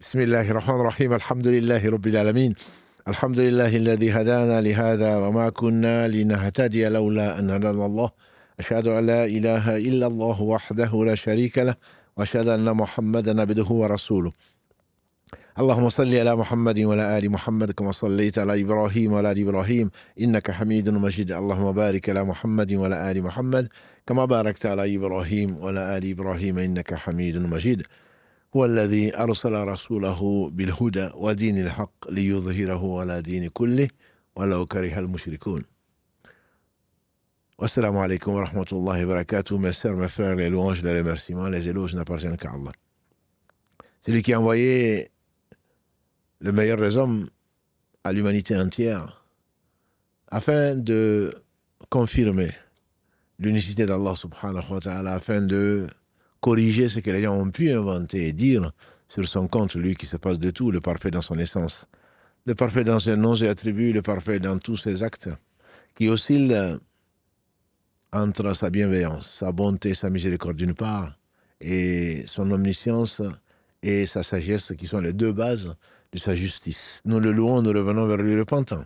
بسم الله الرحمن الرحيم الحمد لله رب العالمين الحمد لله الذي هدانا لهذا وما كنا لنهتدي لولا أن هدانا الله أشهد أن لا إله إلا الله وحده لا شريك له وأشهد أن محمدا عبده ورسوله اللهم صل على محمد وعلى آل محمد كما صليت على إبراهيم وعلى آل إبراهيم إنك حميد مجيد اللهم بارك على محمد وعلى آل محمد كما باركت على إبراهيم وعلى آل إبراهيم إنك حميد مجيد هو الذي أرسل رسوله بالهدى ودين الحق ليظهره على دين كله ولو كره المشركون. Wassalamu alaikum wa rahmatullahi wa barakatuh. Mes sœurs, mes frères, les louanges, les remerciements, les éloges n'appartiennent qu'à Allah. C'est lui qui a envoyé le meilleur des hommes à l'humanité entière afin de confirmer l'unicité d'Allah subhanahu wa ta'ala, afin de corriger ce que les gens ont pu inventer et dire sur son compte, lui qui se passe de tout, le parfait dans son essence, le parfait dans ses noms et attributs, le parfait dans tous ses actes, qui oscille entre sa bienveillance, sa bonté, sa miséricorde d'une part, et son omniscience et sa sagesse, qui sont les deux bases de sa justice. Nous le louons, nous revenons vers lui repentant.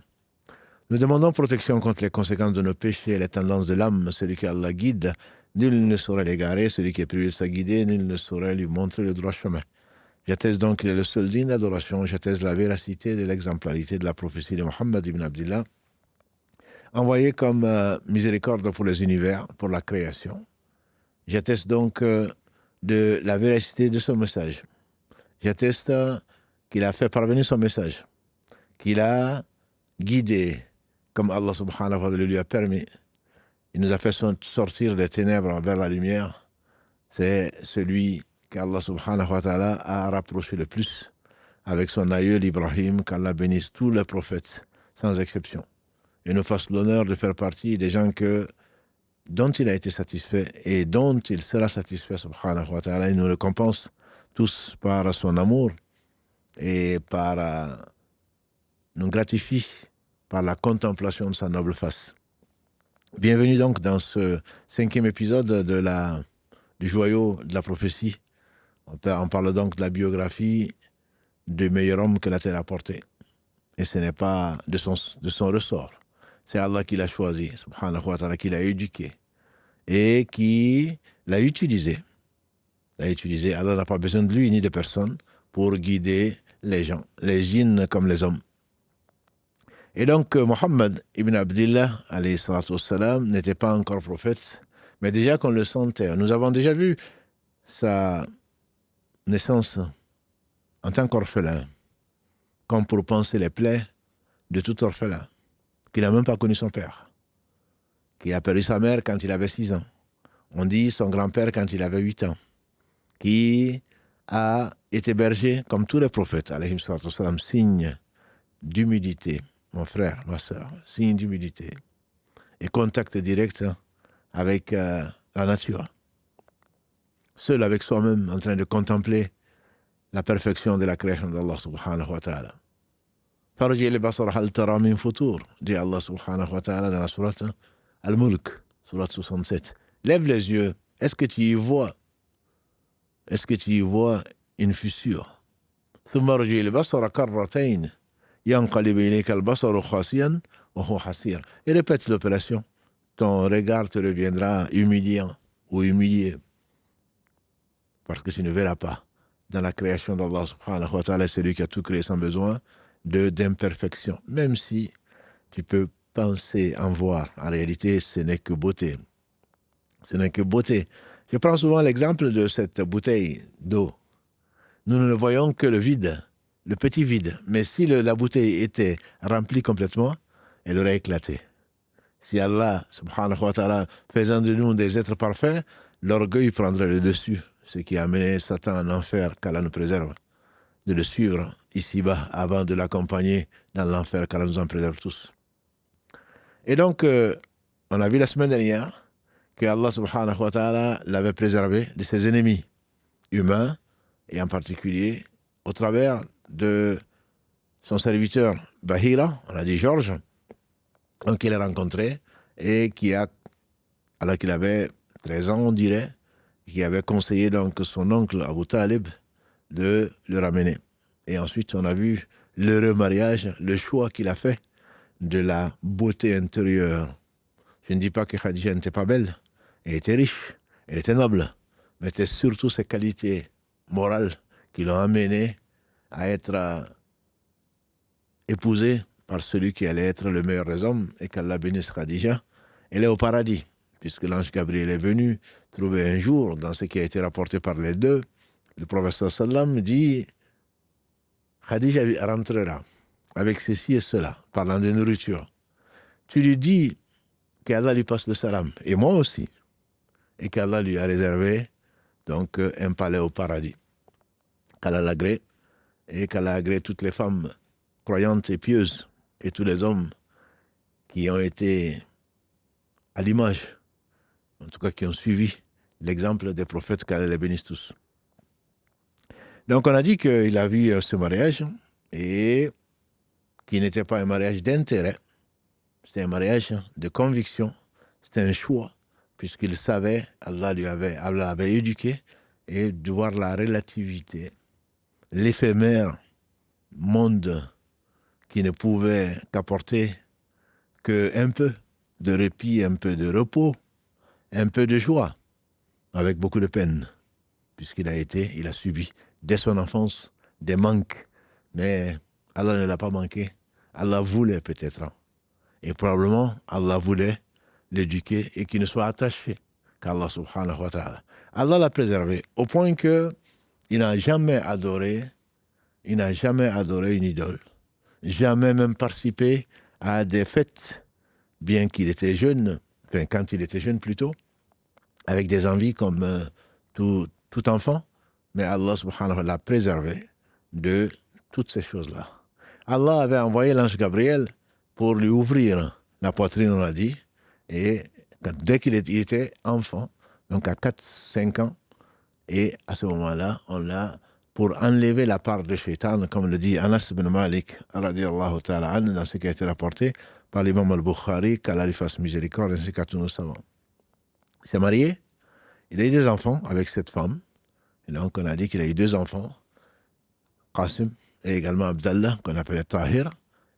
Nous demandons protection contre les conséquences de nos péchés et les tendances de l'âme. Celui qui Allah guide, nul ne saurait l'égarer. Celui qui est privé de sa guidée, nul ne saurait lui montrer le droit chemin. J'atteste donc qu'il est le seul digne d'adoration. J'atteste la véracité de l'exemplarité de la prophétie de Muhammad ibn Abdillah, envoyé comme miséricorde pour les univers, pour la création. J'atteste donc de la véracité de son message. J'atteste qu'il a fait parvenir son message, qu'il a guidé comme Allah subhanahu wa ta'ala lui a permis. Il nous a fait sortir des ténèbres vers la lumière. C'est celui qu'Allah subhanahu wa ta'ala a rapproché le plus avec son aïeul Ibrahim, qu'Allah bénisse tous les prophètes, sans exception. Et nous fasse l'honneur de faire partie des gens dont il a été satisfait et dont il sera satisfait, subhanahu wa ta'ala. Il nous récompense tous par son amour et nous gratifie par la contemplation de sa noble face. Bienvenue donc dans ce 5e épisode du joyau de la prophétie. On parle donc de la biographie du meilleur homme que la terre a porté. Et ce n'est pas de son ressort. C'est Allah qui l'a choisi, subhanahu wa ta'ala, qui l'a éduqué et qui l'a utilisé. Allah n'a pas besoin de lui ni de personne pour guider les gens, les djinns comme les hommes. Et donc, Muhammad ibn Abdillah, alayhi salatu wassalam, n'était pas encore prophète, mais déjà qu'on le sentait. Nous avons déjà vu sa naissance en tant qu'orphelin, comme pour penser les plaies de tout orphelin, qui n'a même pas connu son père, qui a perdu sa mère quand il avait 6 ans. On dit son grand-père quand il avait 8 ans, qui a été berger comme tous les prophètes, alayhi salatu wassalam, signe d'humilité. Mon frère, ma soeur, signe d'humilité et contact direct avec la nature. Seul avec soi-même, en train de contempler la perfection de la création d'Allah subhanahu wa ta'ala. Farji al-basar hal tara min futur, dit Allah subhanahu wa ta'ala dans la sourate Al-Mulk, sourate 67. Lève les yeux, est-ce que tu y vois une fissure? ثم ارجع البصر كرتين ينقلب إليك البصر خاسئا وهو حسير. Et répète l'opération. Ton regard te reviendra humiliant ou humilié, parce que tu ne verras pas dans la création d'Allah subhanahu wa ta'ala celui qui a tout créé sans besoin d'imperfection. Même si tu peux penser en voir, en réalité ce n'est que beauté. Ce n'est que beauté. Je prends souvent l'exemple de cette bouteille d'eau. Nous ne voyons que le vide, le petit vide. Mais si la bouteille était remplie complètement, elle aurait éclaté. Si Allah, subhanahu wa ta'ala, faisant de nous des êtres parfaits, l'orgueil prendrait le dessus, ce qui a amené Satan en enfer, qu'Allah nous préserve, de le suivre ici-bas avant de l'accompagner dans l'enfer, qu'Allah nous en préserve tous. Et donc, on a vu la semaine dernière que Allah, subhanahu wa ta'ala, l'avait préservé de ses ennemis humains, et en particulier au travers de son serviteur Bahira, on a dit Georges, qu'il a rencontré et alors qu'il avait 13 ans, on dirait, qui avait conseillé donc son oncle Abu Talib de le ramener. Et ensuite, on a vu l'heureux mariage, le choix qu'il a fait de la beauté intérieure. Je ne dis pas que Khadija n'était pas belle. Elle était riche, elle était noble. Mais c'était surtout ses qualités morales qui l'ont amenée à être épousée par celui qui allait être le meilleur des hommes, et qu'Allah bénisse Khadija. Elle est au paradis, puisque l'ange Gabriel est venu trouver un jour, dans ce qui a été rapporté par les deux, le prophète sallam dit Khadija rentrera avec ceci et cela, parlant de nourriture. Tu lui dis qu'Allah lui passe le salam, et moi aussi, et qu'Allah lui a réservé donc un palais au paradis. Qu'Allah l'agrée, et qu'Allah agrée toutes les femmes croyantes et pieuses, et tous les hommes qui ont été à l'image, en tout cas qui ont suivi l'exemple des prophètes, qu'Allah les bénisse tous. Donc on a dit qu'il a vu ce mariage, et qui n'était pas un mariage d'intérêt, c'était un mariage de conviction, c'était un choix, puisqu'il savait, Allah l'avait éduqué, et de voir la relativité, l'éphémère monde qui ne pouvait qu'apporter qu'un peu de répit, un peu de repos, un peu de joie, avec beaucoup de peine, puisqu'il a subi dès son enfance des manques, mais Allah ne l'a pas manqué. Allah voulait peut-être, et probablement Allah voulait l'éduquer et qu'il ne soit attaché qu'Allah subhanahu wa ta'ala. Allah l'a préservé au point que il n'a jamais adoré une idole, jamais même participé à des fêtes, bien qu'il était jeune, enfin quand il était jeune plutôt, avec des envies comme tout enfant, mais Allah subhanahu wa ta'ala l'a préservé de toutes ces choses-là. Allah avait envoyé l'ange Gabriel pour lui ouvrir la poitrine, on l'a dit, et dès qu'il était enfant, donc à 4-5 ans, et à ce moment-là, on l'a, pour enlever la part de Shaitan, comme le dit Anas ibn Malik, radiyallahu ta'ala anhu, dans ce qui a été rapporté par l'imam al-Bukhari, qu'Allah lui fasse miséricorde, ainsi qu'à tous nos savants. Il s'est marié, il a eu des enfants avec cette femme, et donc on a dit qu'il a eu 2 enfants, Qasim, et également Abdallah, qu'on appelait Tahir,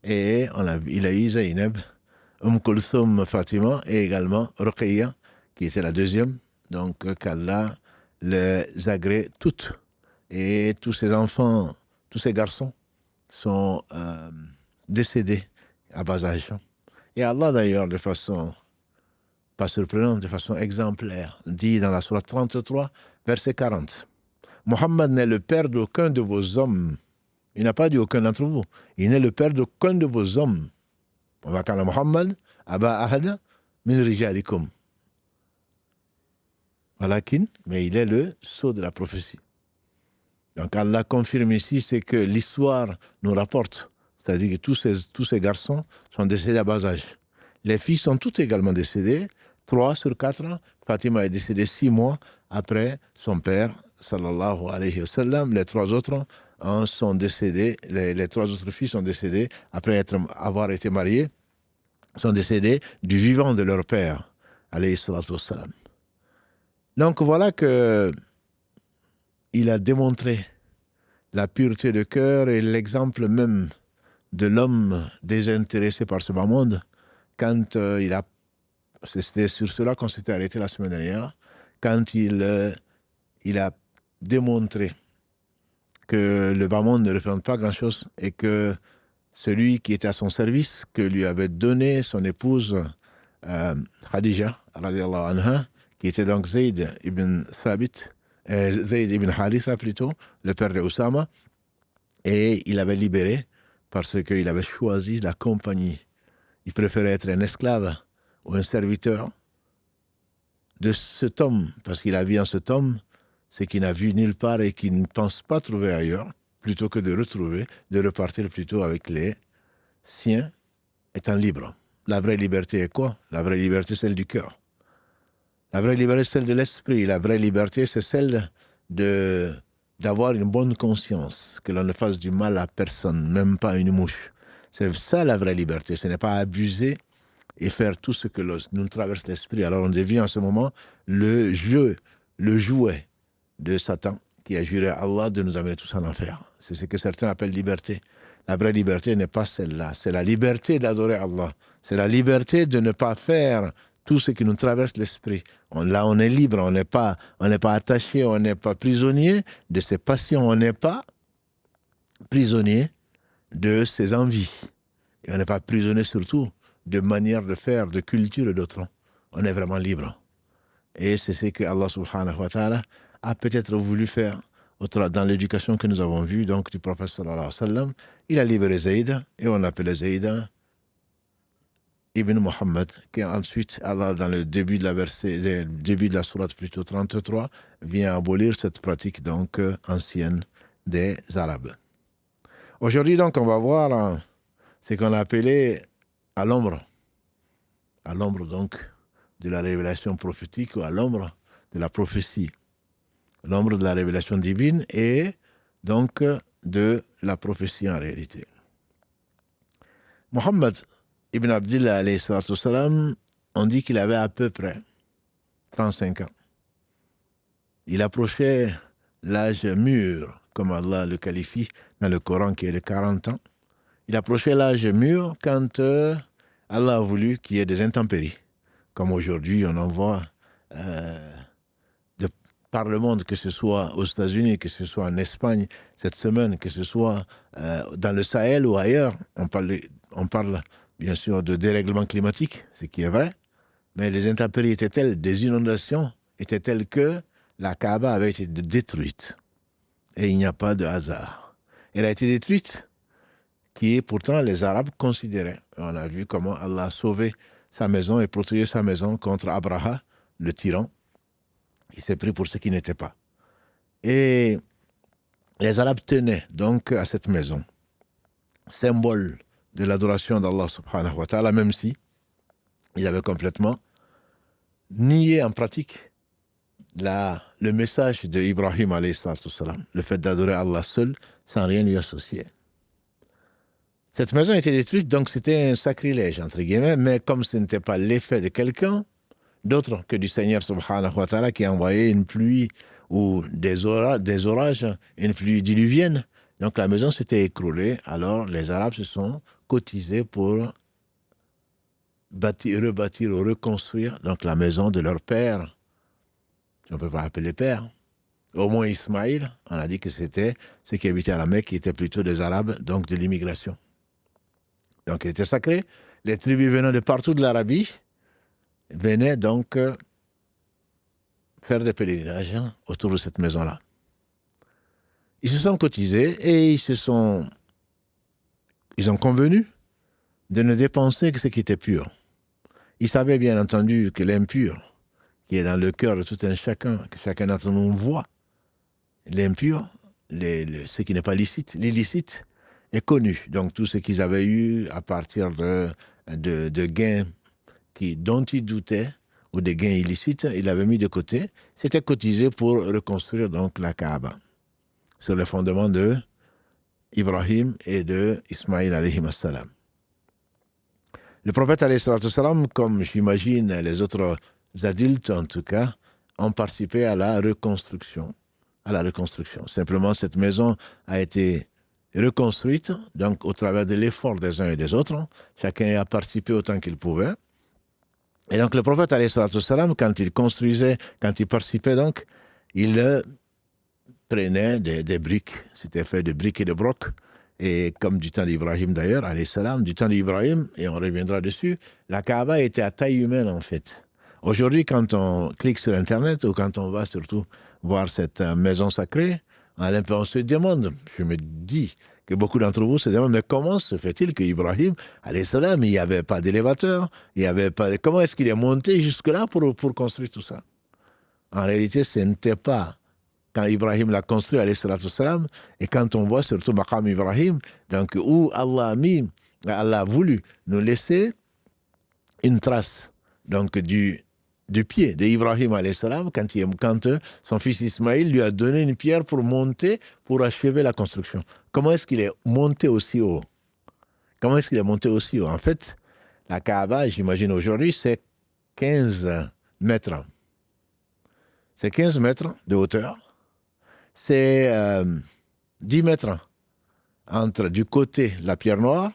et il a eu Zainab, Kulthum Fatima, et également Ruqayya, qui était la deuxième, donc qu'Allah les agrée toutes. Et tous ces enfants, tous ces garçons sont décédés à bas âge. Et Allah d'ailleurs, de façon pas surprenante, de façon exemplaire, dit dans la sourate 33, verset 40, Mohammed n'est le père d'aucun de vos hommes. Il n'a pas dit aucun d'entre vous. Il n'est le père d'aucun de vos hommes. On va parler Mohammed, Aba Ahad, min rijalikum. Walakin, mais il est le sceau de la prophétie. Donc Allah confirme ici, c'est que l'histoire nous rapporte. C'est-à-dire que tous ces garçons sont décédés à bas âge. Les filles sont toutes également décédées. 3 sur 4, Fatima est décédée 6 mois après son père, sallallahu alayhi wa sallam. Les 3 autres sont décédés, les 3 autres filles sont décédées après avoir été mariées, sont décédées du vivant de leur père, alayhi salatu wa sallam. Donc voilà que il a démontré la pureté de cœur et l'exemple même de l'homme désintéressé par ce bas monde quand c'était sur cela qu'on s'était arrêté la semaine dernière, quand il a démontré que le bas monde ne représente pas grand-chose et que celui qui était à son service, que lui avait donné son épouse Khadija, radiyallahu anha, qui était donc Zayd ibn Haritha plutôt, le père de Oussama, et il avait libéré parce qu'il avait choisi la compagnie. Il préférait être un esclave ou un serviteur de cet homme, parce qu'il a vu en cet homme ce qu'il n'a vu nulle part et qu'il ne pense pas trouver ailleurs, plutôt que de repartir plutôt avec les siens, étant libre. La vraie liberté est quoi? La vraie liberté, c'est celle du cœur. La vraie liberté, c'est celle de l'esprit. La vraie liberté, c'est celle d'avoir une bonne conscience, que l'on ne fasse du mal à personne, même pas à une mouche. C'est ça la vraie liberté. Ce n'est pas abuser et faire tout ce que nous traverse l'esprit. Alors on devient en ce moment le jouet de Satan qui a juré à Allah de nous amener tous en enfer. C'est ce que certains appellent liberté. La vraie liberté n'est pas celle-là. C'est la liberté d'adorer Allah. C'est la liberté de ne pas faire tout ce qui nous traverse l'esprit. Là, on est libre, on n'est pas attaché, on n'est pas prisonnier de ses passions, on n'est pas prisonnier de ses envies. Et on n'est pas prisonnier surtout de manière de faire, de culture d'autres. On est vraiment libre. Et c'est ce que Allah subhanahu wa ta'ala a peut-être voulu faire dans l'éducation que nous avons vue, donc du prophète sallallahu alayhi wa sallam. Il a libéré Zaïd, et on l'appelait Zaïd Ibn Muhammad, qui ensuite, Allah, dans le début de la sourate plutôt 33, vient abolir cette pratique donc ancienne des Arabes. Aujourd'hui, donc, on va voir ce qu'on a appelé à l'ombre donc de la révélation prophétique, ou à l'ombre de la prophétie, l'ombre de la révélation divine et donc de la prophétie en réalité. Mohammed ibn Abdillah, alayhi salatu wassalam, on dit qu'il avait à peu près 35 ans. Il approchait l'âge mûr, comme Allah le qualifie dans le Coran, qui est de 40 ans. Il approchait l'âge mûr quand Allah a voulu qu'il y ait des intempéries. Comme aujourd'hui, on en voit par le monde, que ce soit aux États-Unis, que ce soit en Espagne cette semaine, que ce soit dans le Sahel ou ailleurs. On parle bien sûr de dérèglement climatique, ce qui est vrai, mais les intempéries étaient telles, des inondations étaient telles que la Kaaba avait été détruite. Et il n'y a pas de hasard. Elle a été détruite, qui est pourtant les Arabes considéraient. On a vu comment Allah a sauvé sa maison et protégé sa maison contre Abraha, le tyran, qui s'est pris pour ce qui n'était pas. Et les Arabes tenaient donc à cette maison, symbole de l'adoration d'Allah subhanahu wa ta'ala, même si ils avaient complètement nié en pratique le message de Ibrahim alayhi salatu wassalam, le fait d'adorer Allah seul sans rien lui associer. Cette maison était détruite, donc c'était un sacrilège, entre guillemets, mais comme ce n'était pas l'effet de quelqu'un d'autre que du Seigneur subhanahu wa ta'ala qui a envoyé une pluie ou des orages, une pluie diluvienne, donc la maison s'était écroulée. Alors les Arabes se sont cotisés pour rebâtir ou reconstruire donc la maison de leur père. On ne peut pas appeler père. Au moins Ismaïl, on a dit que c'était ceux qui habitaient à la Mecque, qui étaient plutôt des Arabes, donc de l'immigration. Donc il était sacré. Les tribus venant de partout de l'Arabie venaient donc faire des pèlerinages autour de cette maison-là. Ils se sont cotisés et ils ont convenu de ne dépenser que ce qui était pur. Ils savaient bien entendu que l'impur, qui est dans le cœur de tout un chacun, que chacun d'entre nous voit, l'impur, ce qui n'est pas licite, l'illicite, est connu. Donc tout ce qu'ils avaient eu à partir de gains dont ils doutaient, ou des gains illicites, ils l'avaient mis de côté. C'était cotisé pour reconstruire donc la Kaaba, sur le fondement de Ibrahim et de Ismaïl alayhi salam. Le prophète alayhi salam, comme j'imagine les autres adultes en tout cas, ont participé à la reconstruction. Simplement, cette maison a été reconstruite, donc au travers de l'effort des uns et des autres. Chacun a participé autant qu'il pouvait. Et donc le prophète alayhi salam, quand il construisait, quand il participait donc, il prenait des briques. C'était fait de briques et de brocs. Et comme du temps d'Ibrahim d'ailleurs, alayhi salam, du temps d'Ibrahim, et on reviendra dessus, la Kaaba était à taille humaine en fait. Aujourd'hui, quand on clique sur Internet, ou quand on va surtout voir cette maison sacrée, on se demande, je me dis que beaucoup d'entre vous se demandent, mais comment se fait-il qu'Ibrahim, alayhi salam, il n'y avait pas d'élévateur, comment est-ce qu'il est monté jusque-là pour construire tout ça? En réalité, ce n'était pas quand Ibrahim l'a construit, alayhi salam, et quand on voit surtout Maqam Ibrahim, donc où Allah a voulu nous laisser une trace donc du pied d'Ibrahim alayhi salam, quand son fils Ismaïl lui a donné une pierre pour monter, pour achever la construction. Comment est-ce qu'il est monté aussi haut? En fait, la Kaaba, j'imagine aujourd'hui, c'est 15 mètres. C'est 15 mètres de hauteur. C'est 10 mètres entre du côté de la pierre noire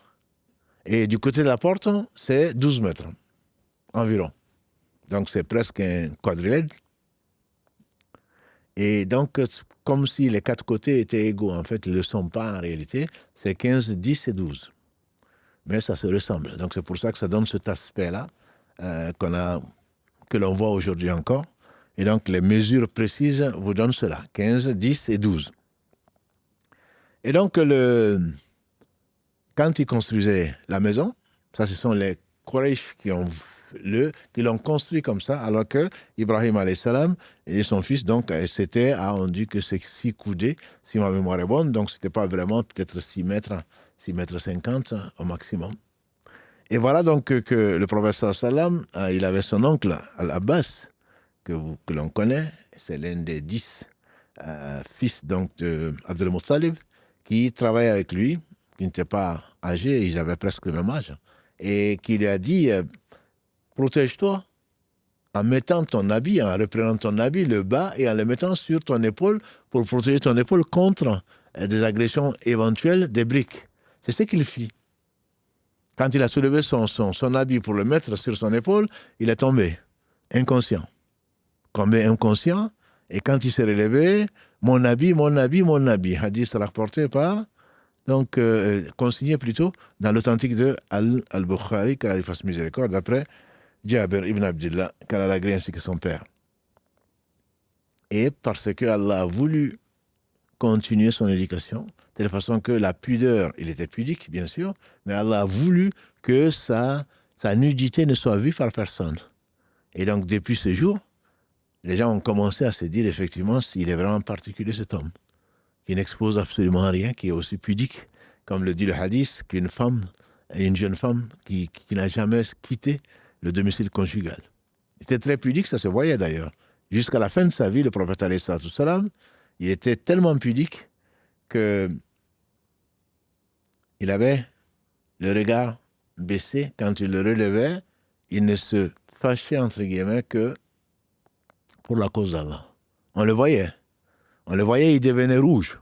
et du côté de la porte, c'est 12 mètres environ. Donc c'est presque un quadrilèdre. Et donc, comme si les quatre côtés étaient égaux, en fait, ils ne le sont pas en réalité. C'est 15, 10 et 12. Mais ça se ressemble. Donc c'est pour ça que ça donne cet aspect-là que l'on voit aujourd'hui encore. Et donc les mesures précises vous donnent cela, 15, 10 et 12. Et donc quand ils construisaient la maison, ça ce sont les Quraysh qui l'ont construit comme ça, alors que Ibrahim alayhi salam et son fils, donc c'était, on dit que c'est 6 coudées, si ma mémoire est bonne, donc c'était pas vraiment peut-être 6 mètres 50 au maximum. Et voilà donc que le prophète sallam, il avait son oncle Al-Abbas, que l'on connaît, c'est l'un des 10 fils donc d'Abdel Muttalib, qui travaillait avec lui, qui n'était pas âgé, ils avaient presque le même âge, et qui lui a dit protège-toi en mettant ton habit, en reprenant ton habit, le bas, et en le mettant sur ton épaule pour protéger ton épaule contre des agressions éventuelles des briques. C'est ce qu'il fit. Quand il a soulevé son habit pour le mettre sur son épaule, il est tombé, inconscient. Tombé inconscient, et quand il s'est relevé, mon habit, mon habit, mon habit. Hadith rapporté par, donc consigné plutôt dans l'authentique de Al-Bukhari, qu'Allah lui fasse miséricorde, d'après Jabir ibn Abdillah, qu'Allah l'agrée ainsi que son père. Et parce que Allah a voulu continuer son éducation, de telle façon que la pudeur, il était pudique, bien sûr, mais Allah a voulu que sa nudité ne soit vue par personne. Et donc, depuis ce jour, les gens ont commencé à se dire, effectivement, s'il est vraiment particulier, cet homme, qui n'expose absolument rien, qui est aussi pudique, comme le dit le hadith, qu'une femme, une jeune femme qui n'a jamais quitté le domicile conjugal. Il était très pudique, ça se voyait d'ailleurs. Jusqu'à la fin de sa vie, le prophète alayhi salam, il était tellement pudique que il avait le regard baissé. Quand il le relevait, il ne se fâchait, entre guillemets, que pour la cause d'Allah. On le voyait, il devenait rouge.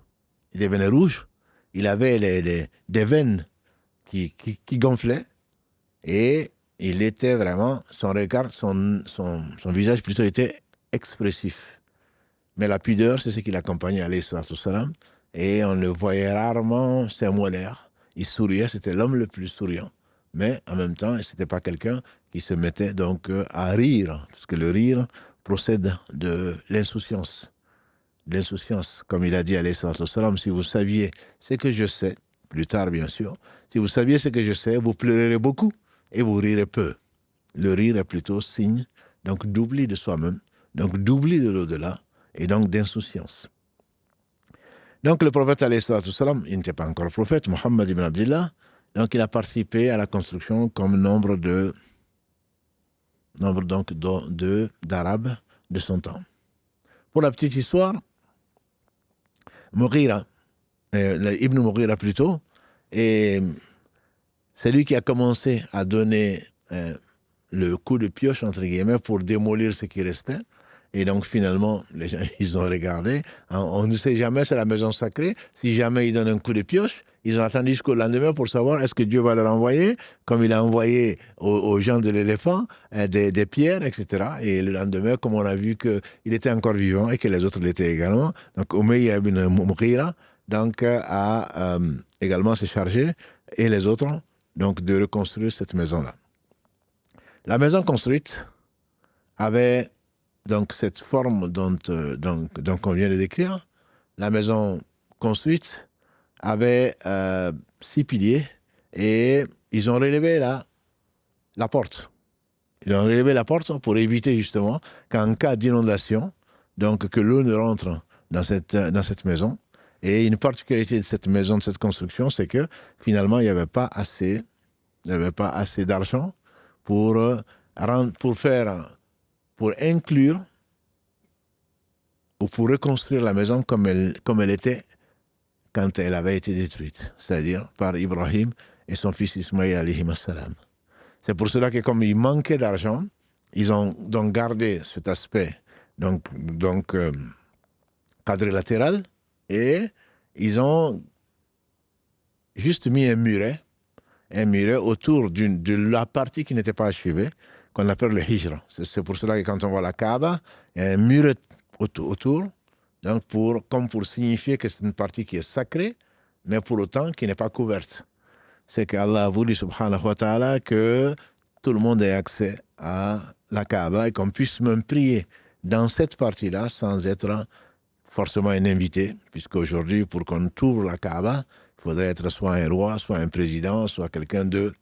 Il avait des veines qui gonflaient, et il était vraiment, son regard, son visage plutôt était expressif. Mais la pudeur, c'est ce qui l'accompagnait, alayhi salam, et on le voyait rarement, c'est molaire. Il souriait, c'était l'homme le plus souriant. Mais en même temps, ce n'était pas quelqu'un qui se mettait donc à rire, parce que le rire procède de l'insouciance. Comme il a dit, alayhi salam, si vous saviez ce que je sais, plus tard bien sûr, si vous saviez ce que je sais, vous pleurerez beaucoup et vous rirez peu. Le rire est plutôt signe donc d'oubli de soi-même, donc d'oubli de l'au-delà, et donc d'insouciance. Donc le prophète, alayhi salam, il n'était pas encore prophète, Muhammad ibn Abdillah, donc il a participé à la construction comme nombre donc d'Arabes de son temps. Pour la petite histoire, Mughira, Ibn Mughira plutôt, et c'est lui qui a commencé à donner le coup de pioche, entre guillemets, pour démolir ce qui restait. Et donc, finalement, les gens, ils ont regardé. On ne sait jamais, c'est la maison sacrée. Si jamais ils donnent un coup de pioche, ils ont attendu jusqu'au lendemain pour savoir est-ce que Dieu va leur envoyer, comme il a envoyé aux gens de l'éléphant, des pierres, etc. Et le lendemain, comme on a vu qu'il était encore vivant et que les autres l'étaient également, donc Umayya ibn Mughira donc, a également se chargé, et les autres, donc, de reconstruire cette maison-là. La maison construite avait donc cette forme dont on vient de décrire. La maison construite avait 6 piliers, et ils ont relevé la porte. Ils ont relevé la porte pour éviter justement qu'en cas d'inondation, donc que l'eau ne rentre dans cette maison. Et une particularité de cette maison, de cette construction, c'est que finalement, il n'y avait pas assez d'argent pour inclure ou pour reconstruire la maison comme elle était quand elle avait été détruite, c'est-à-dire par Ibrahim et son fils Ismaïl alayhi salam. C'est pour cela que comme il manquait d'argent, ils ont donc gardé cet aspect quadrilatéral, et ils ont juste mis un muret autour de la partie qui n'était pas achevée, qu'on appelle le hijra. C'est pour cela que quand on voit la Kaaba, il y a un muret autour, donc comme pour signifier que c'est une partie qui est sacrée, mais pour autant qui n'est pas couverte. C'est qu'Allah a voulu, subhanahu wa ta'ala, que tout le monde ait accès à la Kaaba et qu'on puisse même prier dans cette partie-là sans être forcément un invité, puisqu'aujourd'hui, pour qu'on ouvre la Kaaba, il faudrait être soit un roi, soit un président, soit quelqu'un de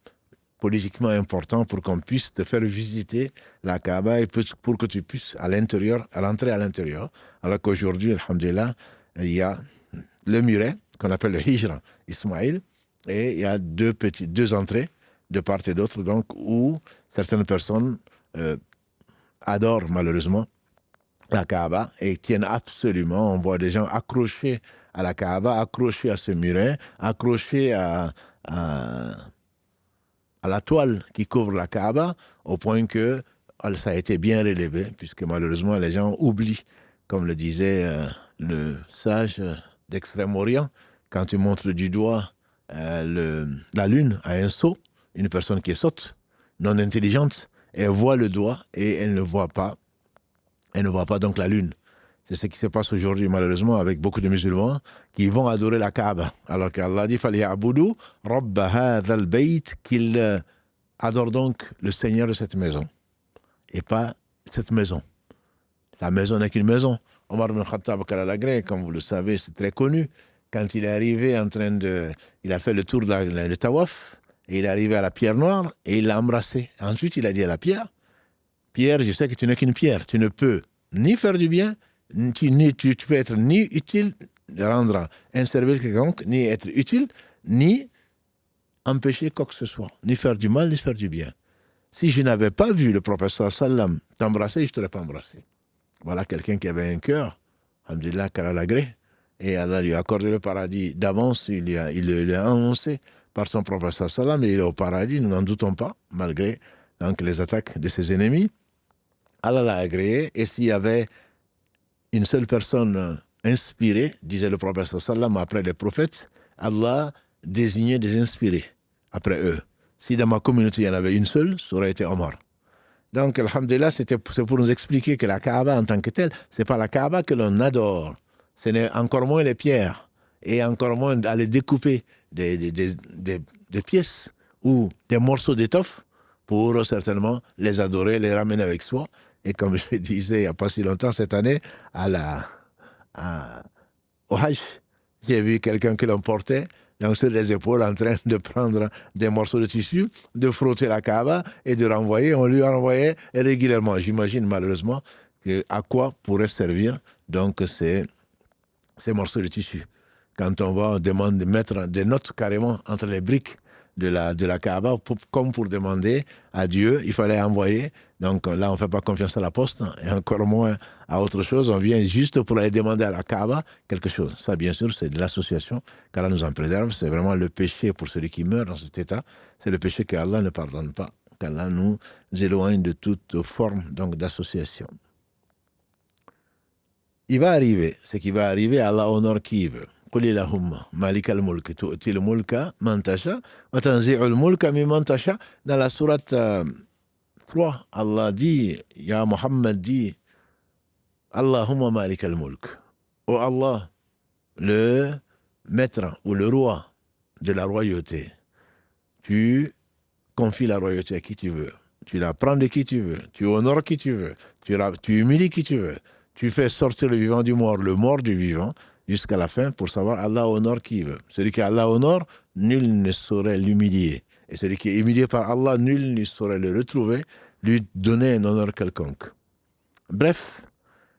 politiquement important pour qu'on puisse te faire visiter la Kaaba et pour que tu puisses rentrer à l'intérieur. Alors qu'aujourd'hui, alhamdulillah, il y a le muret qu'on appelle le Hijra Ismaïl et il y a deux entrées de part et d'autre, donc où certaines personnes adorent malheureusement la Kaaba et tiennent absolument, on voit des gens accrochés à la Kaaba, accrochés à ce muret, accrochés à la toile qui couvre la Kaaba, au point que ça a été bien relevé, puisque malheureusement les gens oublient, comme le disait le sage d'Extrême-Orient, quand tu montres du doigt la lune à un sot, une personne qui est sotte, non intelligente, elle voit le doigt et elle ne voit pas donc la lune. C'est ce qui se passe aujourd'hui, malheureusement, avec beaucoup de musulmans qui vont adorer la Kaaba. Alors qu'Allah dit, فَلْيَعْبُدُوا رَبَّ هَذَا الْبَيْتِ, qu'ils adorent donc le Seigneur de cette maison. Et pas cette maison. La maison n'est qu'une maison. Omar ibn Khattab, comme vous le savez, c'est très connu. Quand il est arrivé il a fait le tour de Tawaf, et il est arrivé à la pierre noire, et il l'a embrassé. Ensuite, il a dit à la pierre, je sais que tu n'es qu'une pierre. Tu ne peux ni faire du bien, tu peux être ni utile, rendre un service quelconque, ni être utile, ni empêcher quoi que ce soit, ni faire du mal, ni faire du bien. Si je n'avais pas vu le prophète sallam t'embrasser, je ne t'aurais pas embrassé. Voilà quelqu'un qui avait un cœur, alhamdulillah, qu'Allah l'agrée, et Allah lui a accordé le paradis d'avance, il l'a annoncé par son prophète sallam, et il est au paradis, nous n'en doutons pas, malgré donc, les attaques de ses ennemis. Allah l'a agréé, et s'il y avait une seule personne inspirée, disait le prophète sallam, après les prophètes, Allah désignait des inspirés après eux. Si dans ma communauté il y en avait une seule, ça aurait été Omar. Donc, alhamdulillah, c'est pour nous expliquer que la Kaaba en tant que telle, c'est pas la Kaaba que l'on adore. Ce n'est encore moins les pierres, et encore moins d'aller découper des pièces ou des morceaux d'étoffe pour certainement les adorer, les ramener avec soi. Et comme je le disais il n'y a pas si longtemps, cette année, au Hajj, j'ai vu quelqu'un qui l'emportait donc sur les épaules en train de prendre des morceaux de tissu, de frotter la Kaaba et de renvoyer. On lui renvoyait régulièrement. J'imagine malheureusement à quoi pourraient servir donc ces morceaux de tissu. Quand on va demander de mettre des notes carrément entre les briques de la Kaaba, comme pour demander à Dieu, il fallait envoyer. Donc là, on ne fait pas confiance à la poste, et encore moins à autre chose. On vient juste pour aller demander à la Kaaba quelque chose. Ça, bien sûr, c'est de l'association qu'Allah nous en préserve. C'est vraiment le péché pour celui qui meurt dans cet état. C'est le péché qu'Allah ne pardonne pas, qu'Allah nous éloigne de toute forme donc d'association. Il va arriver, ce qui va arriver, Allah honore qui il veut. قل اللهم مالك الملك تؤتي الملك من تشاء وتنزع الملك ممن تشاء. Dans la sourate 3, Allah dit, Ya Muhammad dit, Allahumma malik al-mulk. Oh Allah, le maître ou le roi de la royauté, tu confies la royauté à qui tu veux, tu la prends de qui tu veux, tu honores qui tu veux, tu humilies qui tu veux, tu fais sortir le vivant du mort, le mort du vivant, jusqu'à la fin pour savoir Allah honore qui il veut. Celui qui Allah honore, nul ne saurait l'humilier. Et celui qui est humilié par Allah, nul ne saurait le retrouver, lui donner un honneur quelconque. Bref,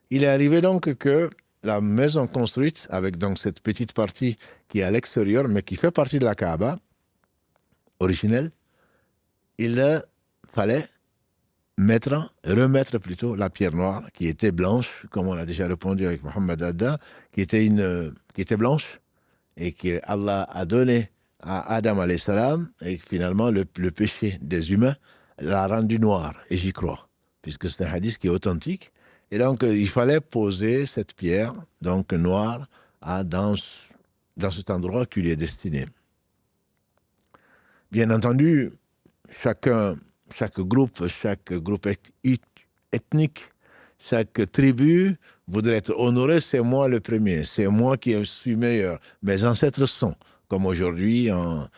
il est arrivé donc que la maison construite, avec donc cette petite partie qui est à l'extérieur, mais qui fait partie de la Kaaba originelle, il fallait remettre plutôt la pierre noire, qui était blanche, comme on a déjà répondu avec Mohammed Adda, qui était blanche, et que Allah a donné à Adam alayhi salam, et finalement le péché des humains l'a rendu noir, et j'y crois, puisque c'est un hadith qui est authentique. Et donc il fallait poser cette pierre donc noire dans cet endroit qui lui est destiné. Bien entendu, chaque groupe ethnique, chaque tribu voudrait être honoré, c'est moi le premier, c'est moi qui suis meilleur. Mes ancêtres sont, comme aujourd'hui, on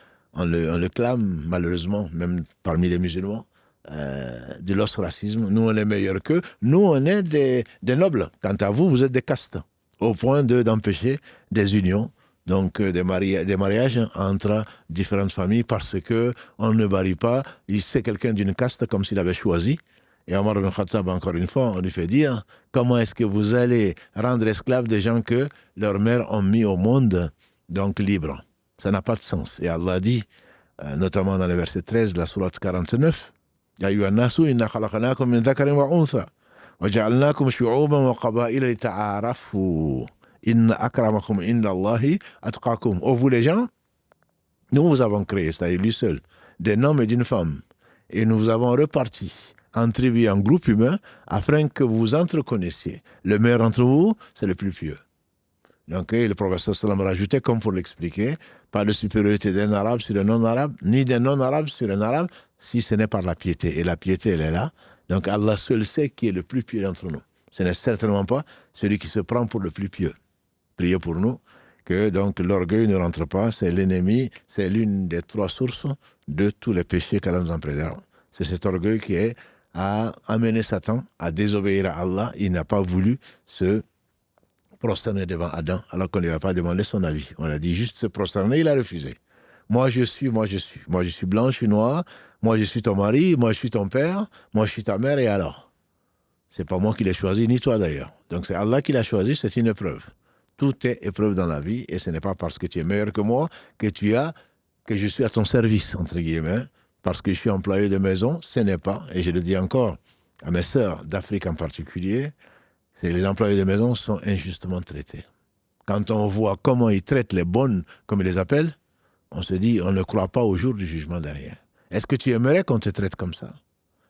le clame, malheureusement, même parmi les musulmans, de l'ostracisme. Nous, on est meilleurs qu'eux. Nous, on est des nobles. Quant à vous, vous êtes des castes, au point d'empêcher des unions, donc des mariages entre différentes familles, parce que on ne varie pas. C'est quelqu'un d'une caste comme s'il avait choisi. Et Omar ibn Khattab, encore une fois, on lui fait dire comment est-ce que vous allez rendre esclaves des gens que leurs mères ont mis au monde, donc libres. Ça n'a pas de sens. Et Allah dit, notamment dans le verset 13 de la sourate 49, Ya ayyuhan nasu inna khalaqnakum min dhakarin wa untha wa ja'alnakum shu'uban wa qaba'ila lita'arafu inna akramakum inda Allahi atqakum. Oh vous les gens, nous vous avons créé, c'est-à-dire lui seul, d'un homme et d'une femme, et nous vous avons repartis en tribus, en groupe humain, afin que vous vous entreconnaissiez. Le meilleur d'entre vous, c'est le plus pieux. Donc, le professeur sallam rajoutait, comme pour l'expliquer, pas de supériorité d'un arabe sur un non-arabe, ni d'un non-arabe sur un arabe, si ce n'est par la piété. Et la piété, elle est là. Donc, Allah seul sait qui est le plus pieux d'entre nous. Ce n'est certainement pas celui qui se prend pour le plus pieux. Priez pour nous, que donc l'orgueil ne rentre pas, c'est l'ennemi, c'est l'une des trois sources de tous les péchés qu'Allah nous en préserve. C'est cet orgueil qui a amené Satan à désobéir à Allah. Il n'a pas voulu se prosterner devant Adam, alors qu'on ne lui a pas demandé son avis. On a dit juste se prosterner, il a refusé. Moi je suis blanc, je suis noir, moi je suis ton mari, moi je suis ton père, moi je suis ta mère, et alors? C'est pas moi qui l'ai choisi, ni toi d'ailleurs. Donc c'est Allah qui l'a choisi, c'est une épreuve. Tout est épreuve dans la vie, et ce n'est pas parce que tu es meilleur que moi que je suis à ton service, entre guillemets, parce que je suis employé de maison, ce n'est pas, et je le dis encore à mes sœurs d'Afrique en particulier, c'est que les employés de maison sont injustement traités. Quand on voit comment ils traitent les bonnes, comme ils les appellent, on se dit, on ne croit pas au jour du jugement derrière. Est-ce que tu aimerais qu'on te traite comme ça?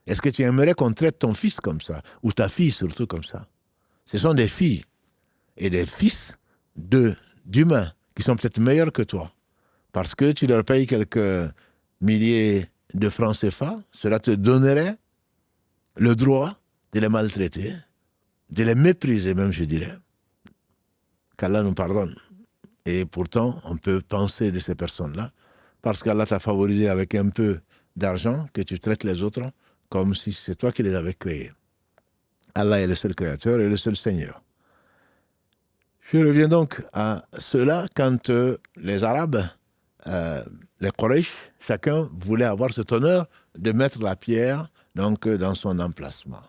Est-ce que tu aimerais qu'on traite ton fils comme ça? Ou ta fille surtout comme ça? Ce sont des filles et des fils d'humains qui sont peut-être meilleurs que toi. Parce que tu leur payes quelques milliers de francs CFA, cela te donnerait le droit de les maltraiter, de les mépriser même, je dirais. Qu'Allah nous pardonne. Et pourtant, on peut penser de ces personnes-là, parce qu'Allah t'a favorisé avec un peu d'argent, que tu traites les autres comme si c'est toi qui les avais créés. Allah est le seul créateur et le seul Seigneur. Je reviens donc à cela quand les Arabes, les Quraysh, chacun voulait avoir cet honneur de mettre la pierre donc, dans son emplacement.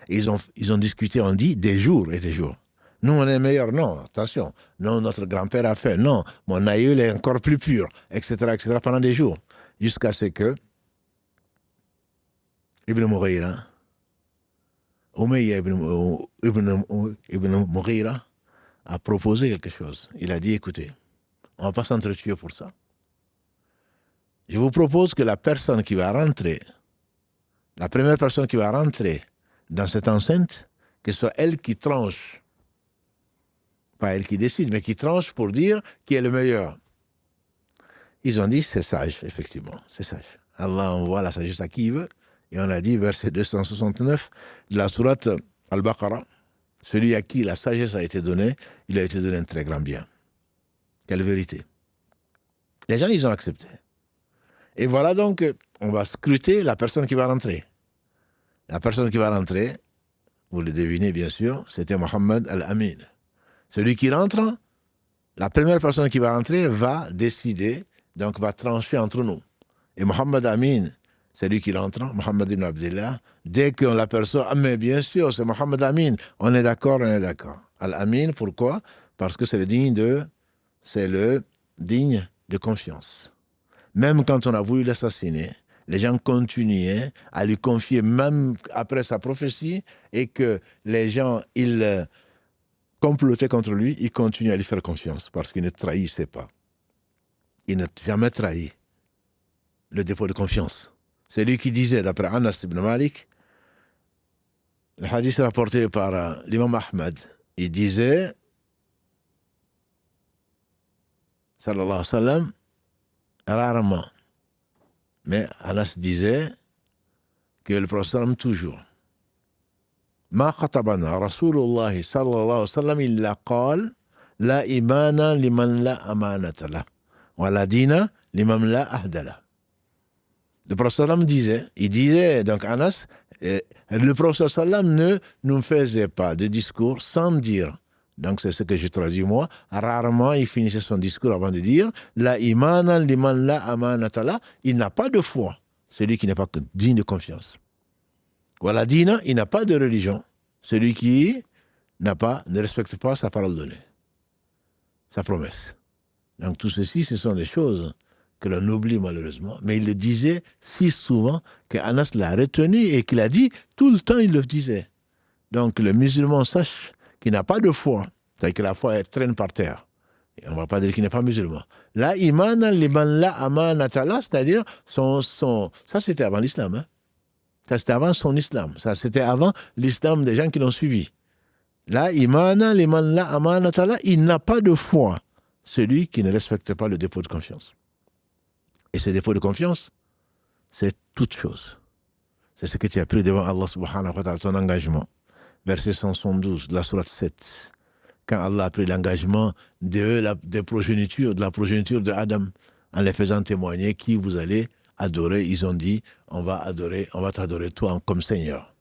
Et ils ont discuté, on dit, des jours et des jours. Nous, on est meilleurs. Non, attention. Non, notre grand-père a fait. Non, mon aïeul est encore plus pur, etc., pendant des jours. Jusqu'à ce que Ibn Mughira, Umayya Ibn Mughira, a proposé quelque chose. Il a dit, écoutez, on ne va pas s'entretuer pour ça. Je vous propose que la personne qui va rentrer, la première personne qui va rentrer dans cette enceinte, que ce soit elle qui tranche, pas elle qui décide, mais qui tranche pour dire qui est le meilleur. Ils ont dit, c'est sage, effectivement, c'est sage. Allah envoie la sagesse à qui il veut. Et on a dit, verset 269 de la sourate Al-Baqarah, celui à qui la sagesse a été donnée, il a été donné un très grand bien. Quelle vérité. Les gens, ils ont accepté. Et voilà donc, on va scruter la personne qui va rentrer. La personne qui va rentrer, vous le devinez bien sûr, c'était Mohammed Al-Amin. Celui qui rentre, la première personne qui va rentrer va décider, donc va trancher entre nous. Et Mohammed Amin, c'est lui qui rentre, Mohammed ibn Abdillah, dès qu'on l'aperçoit, ah mais bien sûr, c'est Mohammed Amin, on est d'accord, on est d'accord. Al-Amin, pourquoi? Parce que c'est le digne de confiance. Même quand on a voulu l'assassiner, les gens continuaient à lui confier, même après sa prophétie, et que les gens, ils complotaient contre lui, ils continuaient à lui faire confiance, parce qu'il ne trahissait pas. Il n'a jamais trahi le dépôt de confiance. C'est lui qui disait, d'après Anas ibn Malik, le hadith rapporté par l'imam Ahmad, il disait, sallallahu alayhi wa sallam, rarement Mais Anas disait que le prophète toujours ما خطبنا رسول الله صلى الله عليه وسلم إلا قال لا إيمان لمن لا أمانة له ولا دين لمن لا أهد له. Le prophète il disait, donc Anas, le prophète ne nous faisait pas de discours sans dire. Donc c'est ce que je traduis moi. Rarement il finissait son discours avant de dire la imana liman la amanata la. Il n'a pas de foi, celui qui n'est pas digne de confiance. Voilà, dina, il n'a pas de religion, celui qui ne respecte pas sa parole donnée, sa promesse. Donc tout ceci, ce sont des choses que l'on oublie malheureusement, mais il le disait si souvent qu'Anas l'a retenu et qu'il a dit, tout le temps il le disait. Donc le musulman sache qu'il n'a pas de foi, c'est-à-dire que la foi elle traîne par terre. Et on ne va pas dire qu'il n'est pas musulman. La imana liman la amanatala, c'est-à-dire ça c'était avant l'islam. Hein? Ça c'était avant son islam. Ça c'était avant l'islam des gens qui l'ont suivi. La imana liman la amanatala, il n'a pas de foi, celui qui ne respecte pas le dépôt de confiance. Et ce dépôt de confiance, c'est toute chose. C'est ce que tu as pris devant Allah subhanahu wa ta'ala, ton engagement. Verset 172 de la sourate 7. Quand Allah a pris l'engagement de la progéniture de Adam, en les faisant témoigner qui vous allez adorer, ils ont dit, on va t'adorer toi comme Seigneur.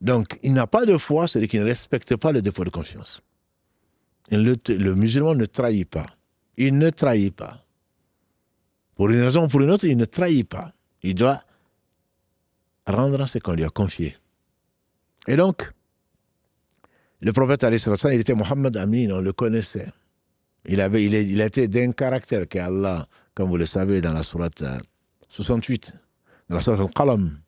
Donc, il n'a pas de foi, celui qui ne respecte pas le dépôt de confiance. Et le musulman ne trahit pas. Il ne trahit pas. Pour une raison ou pour une autre, il ne trahit pas. Il doit rendre ce qu'on lui a confié. Et donc, le prophète, il était Muhammad Amin, on le connaissait. Il était d'un caractère qu'Allah, comme vous le savez, dans la sourate 68, dans la sourate Al-Qalam,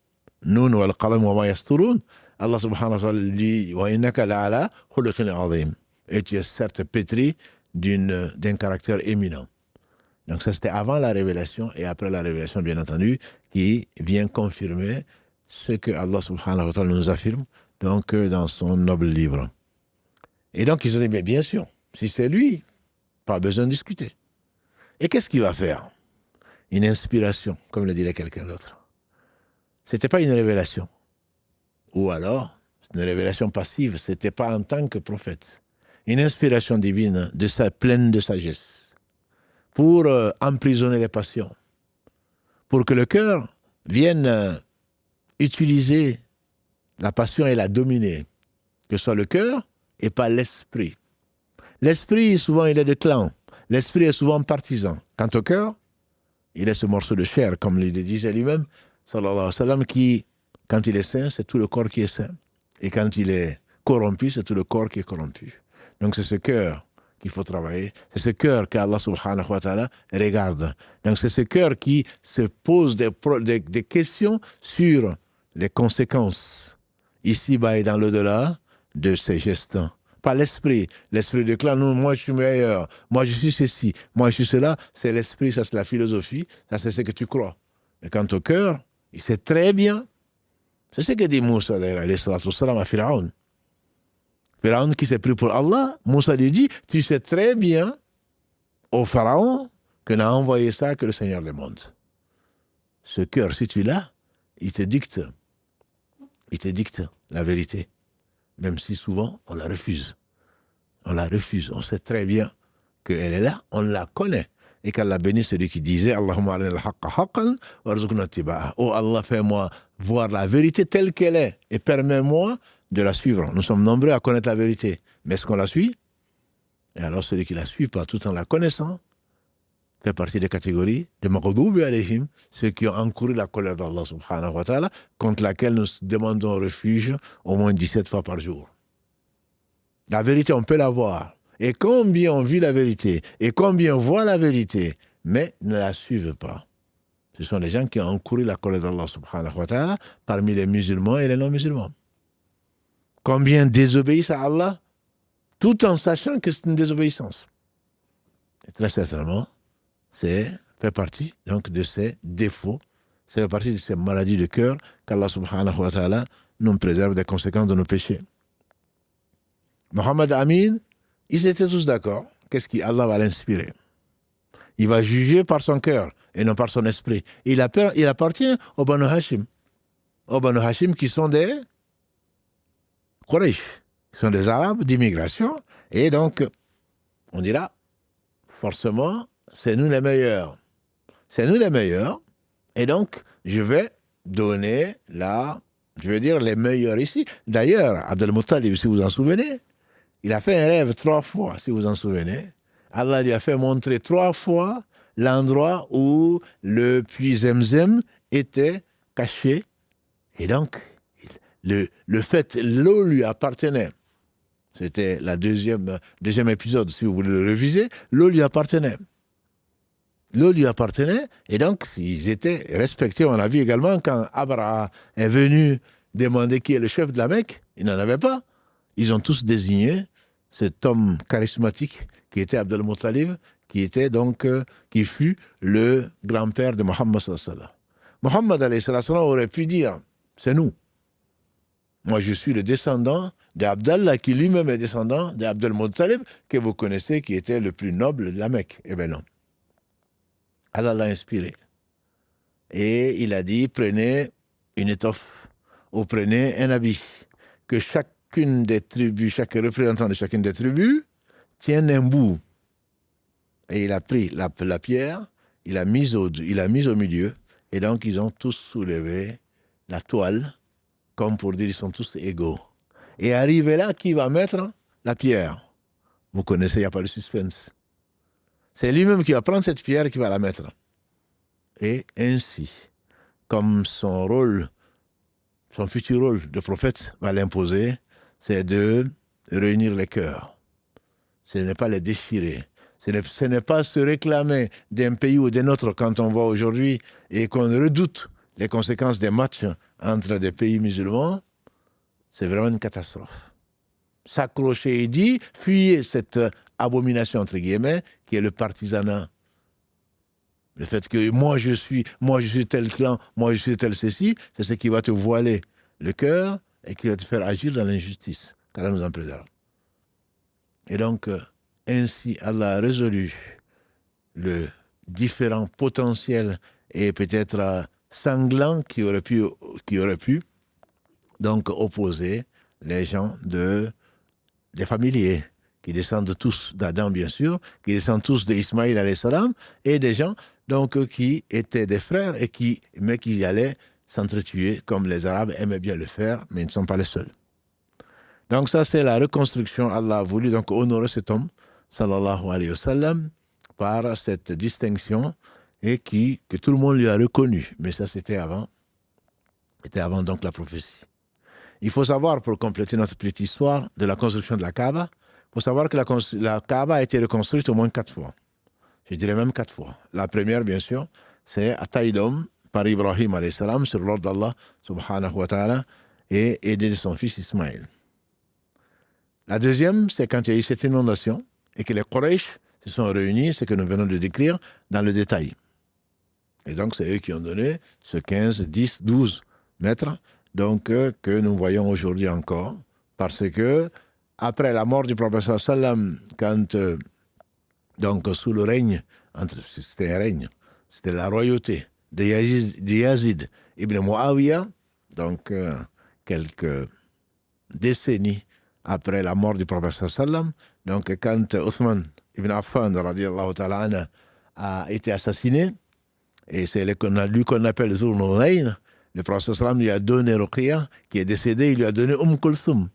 Nun wal Qalam wa ma yasturun, Allah subhanahu wa ta'ala dit wa innaka la'ala khuluqin azim. Et tu es certes pétri d'un caractère éminent. Donc ça c'était avant la révélation et après la révélation bien entendu qui vient confirmer ce que Allah subhanahu wa ta'ala nous affirme donc dans son noble livre. Et donc ils ont dit mais bien sûr, si c'est lui, pas besoin de discuter. Et qu'est-ce qu'il va faire? Une inspiration, comme le dirait quelqu'un d'autre. C'était pas une révélation. Ou alors, une révélation passive, c'était pas en tant que prophète. Une inspiration divine pleine de sagesse. Pour emprisonner les passions, pour que le cœur vienne utiliser la passion et la dominer, que ce soit le cœur et pas l'esprit. L'esprit, souvent, il est de clan. L'esprit est souvent partisan. Quant au cœur, il est ce morceau de chair, comme il le disait lui-même, sallallahu alayhi wa sallam, qui, quand il est sain, c'est tout le corps qui est sain. Et quand il est corrompu, c'est tout le corps qui est corrompu. Donc c'est ce cœur qu'il faut travailler. C'est ce cœur qu'Allah subhanahu wa ta'ala regarde. Donc c'est ce cœur qui se pose des questions sur les conséquences, ici-bas et dans l'au-delà, de ces gestes. Pas l'esprit de clan, non, moi je suis meilleur, moi je suis ceci, moi je suis cela, c'est l'esprit, ça c'est la philosophie, ça c'est ce que tu crois. Mais quant au cœur, il sait très bien, c'est ce que dit Moussa d'ailleurs, alayhi salatu wassalam, à Pharaon. Pharaon qui s'est pris pour Allah, Moussa lui dit, tu sais très bien au Pharaon que n'a envoyé ça que le Seigneur le monde. Ce cœur, si tu l'as, il te dicte la vérité. Même si souvent on la refuse. On la refuse. On sait très bien qu'elle est là, on la connaît. Et qu'Allah bénit celui qui disait Allahumma arina al-haqqa haqqan warzuqna ittiba'a. Oh Allah, fais-moi voir la vérité telle qu'elle est et permets-moi de la suivre. Nous sommes nombreux à connaître la vérité. Mais est-ce qu'on la suit? Et alors celui qui la suit pas tout en la connaissant fait partie des catégories de maghdubi alayhim, ceux qui ont encouru la colère d'Allah subhanahu wa ta'ala, contre laquelle nous demandons refuge au moins 17 fois par jour. La vérité, on peut la voir. Et combien on vit la vérité, et combien on voit la vérité, mais ne la suivent pas. Ce sont les gens qui ont encouru la colère d'Allah subhanahu wa ta'ala parmi les musulmans et les non-musulmans. Combien désobéissent à Allah tout en sachant que c'est une désobéissance. Et très certainement, c'est fait partie donc de ces défauts, ça fait partie de ces maladies de cœur qu'Allah subhanahu wa ta'ala nous préserve des conséquences de nos péchés. Muhammad Amin, ils étaient tous d'accord. Qu'est-ce qu'Allah va l'inspirer? Il va juger par son cœur et non par son esprit. Il appartient aux Banu Hashim. Aux Banu Hashim qui sont des Quraysh, qui sont des Arabes d'immigration. Et donc, on dira, forcément, c'est nous les meilleurs. C'est nous les meilleurs. Et donc, je vais donner les meilleurs ici. D'ailleurs, Abdel Muttalib, si vous vous en souvenez, il a fait un rêve 3 fois, si vous vous en souvenez. Allah lui a fait montrer 3 fois l'endroit où le puits Zemzem était caché. Et donc, le fait, l'eau lui appartenait. C'était le deuxième épisode, si vous voulez le réviser. L'eau lui appartenait. L'eau lui appartenait, et donc ils étaient respectés. On a vu également quand Abraha est venu demander qui est le chef de la Mecque, il n'en avait pas. Ils ont tous désigné cet homme charismatique qui était Abdel Muttalib, qui fut le grand-père de Mohammed sallallahu alayhi wa sallam. Mohammed alayhi wa sallam aurait pu dire, c'est nous. Moi, je suis le descendant d'Abdallah, qui lui-même est descendant d'Abdel Muttalib, que vous connaissez, qui était le plus noble de la Mecque. Eh bien non. Allah l'a inspiré. Et il a dit, prenez une étoffe, ou prenez un habit, que chacune des tribus, chaque représentant de chacune des tribus, tienne un bout. Et il a pris la pierre, il a mise au milieu, et donc ils ont tous soulevé la toile, comme pour dire ils sont tous égaux. Et arrivé là, qui va mettre la pierre? Vous connaissez, il n'y a pas de suspense. C'est lui-même qui va prendre cette pierre et qui va la mettre. Et ainsi, comme son futur rôle de prophète va l'imposer, c'est de réunir les cœurs. Ce n'est pas les déchirer. Ce n'est pas se réclamer d'un pays ou d'un autre quand on voit aujourd'hui et qu'on redoute les conséquences des matchs entre des pays musulmans. C'est vraiment une catastrophe. S'accrocher et dire, fuyez cette abomination, entre guillemets, qui est le partisanat. Le fait que moi je suis tel clan, moi je suis tel ceci, c'est ce qui va te voiler le cœur et qui va te faire agir dans l'injustice. Qu'Allah nous en préserve. Et donc, ainsi, Allah a résolu le différent potentiel et peut-être sanglant qui aurait pu donc opposer les gens des familiers, qui descendent tous d'Adam, bien sûr, qui descendent tous d'Ismaïl, alayhi salam, et des gens donc, qui étaient des frères, mais qui allaient s'entretuer, comme les Arabes aimaient bien le faire, mais ils ne sont pas les seuls. Donc ça, c'est la reconstruction. Allah a voulu donc honorer cet homme, sallallahu alayhi wa sallam, par cette distinction, et que tout le monde lui a reconnu. Mais ça, c'était avant donc la prophétie. Il faut savoir, pour compléter notre petite histoire de la construction de la Kaaba, il faut savoir que la Kaaba a été reconstruite au moins 4 fois. Je dirais même 4 fois. La première, bien sûr, c'est à taille d'homme, par Ibrahim alayhi salam, sur l'ordre d'Allah, subhanahu wa ta'ala, et aidé de son fils Ismaël. La deuxième, c'est quand il y a eu cette inondation, et que les Quraysh se sont réunis, ce que nous venons de décrire, dans le détail. Et donc, c'est eux qui ont donné ce 15, 10, 12 mètres, donc, que nous voyons aujourd'hui encore, parce que, après la mort du prophète sallam, quand, donc, sous le règne, c'était un règne, c'était la royauté de Yazid ibn Muawiyah, donc, quelques décennies après la mort du prophète sallam, donc, quand Othman ibn Affan, radiallahu ta'ala, a été assassiné, et c'est lui qu'on appelle Zul Nourayn, le prophète sallam lui a donné Ruqayya, qui est décédé, il lui a donné Kulthum,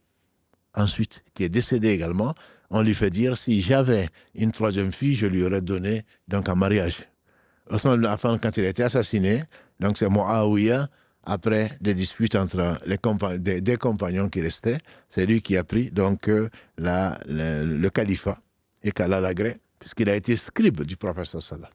ensuite, qui est décédé également. On lui fait dire, si j'avais une 3e fille, je lui aurais donné donc en mariage. Othman ibn Affan, quand il a été assassiné, donc c'est Muawiyah, après des disputes entre des compagnons qui restaient, c'est lui qui a pris donc le califat, et qu'Allah l'agrée, puisqu'il a été scribe du prophète sallam.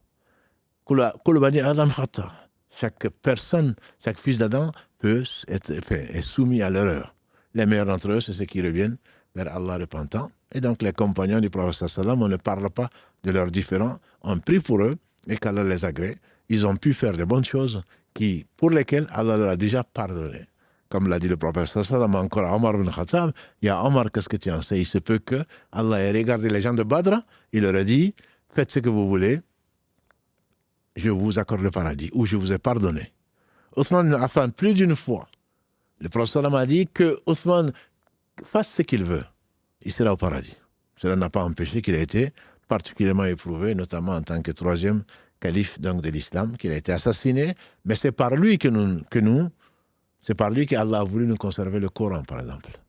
Kul bani Adam khata. Chaque personne, chaque fils d'Adam est soumis à l'erreur. Les meilleurs d'entre eux, c'est ceux qui reviennent vers Allah repentant. Et donc les compagnons du prophète sallam, on ne parle pas de leurs différends, on prie pour eux et qu'Allah les agrée. Ils ont pu faire de bonnes choses pour lesquelles Allah leur a déjà pardonné. Comme l'a dit le prophète sallam encore à Omar ibn Khattab, il y a Omar, qu'est-ce que tu en sais? Il se peut que Allah ait regardé les gens de Badr, il leur a dit, faites ce que vous voulez, je vous accorde le paradis, ou je vous ai pardonné. Othman a fait plus d'une fois. Le prophète a dit que Othman fasse ce qu'il veut, il sera au paradis. Cela n'a pas empêché qu'il ait été particulièrement éprouvé, notamment en tant que troisième calife donc, de l'islam, qu'il a été assassiné, mais c'est par lui c'est par lui qu'Allah a voulu nous conserver le Coran, par exemple.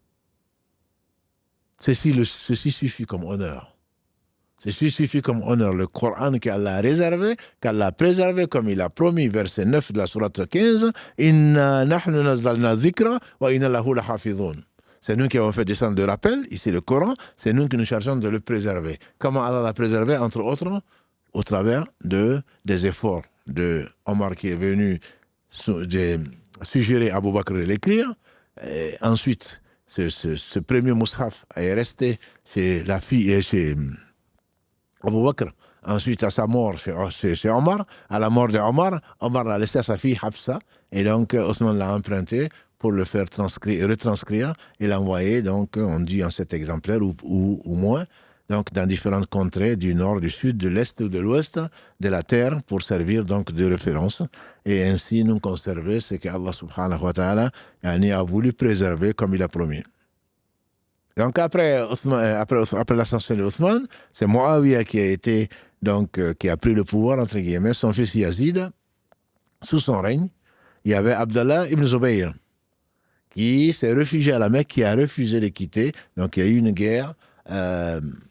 Ceci suffit comme honneur. Ceci suffit comme honneur. Le Coran qu'Allah a réservé, qu'Allah a préservé, comme il a promis, verset 9 de la sourate 15, « Inna nahnu nazzalna dhikra wa inna lahu lahafidhun » C'est nous qui avons fait descendre le rappel, ici le Coran, c'est nous qui nous chargeons de le préserver. Comment Allah l'a préservé, entre autres, au travers des efforts de Omar qui est venu suggérer à Abu Bakr de l'écrire. Ensuite, ce premier mushaf est resté chez la fille et chez Abu Bakr. Ensuite, à sa mort chez Omar, à la mort de Omar, Omar l'a laissé à sa fille Hafsa, et donc Othman l'a emprunté pour le faire retranscrire et l'envoyer, donc on dit en 7 exemplaires ou moins, donc dans différentes contrées du nord, du sud, de l'est ou de l'ouest de la terre pour servir donc de référence et ainsi nous conserver ce qu'Allah subhanahu wa ta'ala a voulu préserver comme il a promis. Donc après l'ascension d'Othman, c'est Muawiyah qui a pris le pouvoir, entre guillemets, son fils Yazid. Sous son règne, il y avait Abdallah ibn Zubayr, qui s'est réfugié à la Mecque, qui a refusé de quitter. Donc il y a eu une guerre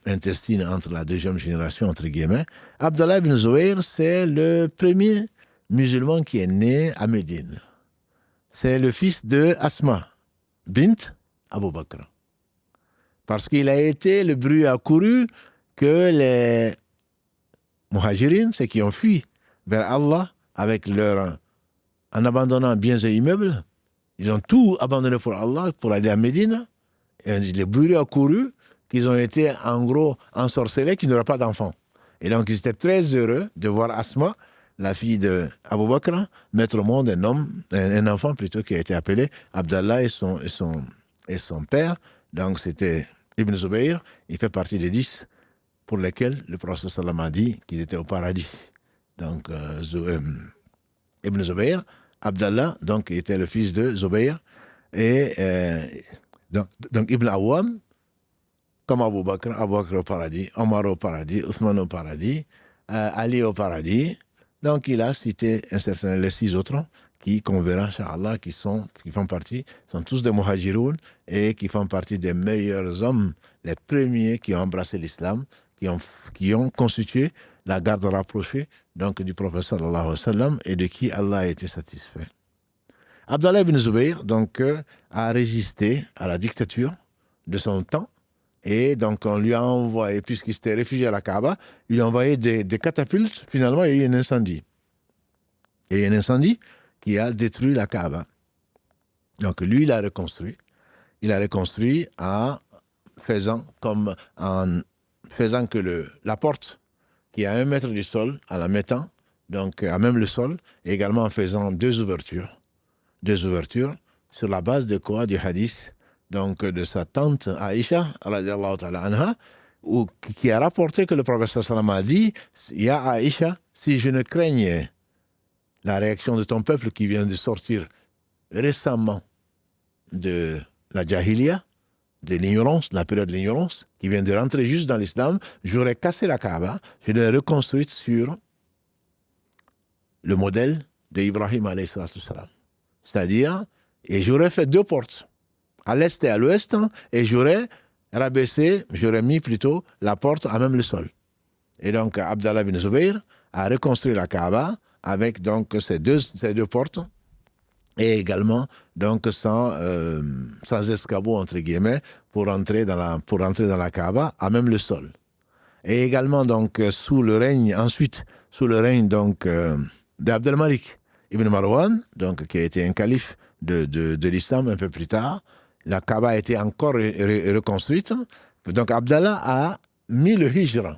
intestine entre la deuxième génération, entre guillemets. Abdallah ibn Zubayr, c'est le premier musulman qui est né à Médine. C'est le fils de Asma, bint Abu Bakr. Parce qu'il a été, le bruit a couru que les muhajirines, ceux qui ont fui vers Allah en abandonnant biens et immeubles, ils ont tout abandonné pour Allah, pour aller à Médine. Et le bruit a couru qu'ils ont été en gros ensorcelés, qu'ils n'auraient pas d'enfants. Et donc ils étaient très heureux de voir Asma, la fille d'Abu Bakr, mettre au monde un enfant plutôt qui a été appelé Abdallah et son père. Donc c'était Ibn Zubayr, il fait partie des 10 pour lesquels le prophète sallam a dit qu'ils étaient au paradis. Donc Ibn Zubayr, Abdallah, donc il était le fils de Zubayr, et donc Ibn Awam, comme Abu Bakr au paradis, Omar au paradis, Othman au paradis, Ali au paradis. Donc il a cité les 6 autres qu'on verra, Inch'Allah, qui font partie, sont tous des muhajiroun et qui font partie des meilleurs hommes, les premiers qui ont embrassé l'islam, qui ont constitué la garde rapprochée donc, du prophète sallallahu alayhi wa sallam et de qui Allah a été satisfait. Abdallah ibn Zubayr donc, a résisté à la dictature de son temps et donc on lui a envoyé, puisqu'il s'était réfugié à la Kaaba, il a envoyé des catapultes. Finalement, il y a eu un incendie. Et il y a un incendie qui a détruit la Kaaba. Donc lui, il a reconstruit. Il a reconstruit en faisant que la porte qui est à 1 mètre du sol, en la mettant donc à même le sol, et également en faisant 2 ouvertures. 2 ouvertures sur la base de quoi? Du hadith donc de sa tante Aïcha, radiallahu ta'ala anha, qui a rapporté que le prophète sallam a dit « Ya Aïcha, si je ne craignais la réaction de ton peuple qui vient de sortir récemment de la jahiliya, de l'ignorance, de la période de l'ignorance, qui vient de rentrer juste dans l'islam, j'aurais cassé la Kaaba, je l'aurais reconstruite sur le modèle d'Ibrahim alayhi salatu salam. C'est-à-dire, et j'aurais fait 2 portes, à l'est et à l'ouest, et j'aurais mis plutôt la porte à même le sol. Et donc, Abdallah bin Zubayr a reconstruit la Kaaba avec donc ces deux portes, et également donc sans escabeau entre guillemets pour entrer dans la Kaaba à même le sol. Et également donc sous le règne donc d'Abdel Malik ibn Marwan, donc qui a été un calife de l'islam un peu plus tard, la Kaaba a été encore reconstruite. Donc Abdallah a mis le hijra.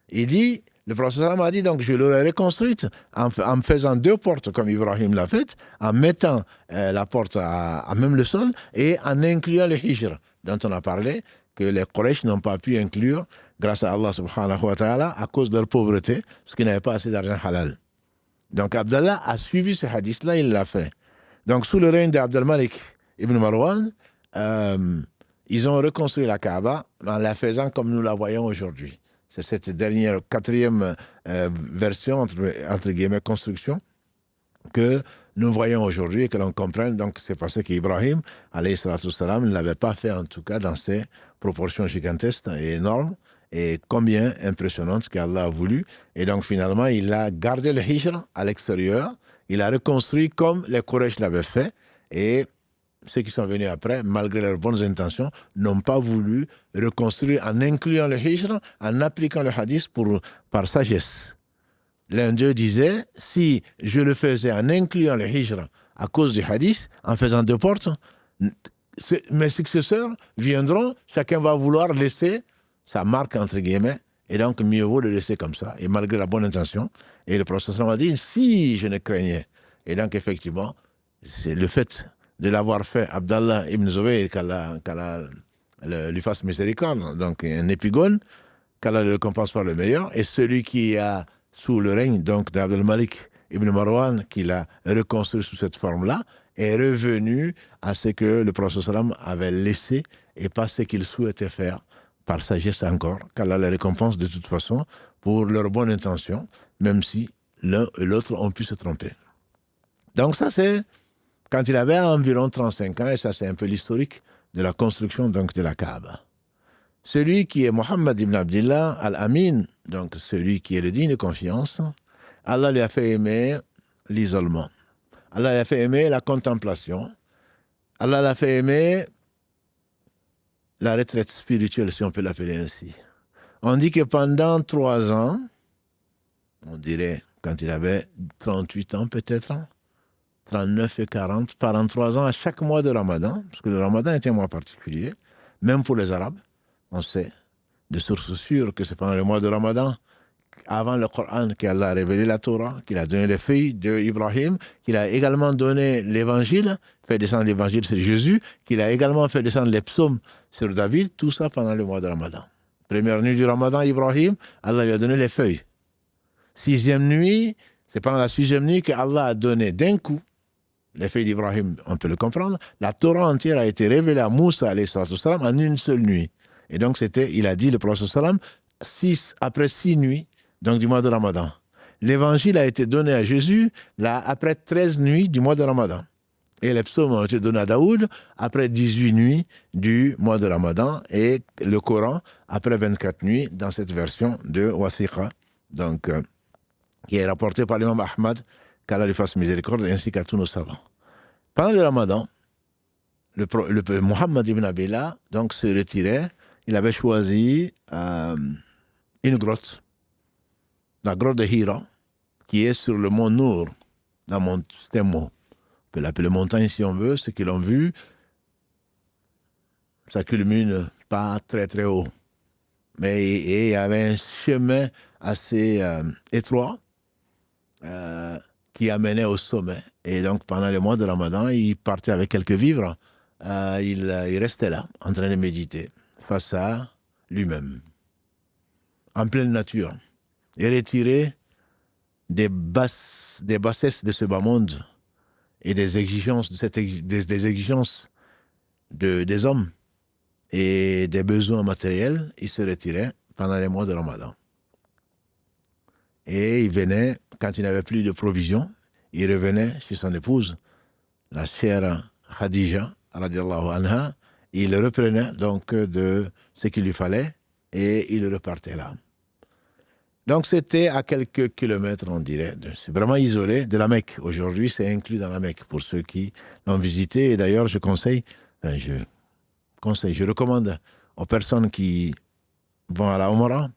Il dit, le prophète a dit, donc je l'aurais reconstruite en faisant 2 portes comme Ibrahim l'a fait, en mettant la porte à même le sol et en incluant le hijra, dont on a parlé, que les Quraysh n'ont pas pu inclure grâce à Allah subhanahu wa ta'ala à cause de leur pauvreté, parce qu'ils n'avaient pas assez d'argent halal. Donc Abdallah a suivi ce hadith-là, il l'a fait. Donc sous le règne d'Abd al-Malik ibn Marwan, ils ont reconstruit la Kaaba en la faisant comme nous la voyons aujourd'hui. C'est cette dernière, quatrième version, entre guillemets, construction, que nous voyons aujourd'hui et que l'on comprenne. Donc c'est parce qu'Ibrahim, alayhi salatu wassalam, ne l'avait pas fait en tout cas dans ces proportions gigantesques et énormes, et combien impressionnantes qu'Allah a voulu. Et donc finalement, il a gardé le hijra à l'extérieur, il a reconstruit comme les Quraysh l'avaient fait, et ceux qui sont venus après, malgré leurs bonnes intentions, n'ont pas voulu reconstruire en incluant le hijra, en appliquant le hadith par sagesse. L'un d'eux disait, si je le faisais en incluant le hijra à cause du hadith, en faisant deux portes, mes successeurs viendront, chacun va vouloir laisser sa marque, entre guillemets, et donc mieux vaut le laisser comme ça, et malgré la bonne intention. Et le prophète a dit, si je ne craignais. Et donc effectivement, c'est le fait de l'avoir fait, Abdallah ibn Zubayr, qu'Allah lui fasse miséricorde, donc un épigone, qu'Allah le récompense par le meilleur, et celui qui a, sous le règne donc d'Abd al-Malik ibn Marwan, qui l'a reconstruit sous cette forme-là, est revenu à ce que le prophète avait laissé et pas ce qu'il souhaitait faire, par sagesse encore, qu'Allah les récompense de toute façon pour leur bonne intention, même si l'un et l'autre ont pu se tromper. Donc ça c'est quand il avait environ 35 ans, et ça c'est un peu l'historique de la construction donc de la Kaaba. Celui qui est Mohammed ibn Abdillah al-Amin, donc celui qui est le digne de confiance, Allah lui a fait aimer l'isolement. Allah lui a fait aimer la contemplation. Allah lui a fait aimer la retraite spirituelle, si on peut l'appeler ainsi. On dit que pendant 3 ans, on dirait quand il avait 38 ans peut-être, 39 et 40, pendant 3 ans, à chaque mois de Ramadan, parce que le Ramadan est un mois particulier, même pour les Arabes, on sait de sources sûres que c'est pendant le mois de Ramadan, avant le Coran, qu'Allah a révélé la Torah, qu'il a donné les feuilles d'Ibrahim, qu'il a également donné l'évangile, fait descendre l'évangile sur Jésus, qu'il a également fait descendre les psaumes sur David, tout ça pendant le mois de Ramadan. Première nuit du Ramadan, Ibrahim, Allah lui a donné les feuilles. 6e nuit, c'est pendant la 6e nuit qu'Allah a donné d'un coup les feuilles d'Ibrahim, on peut le comprendre. La Torah entière a été révélée à Moussa en une seule nuit. Et donc il a dit, le prophète après 6 nuits, donc du mois de Ramadan. L'évangile a été donné à Jésus après 13 nuits du mois de Ramadan. Et les psaumes ont été donnés à Daoud après 18 nuits du mois de Ramadan. Et le Coran après 24 nuits dans cette version de Wathiqa, donc qui est rapportée par l'imam Ahmad, qu'Allah lui fasse miséricorde, ainsi qu'à tous nos savants. Pendant le Ramadan, le Mohammed ibn Abdillah donc se retirait. Il avait choisi une grotte, la grotte de Hira, qui est sur le mont Nour, c'est un mot, on peut l'appeler montagne si on veut. Ceux qui l'ont vu, ça culmine pas très très haut, mais il y avait un chemin assez étroit qui amenait au sommet. Et donc pendant le mois de Ramadan, il partait avec quelques vivres, il restait là, en train de méditer, face à lui-même, en pleine nature, et retiré des bassesses de ce bas monde et des exigences, des exigences des hommes et des besoins matériels. Il se retirait pendant les mois de Ramadan. Et il venait, quand il n'avait plus de provisions, il revenait chez son épouse, la chère Khadija, radiallahu anha. Il reprenait donc de ce qu'il lui fallait et il repartait là. Donc c'était à quelques kilomètres, on dirait, c'est vraiment isolé de la Mecque. Aujourd'hui, c'est inclus dans la Mecque pour ceux qui l'ont visité. Et d'ailleurs, je recommande aux personnes qui vont à la Omra,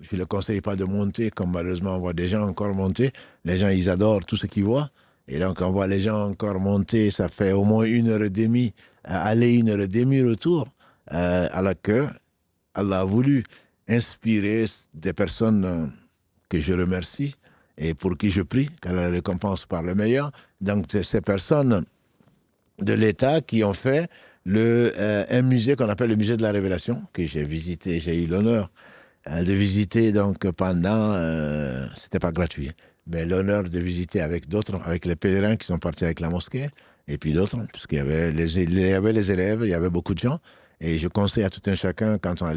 je ne le conseille pas de monter, comme malheureusement on voit des gens encore monter. Les gens, ils adorent tout ce qu'ils voient. Et donc, on voit les gens encore monter, ça fait au moins 1h30, aller 1h30, retour, alors que Allah a voulu inspirer des personnes que je remercie et pour qui je prie, qu'Allah récompense par le meilleur. Donc, c'est ces personnes de l'État qui ont fait un musée qu'on appelle le musée de la Révélation, que j'ai visité, j'ai eu l'honneur de visiter donc pendant, c'était pas gratuit, mais l'honneur de visiter avec d'autres, avec les pèlerins qui sont partis avec la mosquée, et puis d'autres, puisqu'il y avait les élèves, il y avait beaucoup de gens. Et je conseille à tout un chacun, quand on a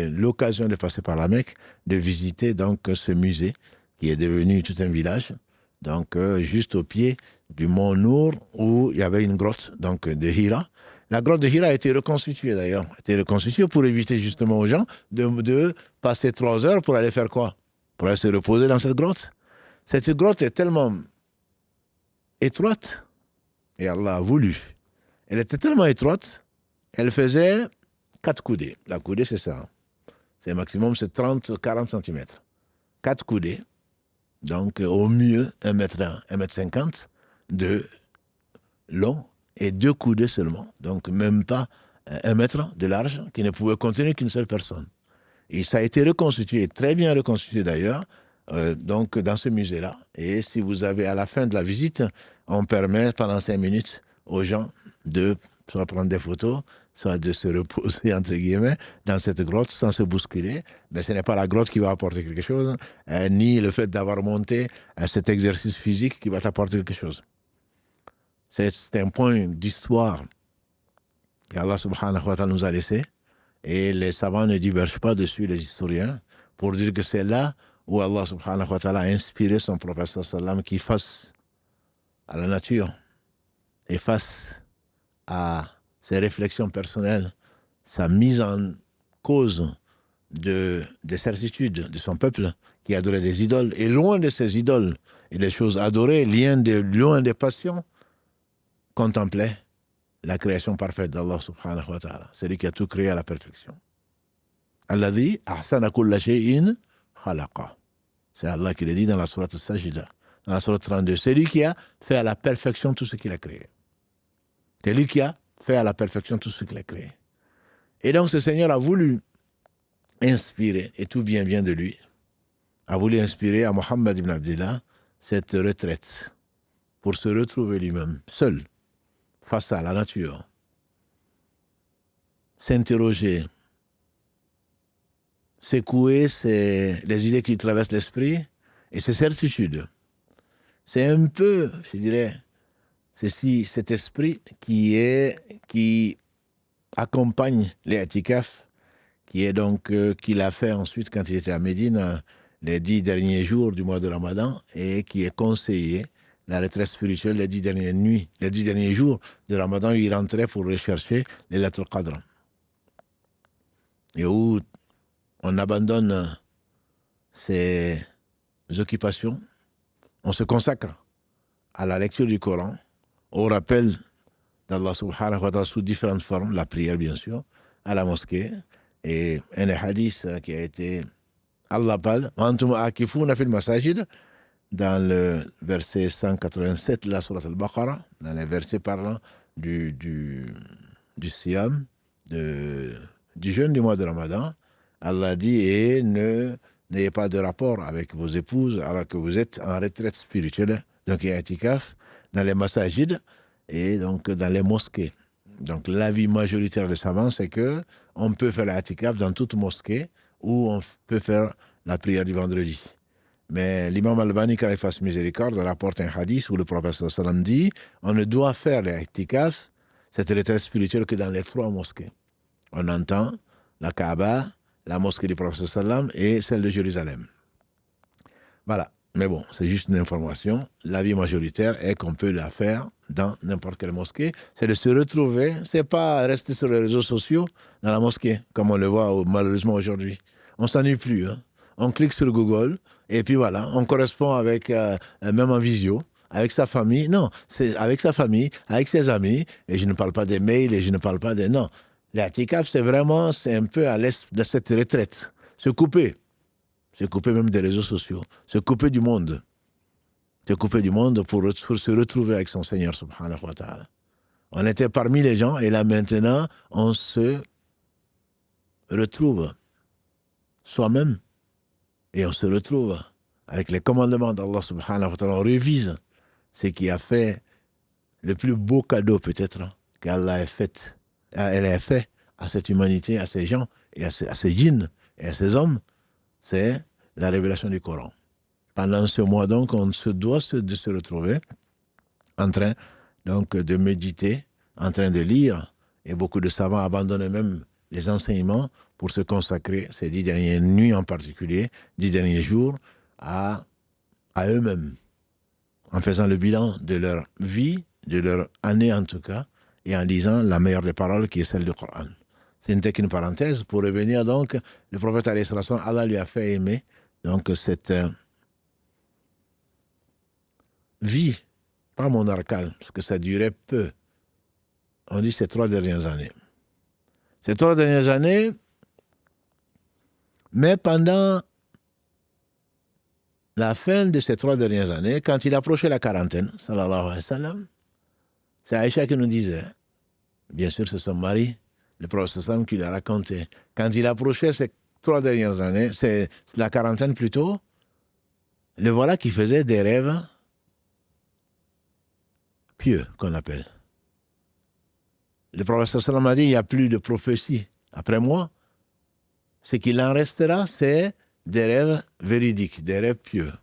l'occasion de passer par la Mecque, de visiter donc ce musée qui est devenu tout un village, donc juste au pied du mont Nour, où il y avait une grotte donc, de Hira. La grotte de Hira a été reconstituée d'ailleurs, a été reconstituée pour éviter justement aux gens de passer 3 heures pour aller faire quoi? Pour aller se reposer dans cette grotte. Cette grotte est tellement étroite, et Allah a voulu. Elle était tellement étroite, elle faisait 4 coudées. La coudée, c'est ça. C'est maximum, c'est 30-40 cm. 4 coudées. Donc, au mieux, 1m50 de long et 2 coudées seulement. Donc, même pas 1 mètre de large, qui ne pouvait contenir qu'une seule personne. Et ça a été reconstitué, très bien reconstitué d'ailleurs, donc dans ce musée-là. Et si vous avez, à la fin de la visite, on permet pendant 5 minutes aux gens de soit prendre des photos, soit de se reposer, entre guillemets, dans cette grotte sans se bousculer. Mais ce n'est pas la grotte qui va apporter quelque chose, ni le fait d'avoir monté cet exercice physique qui va t'apporter quelque chose. C'est un point d'histoire qu'Allah subhanahu wa ta'ala nous a laissé. Et les savants ne divergent pas dessus, les historiens, pour dire que c'est là où Allah subhanahu wa ta'ala a inspiré son prophète sallam qui face à la nature et face à ses réflexions personnelles, sa mise en cause des certitudes de son peuple qui adorait des idoles, et loin de ces idoles et des choses adorées, loin des passions, contemplait la création parfaite d'Allah subhanahu wa ta'ala, celui qui a tout créé à la perfection. Alladhi ahsana kulla shay'in khalaqa. C'est Allah qui le dit dans la sourate Sajida, dans la sourate 32. C'est lui qui a fait à la perfection tout ce qu'il a créé. C'est lui qui a fait à la perfection tout ce qu'il a créé. Et donc ce Seigneur a voulu inspirer, et tout bien vient de lui, a voulu inspirer à Mohammed ibn Abdillah cette retraite pour se retrouver lui-même, seul, face à la nature, s'interroger, secouer les idées qui traversent l'esprit et ses certitudes. C'est un peu, je dirais, cet esprit qui accompagne les i'tikaf, qui est donc qu'il a fait ensuite quand il était à Médine les 10 derniers jours du mois de Ramadan, et qui est conseillé la retraite spirituelle les 10 dernières nuits, les 10 derniers jours de Ramadan, où il rentrait pour rechercher les lettres Qadr. Et où on abandonne ses occupations, on se consacre à la lecture du Coran, au rappel d'Allah subhanahu wa ta'ala sous différentes formes, la prière bien sûr, à la mosquée, et un hadith qui a été Allah parle, Antum akifuna fil masajid, dans le verset 187 de la sourate al-Baqarah, dans les versets parlant du siyam, du jeûne du mois de Ramadan, Allah dit, et n'ayez pas de rapport avec vos épouses alors que vous êtes en retraite spirituelle, donc i'tikaf, dans les masajid et donc dans les mosquées. Donc l'avis majoritaire des savants, c'est que on peut faire l'i'tikaf dans toute mosquée, où on peut faire la prière du vendredi. Mais l'imam Albani, quand il fasse miséricorde, rapporte un hadith où le prophète sallam dit, on ne doit faire l'i'tikaf, cette retraite spirituelle, que dans les 3 mosquées. On entend la Kaaba, la mosquée du prophète sallam et celle de Jérusalem. Voilà. Mais bon, c'est juste une information. L'avis majoritaire est qu'on peut la faire dans n'importe quelle mosquée. C'est de se retrouver, c'est pas rester sur les réseaux sociaux dans la mosquée, comme on le voit malheureusement aujourd'hui. On s'ennuie plus, hein. On clique sur Google, et puis voilà, on correspond avec, même en visio, avec sa famille. Non, c'est avec sa famille, avec ses amis, et je ne parle pas des mails, et je ne parle pas des... Non, l'i'tikaf, c'est un peu à l'est de cette retraite. Se couper même des réseaux sociaux, se couper du monde. Se couper du monde pour se retrouver avec son Seigneur, subhanahu wa ta'ala. On était parmi les gens, et là maintenant, on se retrouve soi-même, et on se retrouve avec les commandements d'Allah subhanahu wa ta'ala. On révise ce qui a fait le plus beau cadeau peut-être qu'Allah ait fait à cette humanité, à ces gens, et à ces djinns, et à ces hommes, c'est la révélation du Coran. Pendant ce mois, donc, on se doit de se retrouver en train donc, de méditer, en train de lire, et beaucoup de savants abandonnent même les enseignements pour se consacrer, ces 10 dernières nuits en particulier, 10 derniers jours, à eux-mêmes, en faisant le bilan de leur vie, de leur année en tout cas, et en lisant la meilleure des paroles qui est celle du Coran. Ce n'était qu'une parenthèse pour revenir donc, le prophète alayhi salam, Allah lui a fait aimer donc cette vie, pas monarcale, parce que ça durait peu. On dit ces 3 dernières années. Ces 3 dernières années, mais pendant la fin de ces 3 dernières années, quand il approchait la quarantaine, sallallahu alayhi wa sallam, c'est Aïcha qui nous disait, bien sûr c'est son mari, le prophète sallam qui lui a raconté, quand il approchait ces 3 dernières années, c'est la quarantaine plutôt, le voilà qui faisait des rêves pieux, qu'on appelle. Le prophète sallam a dit, il n'y a plus de prophétie après moi. Ce qu'il en restera, c'est des rêves véridiques, des rêves pieux.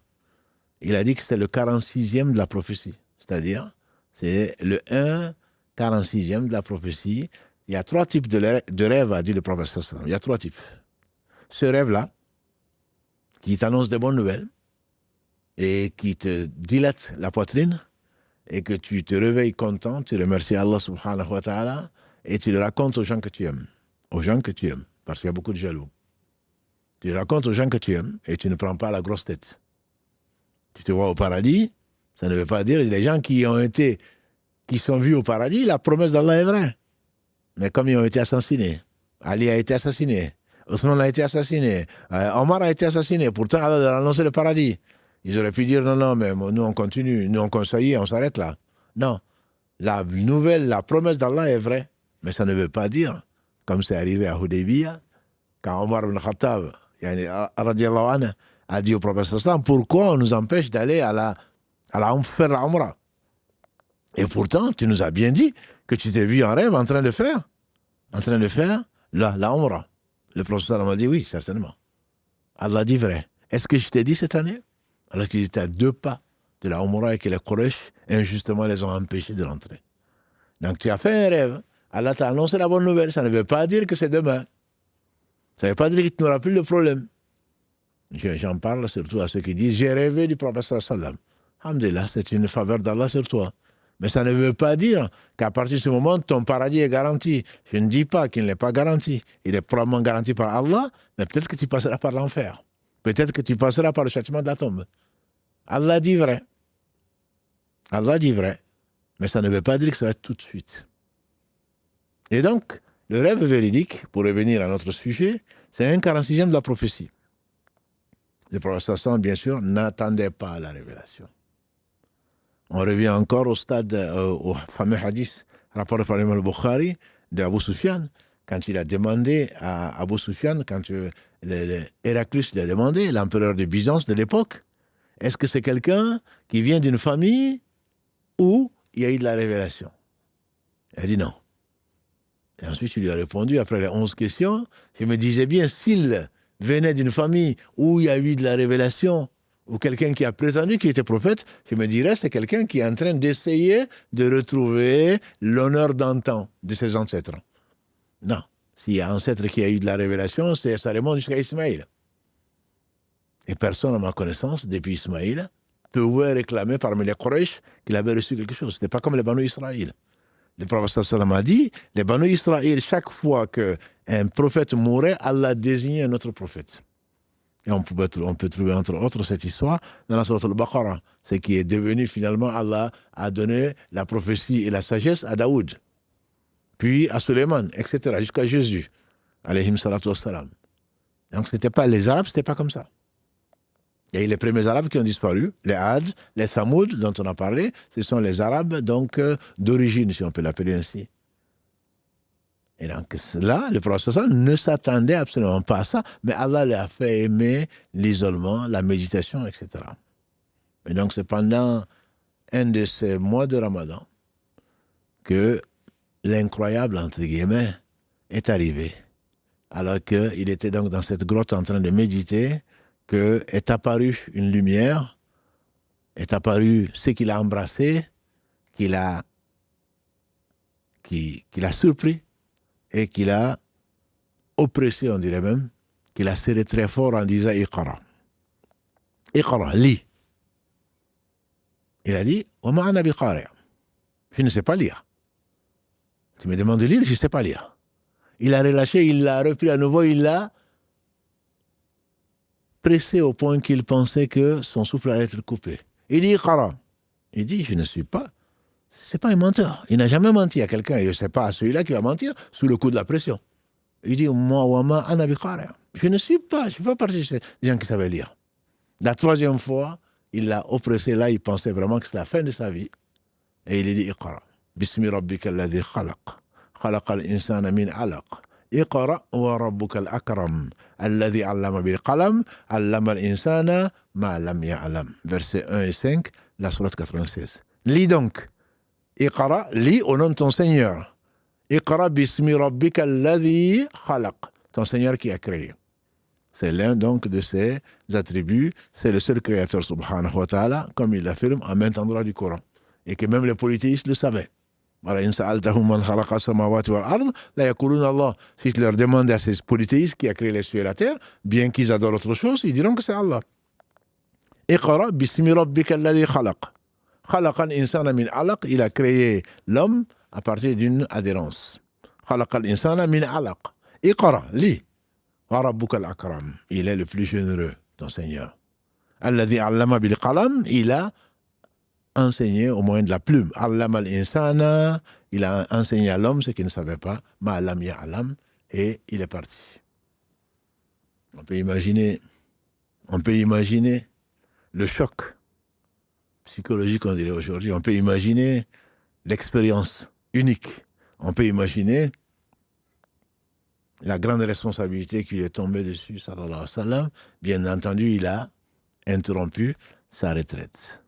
Il a dit que c'est le 46e de la prophétie. C'est-à-dire, c'est le 1/46e de la prophétie. Il y a 3 types de rêves, a dit le prophète sallam. Il y a 3 types. Ce rêve-là, qui t'annonce des bonnes nouvelles, et qui te dilate la poitrine, et que tu te réveilles content, tu remercies Allah subhanahu wa ta'ala, et tu le racontes aux gens que tu aimes. Aux gens que tu aimes, parce qu'il y a beaucoup de jaloux. Tu le racontes aux gens que tu aimes, et tu ne prends pas la grosse tête. Tu te vois au paradis, ça ne veut pas dire les gens qui sont vus au paradis, la promesse d'Allah est vraie. Mais comme ils ont été assassinés, Ali a été assassiné, Othman a été assassiné, Omar a été assassiné, pourtant Allah a annoncé le paradis. Ils auraient pu dire non, mais nous on continue, nous on conseille, on s'arrête là. Non, la nouvelle, la promesse d'Allah est vraie, mais ça ne veut pas dire, comme c'est arrivé à Hudaybiyah, quand Omar ibn Khattab, radiallahu anhu, a dit au prophète sallam, pourquoi on nous empêche d'aller faire la Umrah? Et pourtant, tu nous as bien dit que tu t'es vu en rêve en train de faire la Umrah. Le prophète sallam a dit oui, certainement. Allah dit vrai. Est-ce que je t'ai dit cette année? Alors qu'ils étaient à 2 pas de la Umrah et que les Quraysh, injustement, les ont empêchés de rentrer. Donc tu as fait un rêve. Allah t'a annoncé la bonne nouvelle. Ça ne veut pas dire que c'est demain. Ça ne veut pas dire que tu n'auras plus le problème. J'en parle surtout à ceux qui disent « J'ai rêvé du prophète sallam ». Alhamdulillah, c'est une faveur d'Allah sur toi. Mais ça ne veut pas dire qu'à partir de ce moment, ton paradis est garanti. Je ne dis pas qu'il n'est pas garanti. Il est probablement garanti par Allah, mais peut-être que tu passeras par l'enfer. Peut-être que tu passeras par le châtiment de la tombe. Allah dit vrai. Allah dit vrai. Mais ça ne veut pas dire que ça va être tout de suite. Et donc, le rêve véridique, pour revenir à notre sujet, c'est un 46e de la prophétie. Le prophète sallam, bien sûr, n'attendait pas la révélation. On revient encore au stade, au fameux hadith rapporté par l'imam al-Bukhari d'Abu Sufyan, quand il a demandé à Abu Sufyan, quand Héraclius lui a demandé, l'empereur de Byzance de l'époque, est-ce que c'est quelqu'un qui vient d'une famille où il y a eu de la révélation? Il a dit non. Et ensuite, il lui a répondu, après les 11 questions, je me disais bien, s'il venait d'une famille où il y a eu de la révélation, ou quelqu'un qui a prétendu qu'il était prophète, je me dirais, c'est quelqu'un qui est en train d'essayer de retrouver l'honneur d'antan de ses ancêtres. Non. S'il y a un ancêtre qui a eu de la révélation, ça remonte jusqu'à Ismaïl. Et personne, à ma connaissance, depuis Ismaïl, pouvait réclamer parmi les Quraysh qu'il avait reçu quelque chose. Ce n'était pas comme les Banu Israël. Le prophète sallam a dit, les Banu Israël, chaque fois qu'un prophète mourait, Allah désignait un autre prophète. Et on peut trouver entre autres cette histoire dans la sourate al-Baqarah. Ce qui est devenu finalement, Allah a donné la prophétie et la sagesse à Daoud, puis à Suleiman, etc., jusqu'à Jésus, alayhim salatu wassalam. Donc ce n'était pas les Arabes, ce n'était pas comme ça. Il y a eu les premiers Arabes qui ont disparu, les Had, les Thamoud, dont on a parlé, ce sont les Arabes donc d'origine, si on peut l'appeler ainsi. Et donc là, le prophète ne s'attendait absolument pas à ça, mais Allah lui a fait aimer l'isolement, la méditation, etc. Et donc c'est pendant un de ces mois de Ramadan que l'incroyable, entre guillemets, est arrivé. Alors qu'il était donc dans cette grotte en train de méditer, qu'est apparue une lumière, est apparu ce qu'il a embrassé, qu'il a surpris et qu'il a oppressé, on dirait même, qu'il a serré très fort en disant Iqra. Iqra, lis. Il a dit Wa ma ana biqari'. Je ne sais pas lire. Tu me demandes de lire, je ne sais pas lire. Il a relâché, il l'a repris à nouveau, il l'a pressé au point qu'il pensait que son souffle allait être coupé. Il dit Iqra. Il dit Je ne suis pas. C'est pas un menteur. Il n'a jamais menti à quelqu'un. Et je ne sais pas à celui-là qui va mentir sous le coup de la pression. Il dit Moi, wa ma ana biqari'. Je ne suis pas partie des gens qui savaient lire. La troisième fois, il l'a oppressé. Là, il pensait vraiment que c'était la fin de sa vie. Et il a dit Iqra. Bismi rabbika alladhi khalaq. خلق الإنسان من علق اقرأ وربك الأكرم الذي علم بالقلم علم الإنسان ما لم يعلم. Versets 1 et 5, la sourate 96. Lis donc. Iqra, lis au nom de ton Seigneur. Iqra bismi rabbika alladhi khalaq. Ton Seigneur qui a créé. C'est l'un donc de ses attributs. C'est le seul créateur subhanahu wa ta'ala, comme il l'affirme à maintes endroits du Coran. Et que même les polythéistes le savaient. Voilà, in sa'altahum man khalaqa as-samawati wal ard, la yaquluna Allah. Si tu leur demandes à ces polythéistes qui a créé les cieux et la terre, bien qu'ils adorent autre chose, ils diront que c'est Allah. Iqra bismi rabbika alladhi khalaq. Khalaqa al-insana min alaq, il a créé l'homme à partir d'une adhérence. Khalaqa al-insana min alaq. Iqra, lis. Wa rabbuka al-akram, il est le plus généreux, ton Seigneur. Alladhi allama bil qalam, il a enseigné au moyen de la plume. Allama al-insana, il a enseigné à l'homme ce qu'il ne savait pas. Ma lam ya'lam, et il est parti. On peut imaginer le choc psychologique, on dirait aujourd'hui. On peut imaginer l'expérience unique. On peut imaginer la grande responsabilité qui lui est tombée dessus, sallallahu alayhi wa sallam. Bien entendu, il a interrompu sa retraite.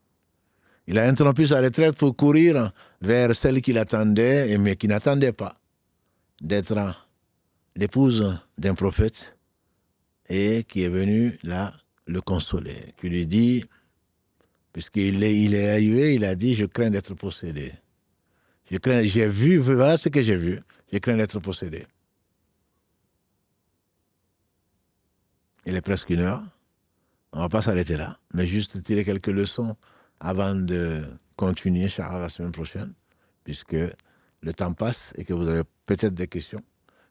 Il a interrompu sa retraite pour courir vers celle qu'il attendait, mais qui n'attendait pas, d'être l'épouse d'un prophète et qui est venue là le consoler, qui lui dit, puisqu'il est arrivé, il a dit, je crains d'être possédé. J'ai vu, voilà ce que j'ai vu, je crains d'être possédé. Il est presque 1h, on ne va pas s'arrêter là, mais juste tirer quelques leçons avant de continuer, Inch'Allah, la semaine prochaine, puisque le temps passe et que vous avez peut-être des questions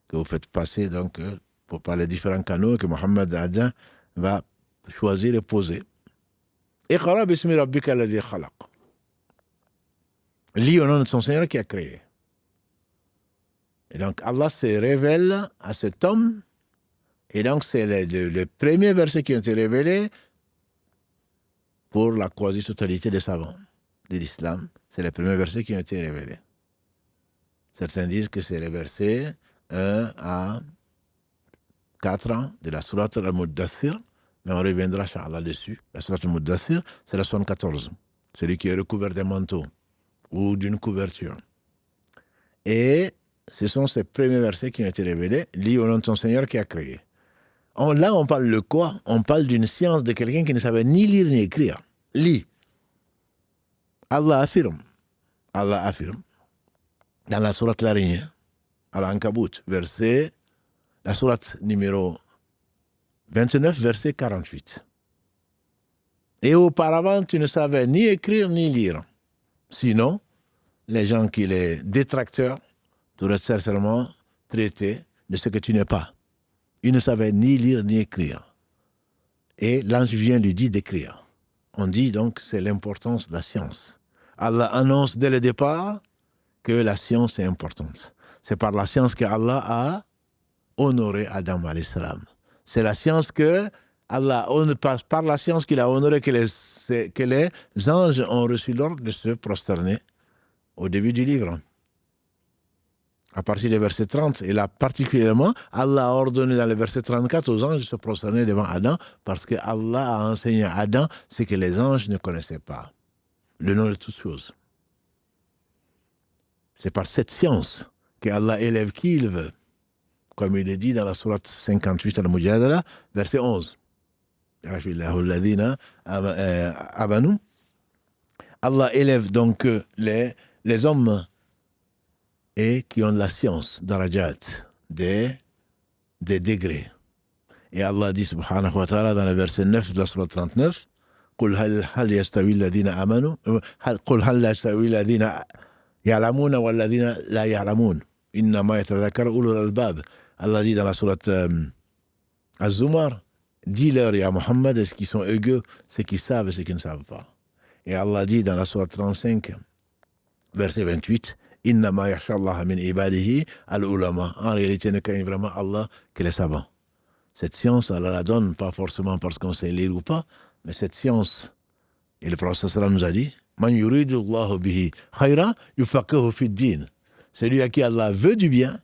que vous faites passer donc, pour par les différents canaux que Mohamed Adjan va choisir et poser. Iqra bismi rabbika alladhi khalaq. Lis au nom de son Seigneur qui a créé. Et donc Allah se révèle à cet homme, et donc c'est le premier verset qui a été révélé pour la quasi-totalité des savants de l'islam. C'est les premiers versets qui ont été révélés. Certains disent que c'est les versets 1 à 4 ans de la sourate al-Muddathir, mais on reviendra, Inch'Allah, dessus. La sourate al-Muddathir, c'est la 74, celui qui est recouvert d'un manteau ou d'une couverture. Et ce sont ces premiers versets qui ont été révélés, lis au nom de ton Seigneur qui a créé. Là, on parle de quoi? On parle d'une science de quelqu'un qui ne savait ni lire ni écrire. Lis. Allah affirme dans la sourate l'araignée, Al-Ankabut, la sourate numéro 29, verset 48. Et auparavant, tu ne savais ni écrire ni lire. Sinon, les gens qui les détracteurs t'auraient certainement traité de ce que tu n'es pas. Il ne savait ni lire ni écrire. Et l'ange vient lui dire d'écrire. On dit donc c'est l'importance de la science. Allah annonce dès le départ que la science est importante. C'est par la science qu'Allah a honoré Adam alayhi salam. C'est la science que Allah, par la science qu'il a honoré que les anges ont reçu l'ordre de se prosterner au début du livre. À partir du verset 30, et là particulièrement, Allah a ordonné dans le verset 34 aux anges de se prosterner devant Adam parce que Allah a enseigné à Adam ce que les anges ne connaissaient pas, le nom de toutes choses. C'est par cette science qu'Allah élève qui il veut, comme il est dit dans la sourate 58 al-Mujadala, verset 11. amanu. Allah élève donc les hommes et qui ont de la science, darajat, des degrés. Et Allah dit subhanahu wa ta'ala dans le verset 9 de la surah 39, قل هل يستوي الذين آمنوا قل هل يستوي الذين يعلمون والذين لا يعلمون إنما يتذكر أولو الألباب. Allah dit dans la sourate Az-Zumar, dis-leur, ya Muhammad, est-ce qu'ils sont égaux, ceux qui savent et ceux qui ne savent pas. Et Allah dit dans la sourate 35, verset 28, Innama yakhshallaha min ibadihi al-ulama. En réalité, ne craignent vraiment Allah que les savants. Cette science, Allah la donne pas forcément parce qu'on sait lire ou pas, mais cette science, et le prophète sallam nous a dit, Man yuridu Allahu bihi khayra yufaqihu fi din. Celui à qui Allah veut du bien,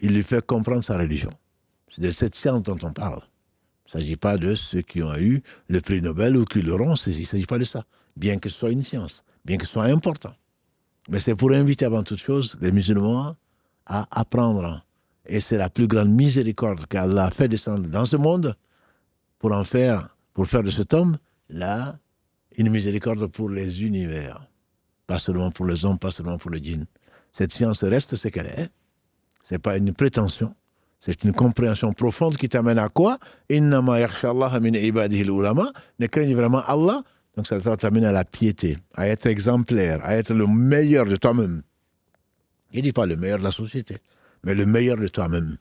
il lui fait comprendre sa religion. C'est de cette science dont on parle. Il ne s'agit pas de ceux qui ont eu le prix Nobel ou qui l'auront, il ne s'agit pas de ça. Bien que ce soit une science, bien que ce soit important. Mais c'est pour inviter avant toute chose les musulmans à apprendre. Et c'est la plus grande miséricorde qu'Allah a fait descendre dans ce monde pour faire de cet homme là une miséricorde pour les univers. Pas seulement pour les hommes, pas seulement pour les djinns. Cette science reste ce qu'elle est. Ce n'est pas une prétention. C'est une compréhension profonde qui t'amène à quoi? Innama yakhshallaha min ibadihi al-ulama. Ne craignez vraiment Allah. Donc ça va t'amener à la piété, à être exemplaire, à être le meilleur de toi-même. Il ne dit pas le meilleur de la société, mais le meilleur de toi-même.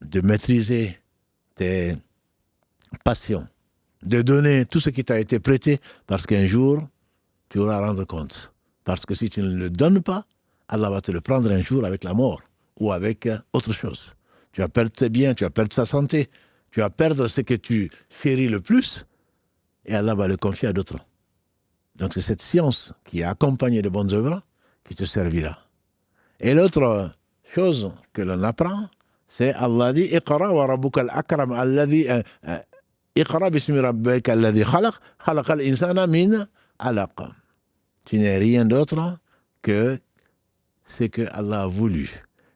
De maîtriser tes passions, de donner tout ce qui t'a été prêté, parce qu'un jour, tu auras à rendre compte. Parce que si tu ne le donnes pas, Allah va te le prendre un jour avec la mort ou avec autre chose. Tu vas perdre tes biens, tu vas perdre ta santé, tu vas perdre ce que tu chéris le plus, et Allah va le confier à d'autres. Donc c'est cette science qui est accompagnée de bonnes œuvres qui te servira. Et l'autre chose que l'on apprend, c'est Allah dit Iqra wa rabbuka al-akram alladhi Iqra bismi rabbika alladhi khalaqa al-insana min alaq. Tu n'es rien d'autre que ce que Allah a voulu.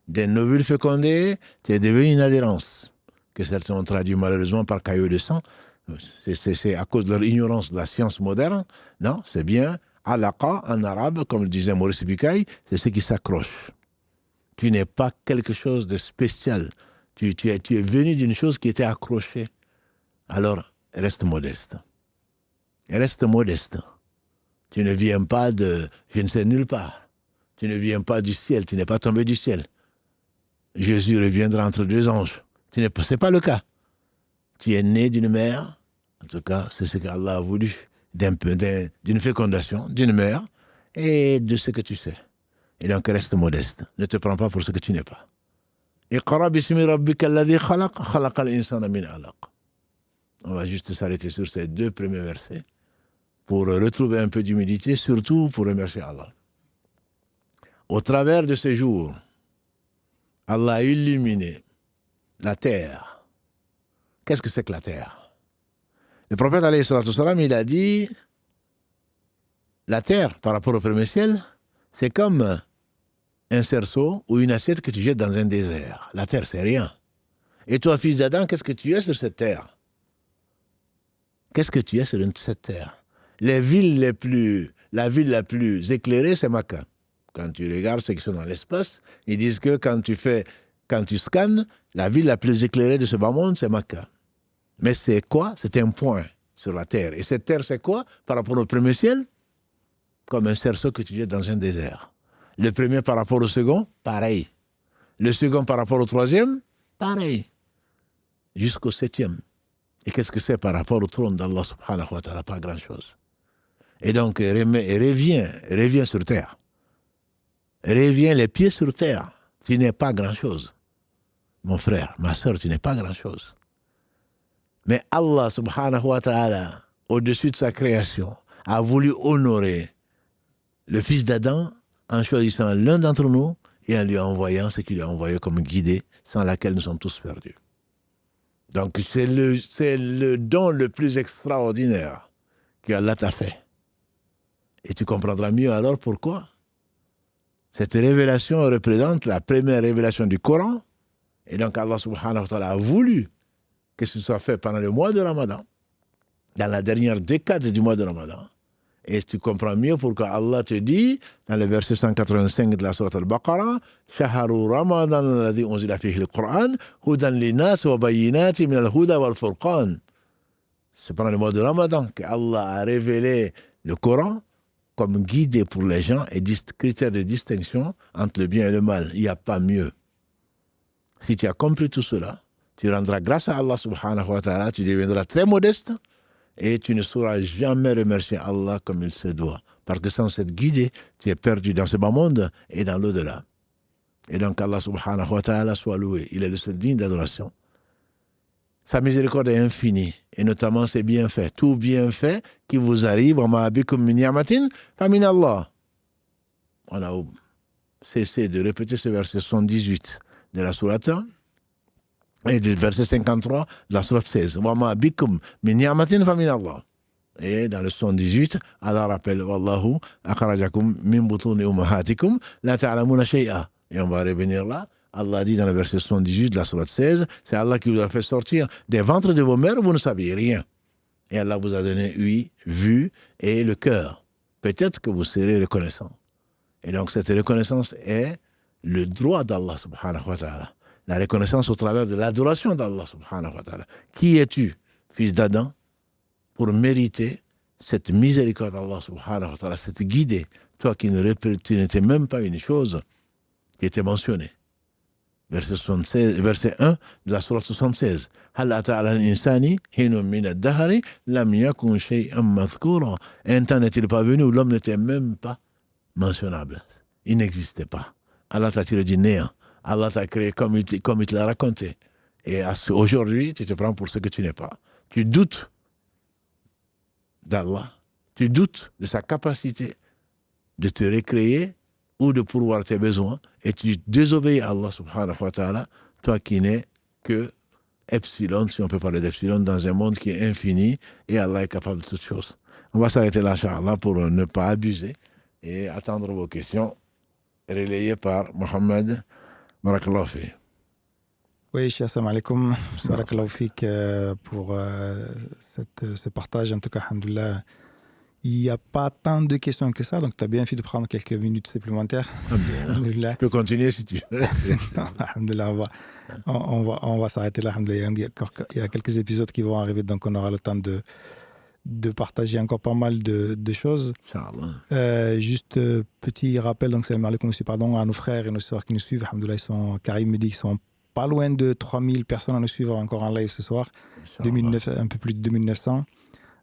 Des novules fécondés, tu es devenu une adhérence, que certains ont traduit malheureusement par caillot de sang. C'est à cause de leur ignorance de la science moderne. Non, c'est bien alaqa en arabe, comme le disait Maurice Bucaille, c'est ce qui s'accroche. Tu n'es pas quelque chose de spécial. Tu es venu d'une chose qui était accrochée. Alors, reste modeste. Reste modeste. Tu ne viens pas de je ne sais nulle part. Tu ne viens pas du ciel. Tu n'es pas tombé du ciel. Jésus reviendra entre deux anges. Ce n'est pas le cas. Tu es né d'une mère. En tout cas, c'est ce qu'Allah a voulu. D'une fécondation, d'une mère, et de ce que tu sais. Et donc, reste modeste. Ne te prends pas pour ce que tu n'es pas. Iqra bismi rabbika alladhi khalaqa al-insana min alaq. On va juste s'arrêter sur ces deux premiers versets pour retrouver un peu d'humilité, surtout pour remercier Allah. Au travers de ces jours, Allah a illuminé la terre. Qu'est-ce que c'est que la terre? Le prophète, alayhi salatu wassalam, il a dit la terre, par rapport au premier ciel, c'est comme un cerceau ou une assiette que tu jettes dans un désert. La terre, c'est rien. Et toi, fils d'Adam, qu'est-ce que tu es sur cette terre? Qu'est-ce que tu es sur cette terre? La ville la plus éclairée, c'est Makkah. Quand tu regardes ceux qui sont dans l'espace, ils disent que quand tu scannes, la ville la plus éclairée de ce bas monde, c'est Makkah. Mais c'est quoi? C'est un point sur la terre. Et cette terre, c'est quoi par rapport au premier ciel? Comme un cerceau que tu jettes dans un désert. Le premier par rapport au second, pareil. Le second par rapport au troisième, pareil. Jusqu'au septième. Et qu'est-ce que c'est par rapport au trône d'Allah subhanahu wa ta'ala? Pas grand-chose. Et donc, reviens sur terre. Reviens les pieds sur terre. Tu n'es pas grand-chose. Mon frère, ma soeur, tu n'es pas grand-chose. Mais Allah subhanahu wa ta'ala, au-dessus de sa création, a voulu honorer le fils d'Adam en choisissant l'un d'entre nous et en lui envoyant ce qu'il lui a envoyé comme guidé, sans laquelle nous sommes tous perdus. Donc c'est le don le plus extraordinaire qu'Allah t'a fait. Et tu comprendras mieux alors pourquoi. Cette révélation représente la première révélation du Coran. Et donc Allah subhanahu wa ta'ala a voulu que ce soit fait pendant le mois de Ramadan, dans la dernière décade du mois de Ramadan. Et tu comprends mieux pourquoi Allah te dit, dans le verset 185 de la sourate Al-Baqarah, Shaharu Ramadan alladhi unzila fihi al-Qur'an, hudan linas wa bayyinatin min al-huda wal-furqan. C'est pendant le mois de Ramadan qu'Allah a révélé le Coran comme guide pour les gens et critère de distinction entre le bien et le mal. Il n'y a pas mieux. Si tu as compris tout cela, tu rendras grâce à Allah subhanahu wa ta'ala, tu deviendras très modeste et tu ne sauras jamais remercier Allah comme il se doit. Parce que sans cette guidée, tu es perdu dans ce bas monde et dans l'au-delà. Et donc Allah subhanahu wa ta'ala soit loué. Il est le seul digne d'adoration. Sa miséricorde est infinie, et notamment ses bienfaits. Tout bienfait qui vous arrive, on a cessé de répéter ce verset 78 de la sourate et du verset 53 de la sourate 16. Et dans le 78, Allah rappelle Wallahu akhrajakum min butuni ummahatikum la ta'lamuna shay'a. Et on va revenir là. Allah dit dans le verset 78 de la sourate 16, c'est Allah qui vous a fait sortir des ventres de vos mères, vous ne saviez rien. Et Allah vous a donné oui, vue et le cœur. Peut-être que vous serez reconnaissant. Et donc cette reconnaissance est le droit d'Allah subhanahu wa ta'ala. La reconnaissance au travers de l'adoration d'Allah subhanahu wa ta'ala. Qui es-tu, fils d'Adam, pour mériter cette miséricorde d'Allah subhanahu wa ta'ala, cette guidée, toi qui n'étais même pas une chose qui était mentionnée. Verset 1 de la sourate 76. Un temps n'est-il pas venu où l'homme n'était même pas mentionnable. Il n'existait pas. Allah t'a tiré du néant. Allah t'a créé comme il te l'a raconté. Et aujourd'hui, tu te prends pour ce que tu n'es pas. Tu doutes d'Allah. Tu doutes de sa capacité de te recréer ou de pourvoir tes besoins, et tu désobéis à Allah subhanahu wa ta'ala, toi qui n'es que epsilon, si on peut parler d'epsilon, dans un monde qui est infini, et Allah est capable de toutes choses. On va s'arrêter là, Inch'Allah, pour ne pas abuser, et attendre vos questions, relayées par Mohamed. Barakallahu fi. Oui, Cheikh, assalamu alaikum. Barakallahu fik pour ce partage. En tout cas, alhamdoulilah, il n'y a pas tant de questions que ça, donc tu as bien fait de prendre quelques minutes supplémentaires. Tu peux continuer si tu veux. Alhamdoulilah, on va s'arrêter là. Alhamdoulilah. Il y a quelques épisodes qui vont arriver, donc on aura le temps de partager encore pas mal de choses. Juste petit rappel, donc salam alaikum aussi, pardon, à nos frères et nos sœurs qui nous suivent. Alhamdoulilah, Karim me dit qu'ils sont pas loin de 3000 personnes à nous suivre encore en live ce soir. Un peu plus de 2900.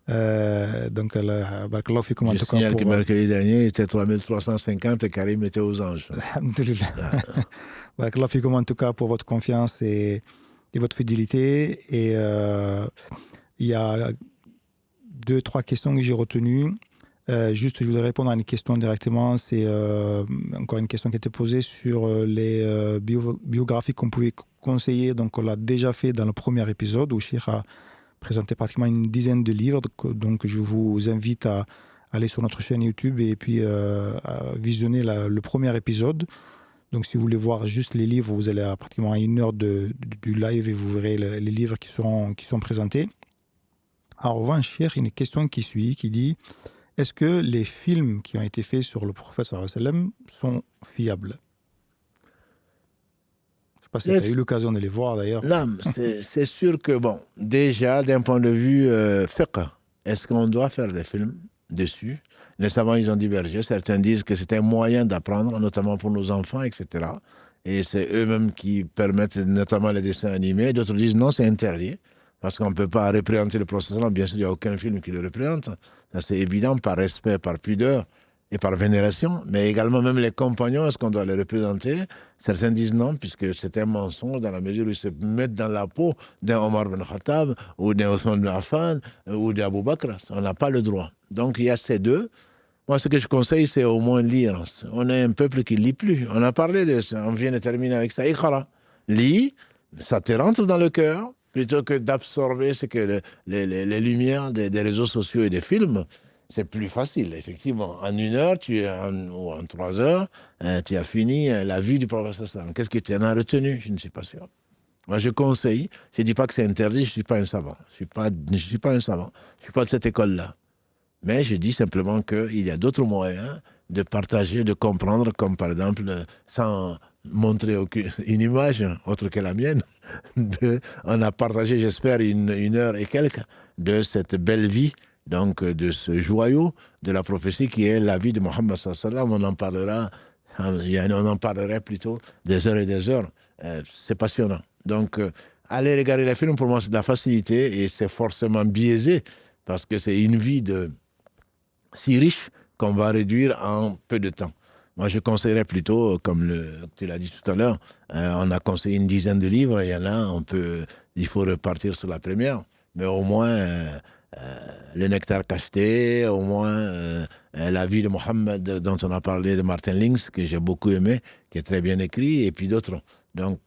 Donc, barakallahu fikum en tout cas. Je signale que mercredi dernier, il était 3350 et Karim était aux anges. Alhamdulillah. Barakallahu fikum en tout cas pour votre confiance et votre fidélité. Et il y a 2-3 questions que j'ai retenues. Juste, je voudrais répondre à une question directement. C'est encore une question qui a été posée sur les biographies qu'on pouvait conseiller. Donc, on l'a déjà fait dans le premier épisode où Cheikh a présenté pratiquement une dizaine de livres. Donc, je vous invite à aller sur notre chaîne YouTube et puis à visionner le premier épisode. Donc, si vous voulez voir juste les livres, vous allez à pratiquement 1 heure du live et vous verrez les livres qui sont présentés. En revanche, Cheikh, une question qui dit: est-ce que les films qui ont été faits sur le prophète sallallahu alayhi wa sallam sont fiables? Je ne sais pas si tu as eu l'occasion de les voir d'ailleurs. Non, c'est sûr que, bon, déjà, d'un point de vue fiqh, est-ce qu'on doit faire des films dessus? Les savants, ils ont divergé. Certains disent que c'est un moyen d'apprendre, notamment pour nos enfants, etc. Et c'est eux-mêmes qui permettent notamment les dessins animés. D'autres disent non, c'est interdit. Parce qu'on ne peut pas représenter le prophète. Bien sûr, il n'y a aucun film qui le représente. Ça, c'est évident, par respect, par pudeur et par vénération. Mais également, même les compagnons, est-ce qu'on doit les représenter? Certains disent non, puisque c'est un mensonge dans la mesure où ils se mettent dans la peau d'un Omar ben Khattab ou d'un Othman ben Affan ou d'Abou Bakr. On n'a pas le droit. Donc, il y a ces deux. Moi, ce que je conseille, c'est au moins lire. On est un peuple qui ne lit plus. On a parlé de ça. On vient de terminer avec ça. Iqra. Lis, ça te rentre dans le cœur. Plutôt que d'absorber ce que les lumières des réseaux sociaux et des films, c'est plus facile, effectivement. En 1 heure, ou en 3 heures, tu as fini la vie du prophète. Qu'est-ce que tu en as retenu? Je ne suis pas sûr. Moi, je conseille, je ne dis pas que c'est interdit, je ne suis pas un savant. Je ne suis pas un savant. Je ne suis pas de cette école-là. Mais je dis simplement qu'il y a d'autres moyens de partager, de comprendre, comme par exemple, sans montrer une image autre que la mienne, on a partagé, j'espère, une heure et quelques de cette belle vie, donc de ce joyau de la prophétie qui est la vie de Mohammed sallallahu alayhi wa sallam. On en parlera, on en parlerait plutôt des heures et des heures. C'est passionnant. Donc, aller regarder les films, pour moi, c'est de la facilité et c'est forcément biaisé parce que c'est une vie si riche qu'on va réduire en peu de temps. Moi, je conseillerais plutôt, comme tu l'as dit tout à l'heure, on a conseillé une dizaine de livres, il y en a, il faut repartir sur la première, mais au moins Le Nectar cacheté, au moins La vie de Mohammed dont on a parlé de Martin Lings, que j'ai beaucoup aimé, qui est très bien écrit, et puis d'autres. Donc,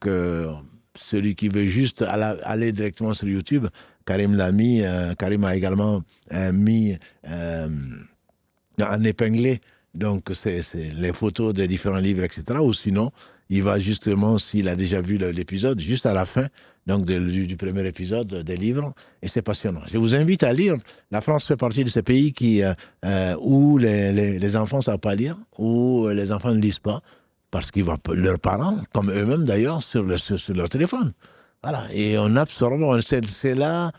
celui qui veut juste aller directement sur YouTube, Karim l'a mis, Karim a également mis en épinglé, donc c'est les photos des différents livres, etc. Ou sinon, il va justement, s'il a déjà vu l'épisode, juste à la fin donc du premier épisode des livres, et c'est passionnant. Je vous invite à lire. La France fait partie de ces pays où les enfants ne savent pas lire, où les enfants ne lisent pas, parce qu'ils voient leurs parents, comme eux-mêmes d'ailleurs, sur leur téléphone. Voilà, et on absorbe, c'est la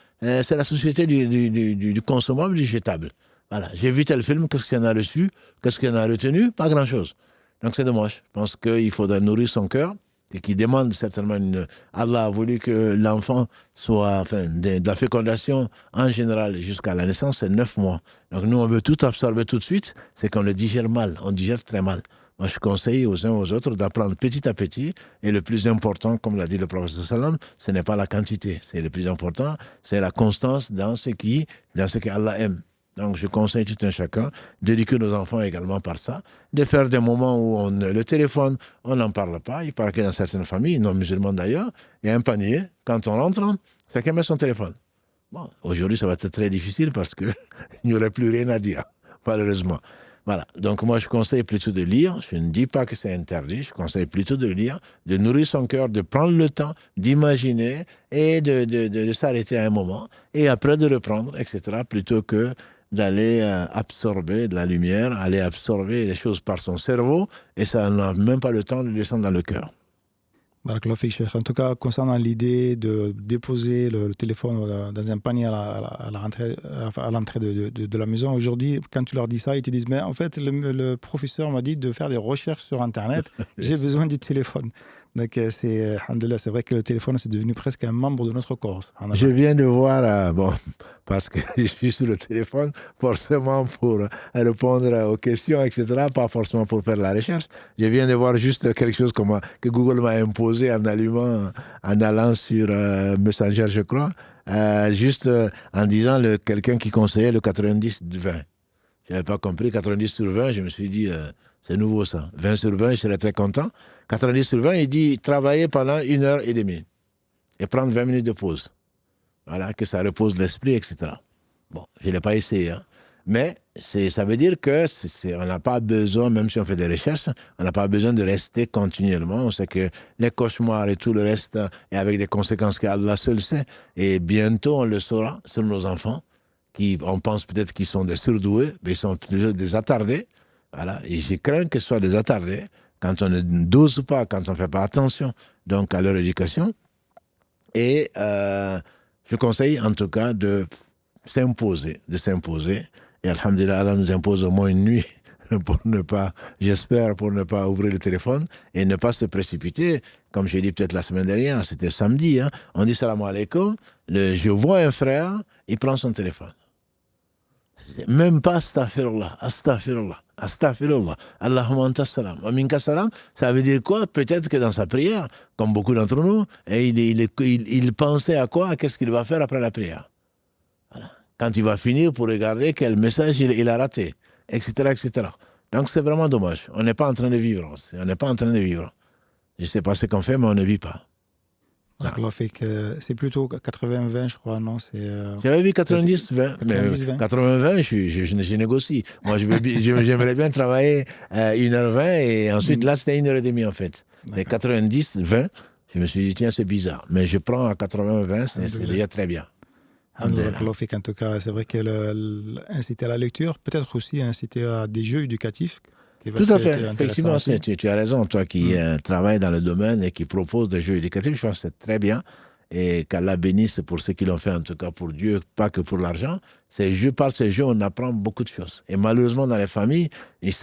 société du consommable, du jetable. Voilà, j'ai vu tel film, qu'est-ce qu'il y en a reçu, qu'est-ce qu'il y en a retenu, pas grand-chose. Donc c'est dommage. Je pense qu'il faudra nourrir son cœur et qu'il demande certainement Allah a voulu que l'enfant soit, de la fécondation en général jusqu'à la naissance, c'est 9 mois. Donc nous, on veut tout absorber tout de suite, c'est qu'on le digère mal, on digère très mal. Moi, je conseille aux uns aux autres d'apprendre petit à petit. Et le plus important, comme l'a dit le prophète sallam, ce n'est pas la quantité. C'est le plus important, c'est la constance dans ce qu'Allah aime. Donc, je conseille tout un chacun d'éduquer nos enfants également par ça, de faire des moments où le téléphone, on n'en parle pas. Il paraît que dans certaines familles, non musulmanes d'ailleurs, il y a un panier. Quand on rentre, chacun met son téléphone. Bon, aujourd'hui, ça va être très difficile parce qu'il n'y aurait plus rien à dire, malheureusement. Voilà. Donc, moi, je conseille plutôt de lire. Je ne dis pas que c'est interdit. Je conseille plutôt de lire, de nourrir son cœur, de prendre le temps d'imaginer et de s'arrêter à un moment et après de reprendre, etc., plutôt que d'aller absorber de la lumière, aller absorber des choses par son cerveau, et ça n'a même pas le temps de descendre dans le cœur. Barakallahu fik, Cheikh. En tout cas, concernant l'idée de déposer le téléphone dans un panier à l'entrée de la maison, aujourd'hui, quand tu leur dis ça, ils te disent, mais en fait, le professeur m'a dit de faire des recherches sur Internet, j'ai besoin du téléphone. Donc, alhamdoulilah, c'est vrai que le téléphone, c'est devenu presque un membre de notre corps. Je viens de voir, parce que je suis sur le téléphone, forcément pour répondre aux questions, etc., pas forcément pour faire la recherche. Je viens de voir juste quelque chose que Google m'a imposé en allant sur Messenger, je crois, juste en disant quelqu'un qui conseillait le 90-20. Je n'avais pas compris, 90 sur 20, je me suis dit, c'est nouveau ça. 20 sur 20, je serais très content. 90 sur 20, il dit travailler pendant 1h30 et prendre 20 minutes de pause. Voilà, que ça repose l'esprit, etc. Bon, je ne l'ai pas essayé, hein. Mais ça veut dire qu'on n'a pas besoin, même si on fait des recherches, on n'a pas besoin de rester continuellement. On sait que les cauchemars et tout le reste, et avec des conséquences qu'Allah seul sait. Et bientôt, on le saura sur nos enfants, on pense peut-être qu'ils sont des surdoués, mais ils sont plutôt des attardés. Voilà. Et je crains que ce soit des attardés quand on ne dose pas, quand on ne fait pas attention donc, à leur éducation. Et je conseille en tout cas de s'imposer. Et alhamdulillah, Allah nous impose au moins une nuit pour ne pas ouvrir le téléphone et ne pas se précipiter. Comme j'ai dit peut-être la semaine dernière, c'était samedi, hein, on dit salam alaikum, je vois un frère, il prend son téléphone. Même pas astaghfirullah, Allahumma anta salam, wa minka salam, ça veut dire quoi? Peut-être que dans sa prière, comme beaucoup d'entre nous, il pensait à quoi? Qu'est-ce qu'il va faire après la prière? Voilà. Quand il va finir pour regarder quel message il a raté, etc., etc. Donc c'est vraiment dommage. On n'est pas en train de vivre. Je ne sais pas ce qu'on fait, mais on ne vit pas. C'est plutôt 80-20, je crois, non? J'avais vu 90-20, mais 80-20, je négocie. Moi, j'aimerais bien travailler 1h20 et ensuite, là, c'était 1h30 en fait. Mais 90-20, Je me suis dit, tiens, c'est bizarre. Mais je prends à 80-20, c'est déjà très bien. En tout cas, c'est vrai que inciter à la lecture, peut-être aussi inciter à des jeux éducatifs. Tout à fait. Effectivement, tu as raison. Toi qui travailles dans le domaine et qui propose des jeux éducatifs, je pense que c'est très bien. Et qu'Allah bénisse pour ceux qui l'ont fait, en tout cas pour Dieu, pas que pour l'argent. Par ces jeux, on apprend beaucoup de choses. Et malheureusement, dans les familles,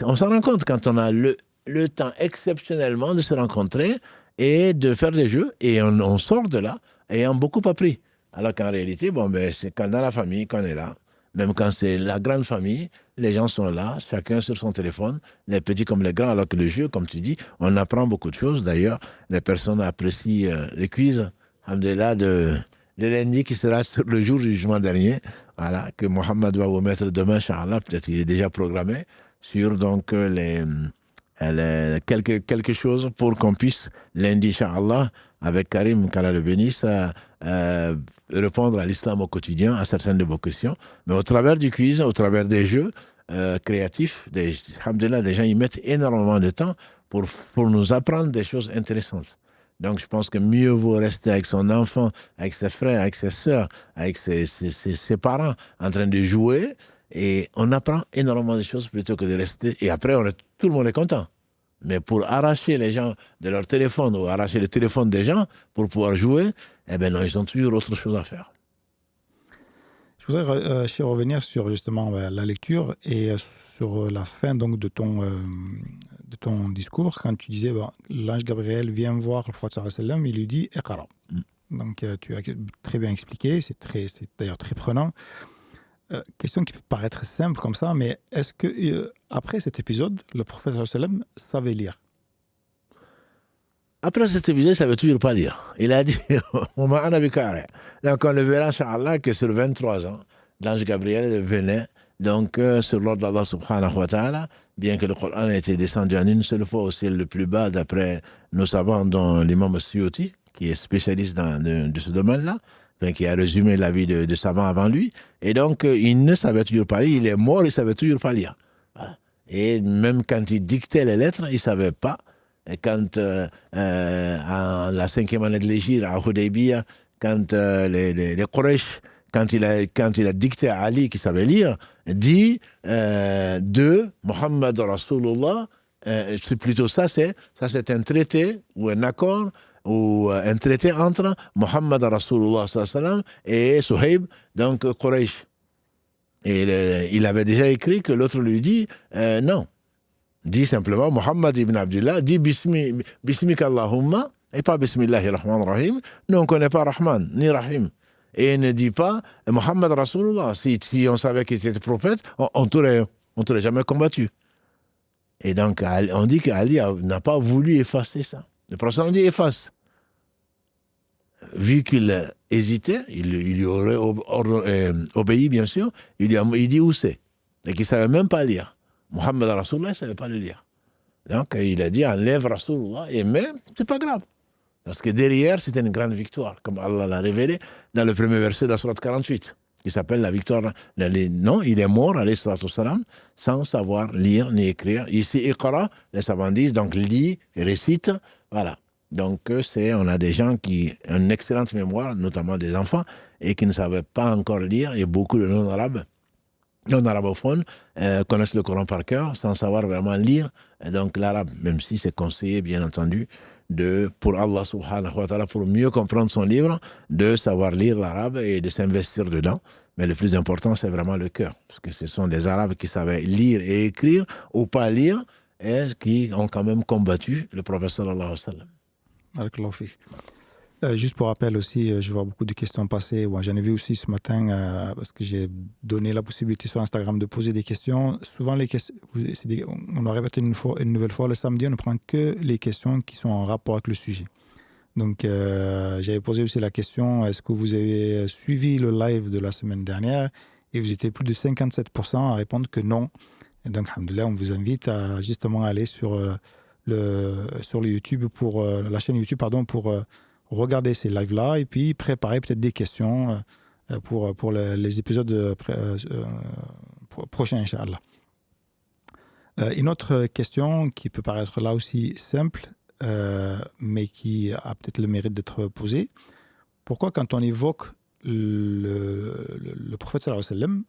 on s'en rend compte quand on a le temps exceptionnellement de se rencontrer et de faire des jeux. Et on sort de là ayant beaucoup appris. Alors qu'en réalité, c'est quand dans la famille qu'on est là. Même quand c'est la grande famille, les gens sont là, chacun sur son téléphone, les petits comme les grands, alors que le jeu, comme tu dis, on apprend beaucoup de choses. D'ailleurs, les personnes apprécient les quiz, alhamdoulilah, de lundi qui sera sur le jour du jugement dernier, voilà, que Mohamed va vous mettre demain, Inch'Allah, peut-être qu'il est déjà programmé, sur donc quelque chose pour qu'on puisse, lundi, Inch'Allah, avec Karim, qu'Allah le bénisse, répondre à l'islam au quotidien, à certaines de vos questions. Mais au travers du quiz, au travers des jeux créatifs, alhamdoulilah, des gens y mettent énormément de temps pour nous apprendre des choses intéressantes. Donc je pense que mieux vaut rester avec son enfant, avec ses frères, avec ses sœurs, avec ses parents, en train de jouer. Et on apprend énormément de choses plutôt que de rester. Et après, tout le monde est content. Mais pour arracher les gens de leur téléphone ou arracher le téléphone des gens pour pouvoir jouer, eh bien non, ils ont toujours autre chose à faire. Je voudrais revenir sur justement la lecture et sur la fin donc, de ton discours, quand tu disais l'ange Gabriel vient voir le prophète sallallahu alayhi wa sallam, il lui dit « Iqra ». Donc tu as très bien expliqué, c'est d'ailleurs très prenant. Question qui peut paraître simple comme ça, mais est-ce que après cet épisode, le prophète sallallahu alayhi wa sallam savait lire? Après cet épisode, il ne savait toujours pas lire. Il a dit « Donc on le verra, Inch'Allah, que sur 23 ans, l'ange Gabriel venait donc sur l'ordre d'Allah subhanahu wa ta'ala, bien que le Coran ait été descendu en une seule fois au ciel le plus bas, d'après nos savants, dont l'imam Suyuti, qui est spécialiste de ce domaine-là, qui a résumé la vie de savants avant lui. Et donc, il ne savait toujours pas lire. Il est mort, il ne savait toujours pas lire. Voilà. Et même quand il dictait les lettres, il ne savait pas. Et quand, en la 5e année de l'Hégire, à Hudaybiyah, quand les Quraysh, quand il a dicté à Ali, qui savait lire, dit de Muhammad Rasulullah, c'est plutôt ça, c'est un traité ou un accord ou un traité entre Muhammad Rasulullah et Suhaib, donc Quraysh. Et il avait déjà écrit que l'autre lui dit non. Dit simplement Muhammad ibn Abdullah, dit Bismika Allahumma, et pas Bismillahir Rahman Rahim. Nous, on ne connaît pas Rahman ni Rahim. Et il ne dit pas Muhammad Rasulullah. Si on savait qu'il était prophète, on t'aurait jamais combattu. Et donc, on dit qu'Ali n'a pas voulu effacer ça. Le prophète dit efface. Vu qu'il hésitait, il lui aurait obéi, bien sûr, il dit où c'est. Et qu'il ne savait même pas lire. Muhammad Rasulullah ne savait pas le lire. Donc, il a dit enlève Rasulullah, et même, c'est pas grave. Parce que derrière, c'était une grande victoire, comme Allah l'a révélé dans le premier verset de la sourate 48, qui s'appelle la victoire. Non, il est mort, alayhi salatu wassalam, sans savoir lire ni écrire. Ici, Iqra, les savants disent, donc lit, récite, voilà. Donc, on a des gens qui ont une excellente mémoire, notamment des enfants, et qui ne savaient pas encore lire, et beaucoup de non-arabophones connaissent le Coran par cœur, sans savoir vraiment lire, donc l'arabe, même si c'est conseillé, bien entendu, pour Allah subhanahu wa ta'ala, pour mieux comprendre son livre, de savoir lire l'arabe et de s'investir dedans. Mais le plus important, c'est vraiment le cœur. Parce que ce sont des Arabes qui savaient lire et écrire, ou pas lire, et qui ont quand même combattu le prophète sallallahu alayhi wa sallam. Juste pour rappel aussi, je vois beaucoup de questions passer. Ouais, j'en ai vu aussi ce matin, parce que j'ai donné la possibilité sur Instagram de poser des questions. Souvent, les questions, on le répète une nouvelle fois, le samedi, on ne prend que les questions qui sont en rapport avec le sujet. Donc, j'avais posé aussi la question, est-ce que vous avez suivi le live de la semaine dernière? Et vous étiez plus de 57% à répondre que non. Et donc, alhamdoulilah, on vous invite à justement aller sur le YouTube, la chaîne YouTube, pour regarder ces lives-là et puis préparer peut-être des questions pour les épisodes prochains, Inch'Allah. Une autre question qui peut paraître là aussi simple, mais qui a peut-être le mérite d'être posée. Pourquoi, quand on évoque le prophète sallallahu alayhi wa sallam,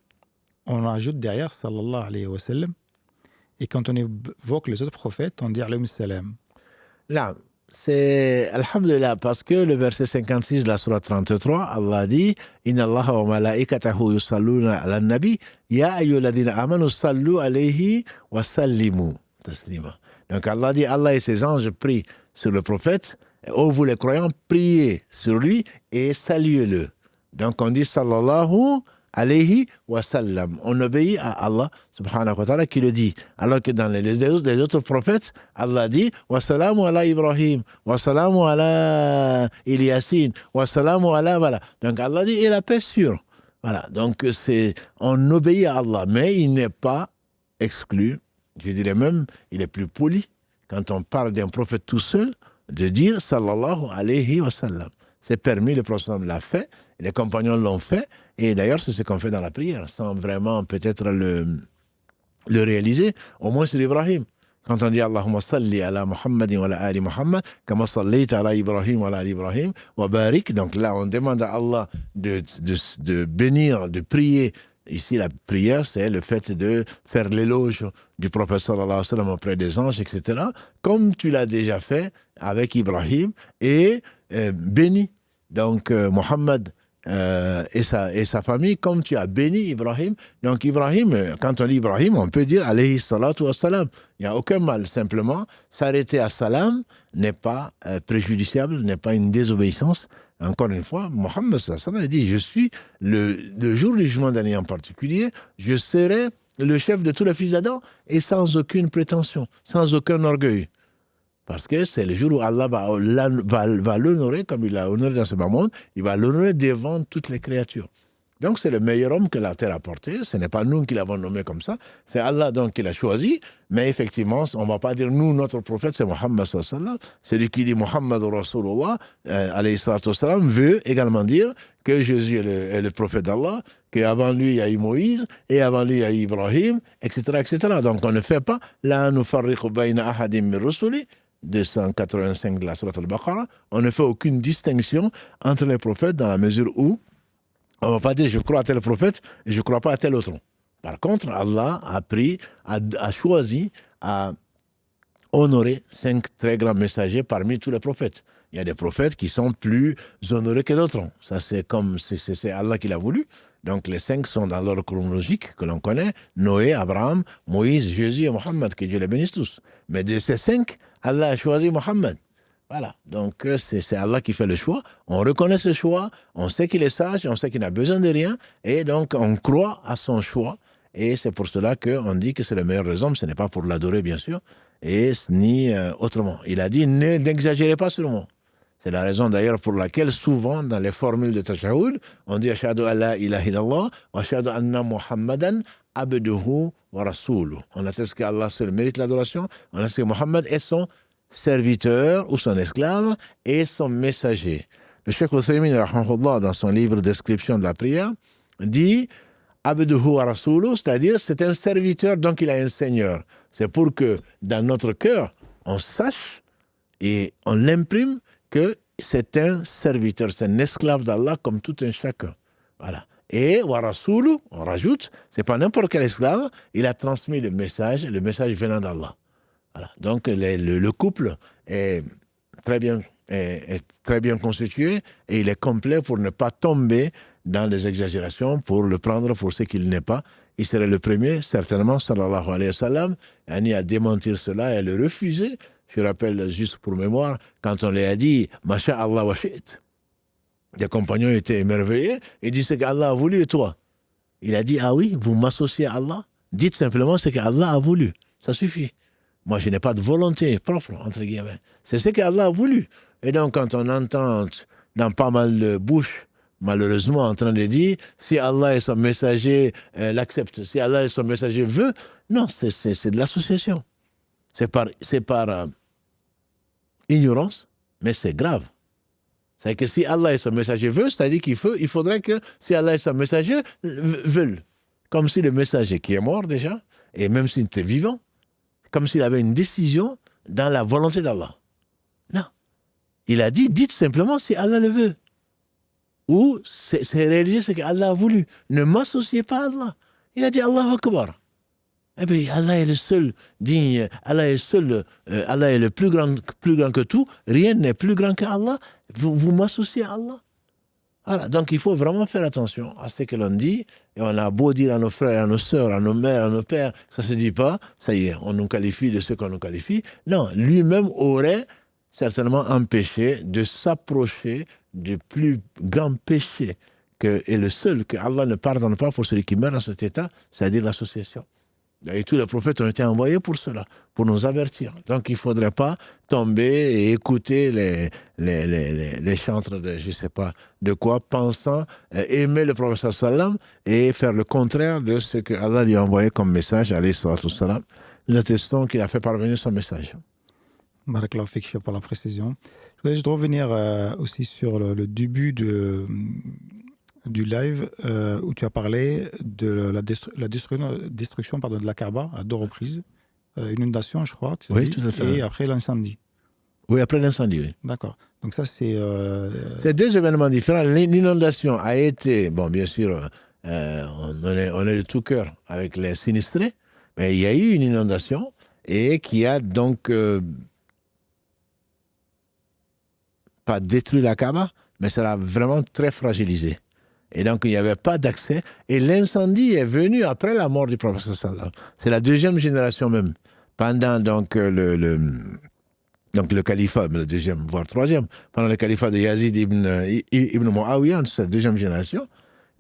on ajoute derrière sallallahu alayhi wa sallam, et quand on évoque les autres prophètes, on dit alayhi salam? Là, c'est Alhamdulillah, parce que le verset 56 de la Sourate 33, Allah dit Inna Allah wa malaikatahu yusalluna ala nabi, ya ayyuhalladhina amanu sallu alayhi wa sallimu taslima. Donc Allah dit Allah et ses anges prient sur le prophète. Oh, vous les croyants, priez sur lui et saluez-le. Donc on dit sallallahu alayhi wa sallam. On obéit à Allah subhanahu wa ta'ala qui le dit. Alors que dans les autres prophètes, Allah dit wa salamu ala Ibrahim, wa salamu ala Ilyasin, wa salamu ala voilà. Donc Allah dit et la paix sûre. Voilà. Donc on obéit à Allah, mais il n'est pas exclu. Je dirais même, il est plus poli quand on parle d'un prophète tout seul de dire sallallahu alayhi wa sallam. C'est permis, le prophète l'a fait, les compagnons l'ont fait, et d'ailleurs c'est ce qu'on fait dans la prière, sans vraiment peut-être le réaliser, au moins sur Ibrahim. Quand on dit Allahumma salli ala Muhammadin wa ala ali Muhammad, kama sallayta ala Ibrahim wa ala ali Ibrahim, wa barik, donc là on demande à Allah de bénir, de prier. Ici, la prière, c'est le fait de faire l'éloge du prophète sallallahu alayhi wa sallam auprès des anges, etc., comme tu l'as déjà fait avec Ibrahim, et béni donc Mohammed et sa famille, comme tu as béni Ibrahim. Donc Ibrahim, quand on dit Ibrahim, on peut dire alayhi salatu wa salam. Il n'y a aucun mal, simplement, s'arrêter à salam n'est pas préjudiciable, n'est pas une désobéissance. Encore une fois, Mohammed sallallahu alayhi wa sallam a dit, je suis le jour du jugement dernier en particulier, je serai le chef de tous les fils d'Adam, et sans aucune prétention, sans aucun orgueil. Parce que c'est le jour où Allah va l'honorer comme il l'a honoré dans ce bas monde, il va l'honorer devant toutes les créatures. Donc c'est le meilleur homme que la terre a porté, ce n'est pas nous qui l'avons nommé comme ça, c'est Allah donc qui l'a choisi, mais effectivement, on ne va pas dire nous, notre prophète, c'est Mohammed sallallahu alayhi wa sallam. Celui qui dit Mohammed Rasulullah, alayhi salatu wa sallam, veut également dire que Jésus est le prophète d'Allah, qu'avant lui il y a eu Moïse, et avant lui il y a eu Ibrahim, etc., etc. Donc on ne fait pas la nufarriqu bayna ahadim min rusuli, 285 de la Sourate al-Baqarah, on ne fait aucune distinction entre les prophètes dans la mesure où on ne va pas dire je crois à tel prophète et je ne crois pas à tel autre. Par contre, Allah a choisi, a honoré 5 très grands messagers parmi tous les prophètes. Il y a des prophètes qui sont plus honorés que d'autres. Ça, c'est Allah qui l'a voulu. Donc les 5 sont dans l'ordre chronologique que l'on connaît. Noé, Abraham, Moïse, Jésus et Mohammed, que Dieu les bénisse tous. Mais de ces 5, Allah a choisi Mohammed. Voilà, donc c'est Allah qui fait le choix. On reconnaît ce choix, on sait qu'il est sage, on sait qu'il n'a besoin de rien, et donc on croit à son choix. Et c'est pour cela qu'on dit que c'est le meilleur des hommes, ce n'est pas pour l'adorer bien sûr, et ni autrement. Il a dit, n'exagérez pas sur moi. C'est la raison d'ailleurs pour laquelle souvent dans les formules de Tashahhud, on dit Ashhadu an la ilaha illallah wa ashhadu anna Muhammadan abduhu wa rasuluh. On atteste qu'Allah seul mérite l'adoration, on atteste que Mohammed est son serviteur ou son esclave et son messager. Le Cheikh Uthaymin, dans son livre Description de la prière, dit Abduhu wa rasuluh, c'est-à-dire c'est un serviteur, donc il a un seigneur. C'est pour que dans notre cœur, on sache et on l'imprime que c'est un serviteur, c'est un esclave d'Allah comme tout un chacun. Voilà. Et wa rasuluh, on rajoute, c'est pas n'importe quel esclave, il a transmis le message venant d'Allah. Voilà. Donc le couple est très bien constitué et il est complet pour ne pas tomber dans les exagérations, pour le prendre pour ce qu'il n'est pas. Il serait le premier, certainement, sallallahu alayhi wa sallam, à démentir cela et à le refuser. Je rappelle juste pour mémoire, quand on lui a dit « Masha'Allah wa shi't », les compagnons étaient émerveillés et disent « C'est qu'Allah a voulu et toi ?» Il a dit « Ah oui, vous m'associez à Allah ?» Dites simplement « C'est qu'Allah a voulu ». Ça suffit. Moi, je n'ai pas de volonté propre, entre guillemets. C'est ce qu'Allah a voulu. Et donc, quand on entend dans pas mal de bouches, malheureusement, en train de dire, si Allah et son messager l'acceptent, si Allah et son messager veut, non, c'est de l'association. C'est par ignorance, mais c'est grave. C'est que si Allah et son messager veulent, c'est-à-dire il faudrait que si Allah et son messager veulent, comme si le messager qui est mort déjà, et même s'il était vivant, comme s'il avait une décision dans la volonté d'Allah. Non. Il a dit, dites simplement si Allah le veut. Ou c'est réalisé ce qu'Allah a voulu. Ne m'associez pas à Allah. Il a dit Allahu Akbar. Eh bien, Allah est le seul digne, Allah est le plus grand que tout. Rien n'est plus grand qu'Allah. Vous m'associez à Allah. Voilà, donc il faut vraiment faire attention à ce que l'on dit. Et on a beau dire à nos frères, à nos sœurs, à nos mères, à nos pères, ça ne se dit pas, ça y est, on nous qualifie de ce qu'on nous qualifie. Non, lui-même aurait certainement empêché de s'approcher du plus grand péché et le seul que Allah ne pardonne pas pour celui qui meurt dans cet état, c'est-à-dire l'association. Et tous les prophètes ont été envoyés pour cela, pour nous avertir. Donc il ne faudrait pas tomber et écouter les chantres de je ne sais pas de quoi, pensant aimer le prophète sallam et faire le contraire de ce que Allah lui a envoyé comme message, alayhi salatu wassalam. Nous attestons qu'il a fait parvenir son message. Barakallahu fik pour la précision. Je voudrais juste revenir aussi sur le début du live où tu as parlé de la destruction de la Kaaba à 2 reprises. Inondation, je crois. Oui, tout à fait. Et après l'incendie. Oui, après l'incendie, oui. D'accord. Donc ça, c'est... C'est 2 événements différents. L'inondation a été... Bon, bien sûr, on est de tout cœur avec les sinistrés, mais il y a eu une inondation et qui a donc... pas détruit la Kaaba, mais ça l'a vraiment très fragilisé. Et donc, il n'y avait pas d'accès. Et l'incendie est venu après la mort du prophète sallallahu. C'est la 2e génération même. Pendant donc le califat, le 2e, voire 3e, pendant le califat de Yazid ibn Muawiyah, c'est la 2e génération.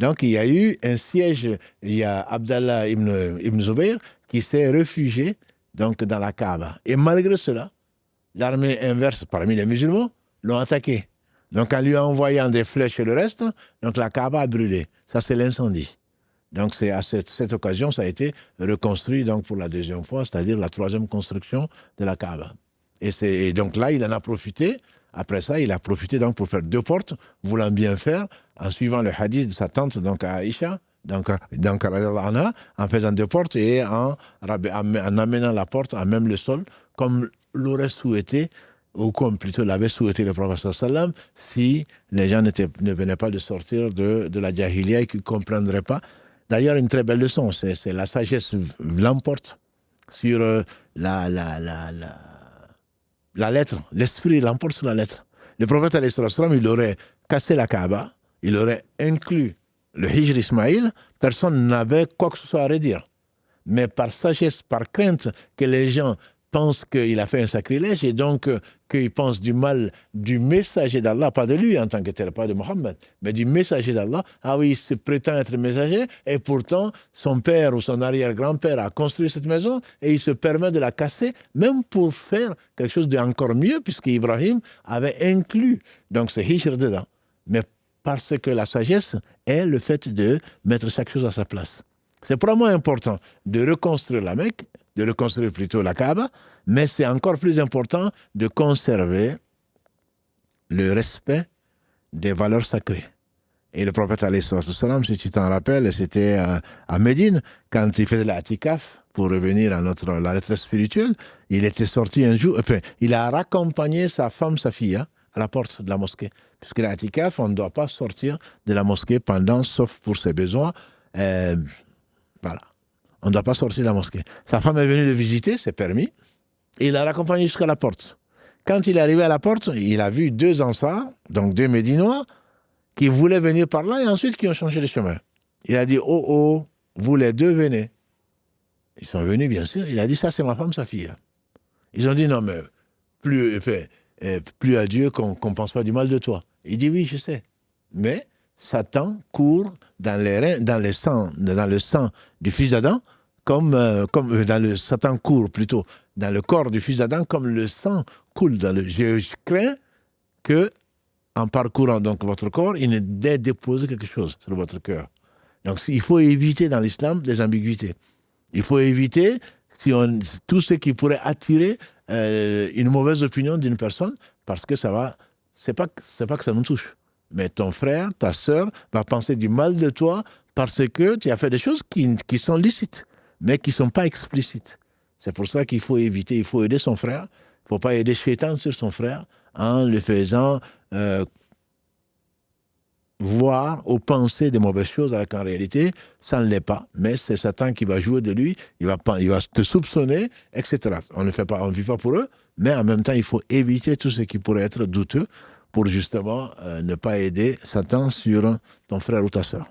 Donc, il y a eu un siège. Il y a Abdallah ibn Zubayr qui s'est réfugié donc, dans la Kaaba. Et malgré cela, l'armée inverse parmi les musulmans l'ont attaqué. Donc, en lui envoyant des flèches et le reste, donc la Kaaba a brûlé. Ça, c'est l'incendie. Donc, c'est à cette occasion, ça a été reconstruit donc, pour la 2e fois, c'est-à-dire la 3e construction de la Kaaba. Et donc là, il en a profité. Après ça, il a profité donc pour faire 2 portes, voulant bien faire, en suivant le hadith de sa tante, donc à Aïcha, donc en faisant 2 portes et en amenant la porte à même le sol, comme l'aurait souhaité ou comme plutôt l'avait souhaité le prophète sallam, si les gens ne venaient pas de sortir de la jahiliya et qu'ils ne comprendraient pas. D'ailleurs, une très belle leçon, c'est la sagesse l'emporte sur la lettre. L'esprit l'emporte sur la lettre. Le prophète alayhi sallam, il aurait cassé la Kaaba, il aurait inclus le Hijr Ismaïl, personne n'avait quoi que ce soit à redire. Mais par sagesse, par crainte que les gens pense qu'il a fait un sacrilège et donc qu'il pense du mal du messager d'Allah, pas de lui en tant que tel, pas de Mohammed, mais du messager d'Allah. Ah oui, il se prétend être messager et pourtant son père ou son arrière-grand-père a construit cette maison et il se permet de la casser, même pour faire quelque chose d'encore mieux, puisque Ibrahim avait inclus donc ce hijr dedans. Mais parce que la sagesse est le fait de mettre chaque chose à sa place. C'est probablement important de reconstruire la Mecque, de reconstruire plutôt la Kaaba, mais c'est encore plus important de conserver le respect des valeurs sacrées. Et le prophète, alayhi salam, si tu t'en rappelles, c'était à Médine, quand il faisait l'atikaf, pour revenir à la retraite spirituelle, il était sorti un jour, enfin, il a raccompagné sa femme, sa fille, à la porte de la mosquée. Puisque l'atikaf, on ne doit pas sortir de la mosquée sauf pour ses besoins. Voilà. On ne doit pas sortir de la mosquée. Sa femme est venue le visiter, c'est permis, et il l'a raccompagné jusqu'à la porte. Quand il est arrivé à la porte, il a vu 2 Ansars, donc 2 Médinois, qui voulaient venir par là et ensuite qui ont changé de chemin. Il a dit, oh, vous les 2 venez. Ils sont venus, bien sûr. Il a dit, ça c'est ma femme, sa fille. Ils ont dit, non, mais plus à Dieu qu'on ne pense pas du mal de toi. Il dit, oui, je sais. Mais Satan court dans le sang du fils d'Adam, Satan court plutôt dans le corps du fils d'Adam, comme le sang coule dans le... Je crains que, en parcourant donc votre corps, il n'ait déposé quelque chose sur votre cœur. Donc, il faut éviter dans l'islam des ambiguïtés. Il faut éviter tout ce qui pourrait attirer une mauvaise opinion d'une personne, parce que ça va... C'est pas que ça nous touche. Mais ton frère, ta sœur va penser du mal de toi parce que tu as fait des choses qui sont licites, mais qui ne sont pas explicites. C'est pour ça qu'il faut éviter, il faut aider son frère. Il ne faut pas aider Shaitan sur son frère en le faisant voir ou penser des mauvaises choses, alors qu'en réalité, ça ne l'est pas. Mais c'est Satan qui va jouer de lui, il va te soupçonner, etc. On ne vit pas pour eux, mais en même temps, il faut éviter tout ce qui pourrait être douteux pour justement ne pas aider Satan sur ton frère ou ta sœur.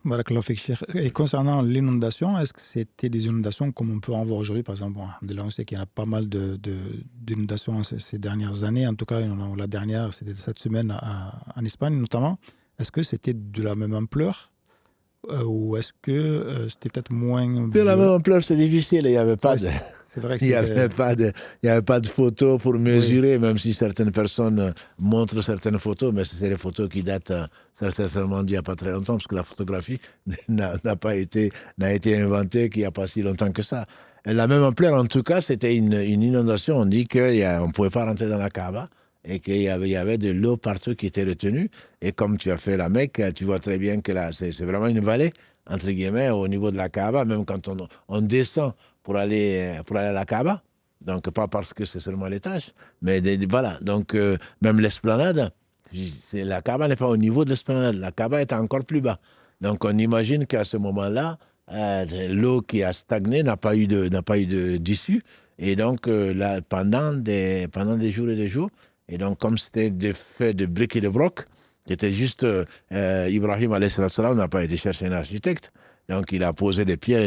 Barakallahu fik, Cheikh. Et concernant l'inondation, est-ce que c'était des inondations comme on peut en voir aujourd'hui? Par exemple, on sait qu'il y a pas mal d'inondations ces dernières années. En tout cas, la dernière, c'était cette semaine en Espagne notamment. Est-ce que c'était de la même ampleur ou est-ce que c'était peut-être moins... De la même ampleur, c'est difficile. Il n'y avait pas de... C'est vrai que il n'y avait pas de photos pour mesurer, oui. Même si certaines personnes montrent certaines photos, mais c'est des photos qui datent certainement d'il n'y a pas très longtemps, parce que la photographie n'a été inventée qu'il n'y a pas si longtemps que ça. Et la même ampleur, en tout cas, c'était une inondation. On dit qu'on ne pouvait pas rentrer dans la Kaaba et qu'il y avait de l'eau partout qui était retenue. Et comme tu as fait la Mecque, tu vois très bien que là, c'est vraiment une vallée, entre guillemets, au niveau de la Kaaba, même quand on descend pour aller à la Kaaba. Donc, pas parce que c'est seulement l'étage, mais voilà. Donc, même l'esplanade, la Kaaba n'est pas au niveau de l'esplanade. La Kaaba est encore plus bas. Donc, on imagine qu'à ce moment-là, l'eau qui a stagné n'a pas eu d'issue. Et donc, là, pendant des jours et des jours, et donc, comme c'était fait de briques et de brocs, c'était juste Ibrahim alayhi salam n'a pas été chercher un architecte. Donc, il a posé des pierres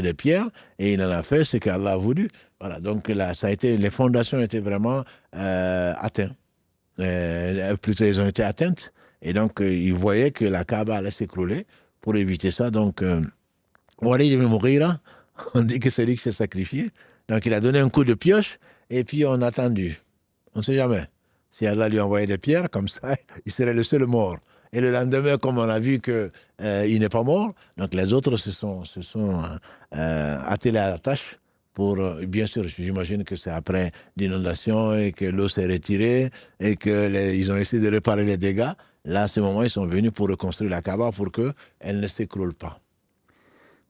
et il en a fait ce qu'Allah a voulu. Voilà. Donc, là, les fondations étaient vraiment atteintes. Plutôt, elles ont été atteintes. Et donc, il voyait que la Kaaba allait s'écrouler. Pour éviter ça, donc, Walid ibn Mughira, on dit que c'est lui qui s'est sacrifié. Donc, il a donné un coup de pioche et puis on a attendu. On ne sait jamais. Si Allah lui envoyait des pierres, comme ça, il serait le seul mort. Et le lendemain, comme on a vu qu'il n'est pas mort, donc les autres se sont attelés à la tâche pour, bien sûr, j'imagine que c'est après l'inondation et que l'eau s'est retirée et qu'ils ont essayé de réparer les dégâts. Là, à ce moment, ils sont venus pour reconstruire la Kaaba pour qu'elle ne s'écroule pas.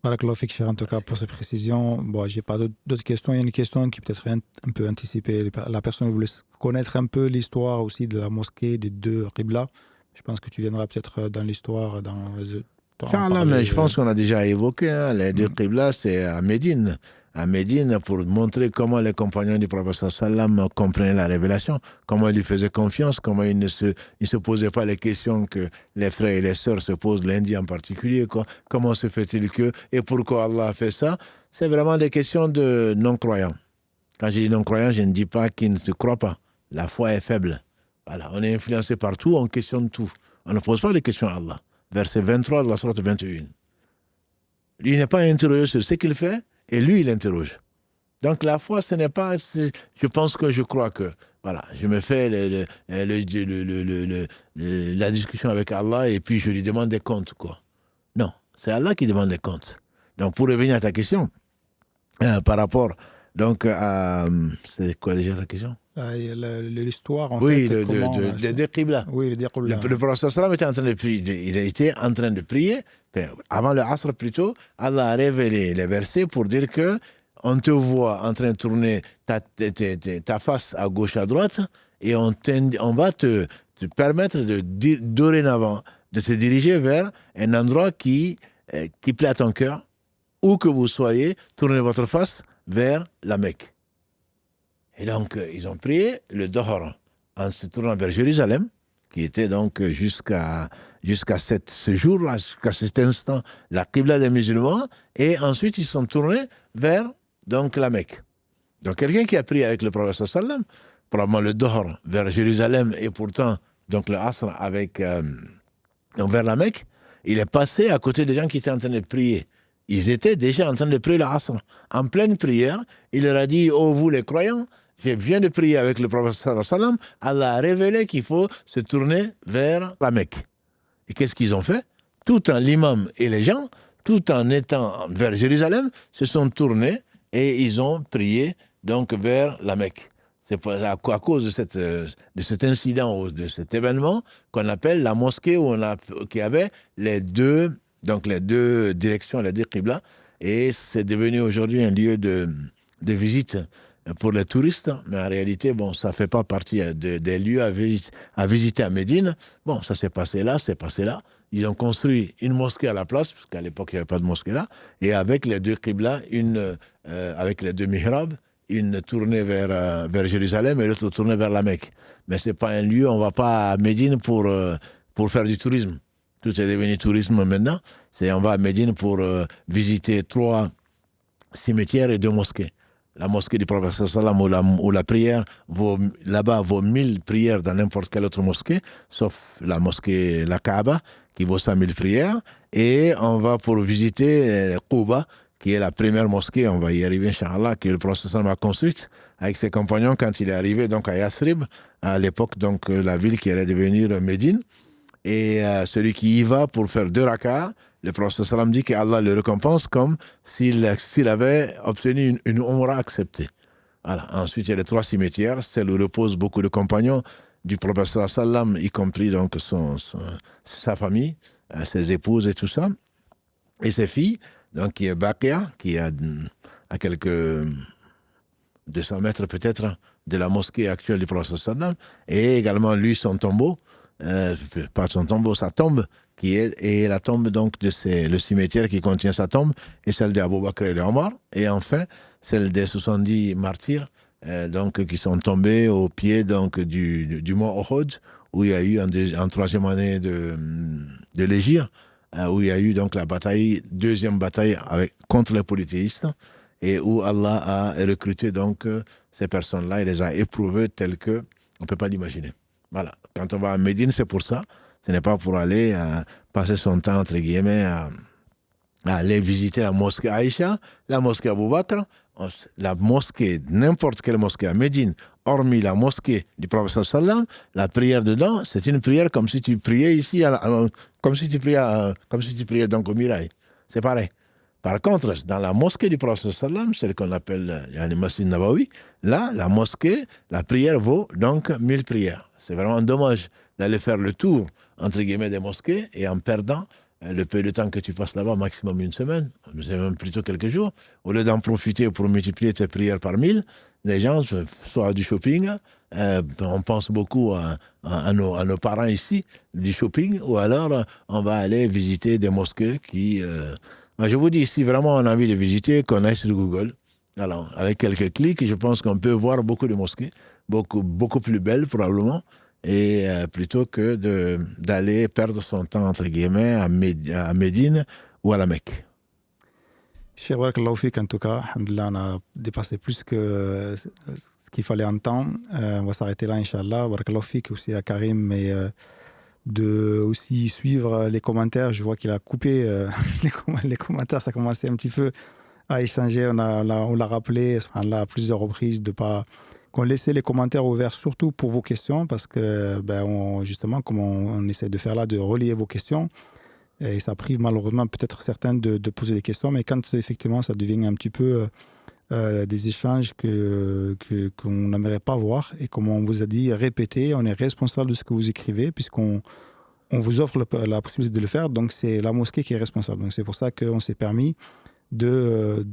Barakallahu fik, Cheikh, en tout cas, pour ces précisions. Bon, je n'ai pas d'autres questions. Il y a une question qui peut-être un peu anticipée. La personne voulait connaître un peu l'histoire aussi de la mosquée des deux Qibla. Je pense que tu viendras peut-être dans l'histoire, mais je pense qu'on a déjà évoqué les deux Qibla, c'est à Médine. À Médine, pour montrer comment les compagnons du prophète sallam comprenaient la révélation, comment ils lui faisaient confiance, comment ils ne se posaient pas les questions que les frères et les sœurs se posent, l'Indien en particulier. Comment se fait-il que, et pourquoi Allah a fait ça? C'est vraiment des questions de non-croyants. Quand je dis non-croyants, je ne dis pas qu'ils ne se croient pas. La foi est faible. Voilà, on est influencé partout, on questionne tout. On ne pose pas de questions à Allah. Verset 23 de la sourate 21. Il n'est pas interrogé sur ce qu'il fait, et lui, il interroge. Donc la foi, ce n'est pas... Je pense que je crois que... Voilà, je me fais la discussion avec Allah, et puis je lui demande des comptes, quoi. Non, c'est Allah qui demande des comptes. Donc pour revenir à ta question, par rapport... Donc, c'est quoi déjà ta question? L'histoire, en fait. Oui, les deux Qibla. Oui, les deux Qibla. Le prophète sallam était en train de prier. Il était en train de prier. Avant le Asr plutôt, Allah a révélé les versets pour dire que on te voit en train de tourner ta face à gauche, à droite, et on va te permettre dorénavant de te diriger vers un endroit qui plaît à ton cœur, où que vous soyez, tournez votre face vers la Mecque. Et donc, ils ont prié le Dohor en se tournant vers Jérusalem, qui était donc jusqu'à ce jour-là, jusqu'à cet instant, la Qibla des musulmans, et ensuite ils sont tournés vers donc, la Mecque. Donc, quelqu'un qui a prié avec le prophète sallam, probablement le Dohor vers Jérusalem, et pourtant, donc le Asr donc vers la Mecque, il est passé à côté des gens qui étaient en train de prier. Ils étaient déjà en train de prier le Asr. En pleine prière, il leur a dit, oh vous les croyants, je viens de prier avec le prophète sallam, Allah a révélé qu'il faut se tourner vers la Mecque. Et qu'est-ce qu'ils ont fait? L'imam et les gens, tout en étant vers Jérusalem, se sont tournés et ils ont prié donc vers la Mecque. C'est à cause de cet incident ou de cet événement qu'on appelle la mosquée qui avait les deux directions, les deux Qibla, et c'est devenu aujourd'hui un lieu de visite pour les touristes, mais en réalité, bon, ça ne fait pas partie des lieux à visiter à Médine. Bon, ça s'est passé là, c'est passé là. Ils ont construit une mosquée à la place, parce qu'à l'époque, il n'y avait pas de mosquée là, et avec les deux qibla, avec les deux mihrabs, une tournée vers Jérusalem et l'autre tournée vers la Mecque. Mais ce n'est pas un lieu, on ne va pas à Médine pour faire du tourisme. Tout est devenu tourisme maintenant. On va à Médine pour visiter 3 cimetières et 2 mosquées. La mosquée du prophète sallam où la prière là-bas vaut 1000 prières dans n'importe quelle autre mosquée, sauf la mosquée, la Kaaba, qui vaut 100 000 prières. Et on va pour visiter Quba, qui est la première mosquée, on va y arriver, Inch'Allah, que le prophète sallam a construite avec ses compagnons quand il est arrivé donc à Yathrib, à l'époque, donc la ville qui allait devenir Médine. Et celui qui y va pour faire 2 rak'ahs, le prophète sallam dit qu'Allah le récompense comme s'il avait obtenu une umrah acceptée. Voilà. Ensuite, il y a les 3 cimetières, celles où reposent beaucoup de compagnons du prophète sallam, y compris donc sa famille, ses épouses et tout ça, et ses filles. Donc, il y a Bakia, qui est à quelques 200 mètres peut-être de la mosquée actuelle du prophète sallam, et également lui, son tombeau, pas son tombeau, sa tombe, et la tombe donc le cimetière qui contient sa tombe, et celle d'Abou Bakr et Omar, et enfin celle des 70 martyrs donc, qui sont tombés au pied donc, du mont Uhud, où il y a eu en 3e année de l'Hégire, où il y a eu donc la bataille, 2e bataille contre les polythéistes, et où Allah a recruté donc ces personnes-là, il les a éprouvées telles qu'on ne peut pas l'imaginer. Voilà. Quand on va à Médine, c'est pour ça. Ce n'est pas pour aller passer son temps, entre guillemets, à aller visiter la mosquée Aïcha, la mosquée Abou Bakr, la mosquée, n'importe quelle mosquée à Médine, hormis la mosquée du prophète sallam, la prière dedans, c'est une prière comme si tu priais ici, comme si tu priais donc au Mirail. C'est pareil. Par contre, dans la mosquée du prophète sallam, celle qu'on appelle le Masjid Nabawi, là, la mosquée, la prière vaut donc 1000 prières. C'est vraiment dommage d'aller faire le tour, entre guillemets, des mosquées et en perdant le peu de temps que tu passes là-bas, maximum 1 semaine, c'est même plutôt quelques jours, au lieu d'en profiter pour multiplier tes prières par 1000, les gens, soit du shopping, on pense beaucoup à nos parents ici, du shopping, ou alors on va aller visiter des mosquées qui... je vous dis, si vraiment on a envie de visiter, qu'on aille sur Google. Alors, avec quelques clics, je pense qu'on peut voir beaucoup de mosquées, beaucoup plus belles probablement, et plutôt que d'aller perdre son temps, entre guillemets, à Médine ou à la Mecque. Cheikh Barakallahu Fik, en tout cas, alhamdoulilah, on a dépassé plus que ce qu'il fallait entendre. On va s'arrêter là, Inch'Allah. Barakallahu Fik aussi à Karim, mais de aussi suivre les commentaires. Je vois qu'il a coupé les commentaires, ça commençait un petit peu à échanger. On l'a rappelé à plusieurs reprises de pas qu'on laissait les commentaires ouverts, surtout pour vos questions, parce que justement, comme on essaie de faire là, de relayer vos questions, et ça prive malheureusement peut-être certains de poser des questions, mais quand effectivement ça devient un petit peu des échanges qu'on n'aimerait pas voir, et comme on vous a dit, répéter, on est responsable de ce que vous écrivez, puisqu'on vous offre la possibilité de le faire, donc c'est la mosquée qui est responsable. Donc c'est pour ça qu'on s'est permis de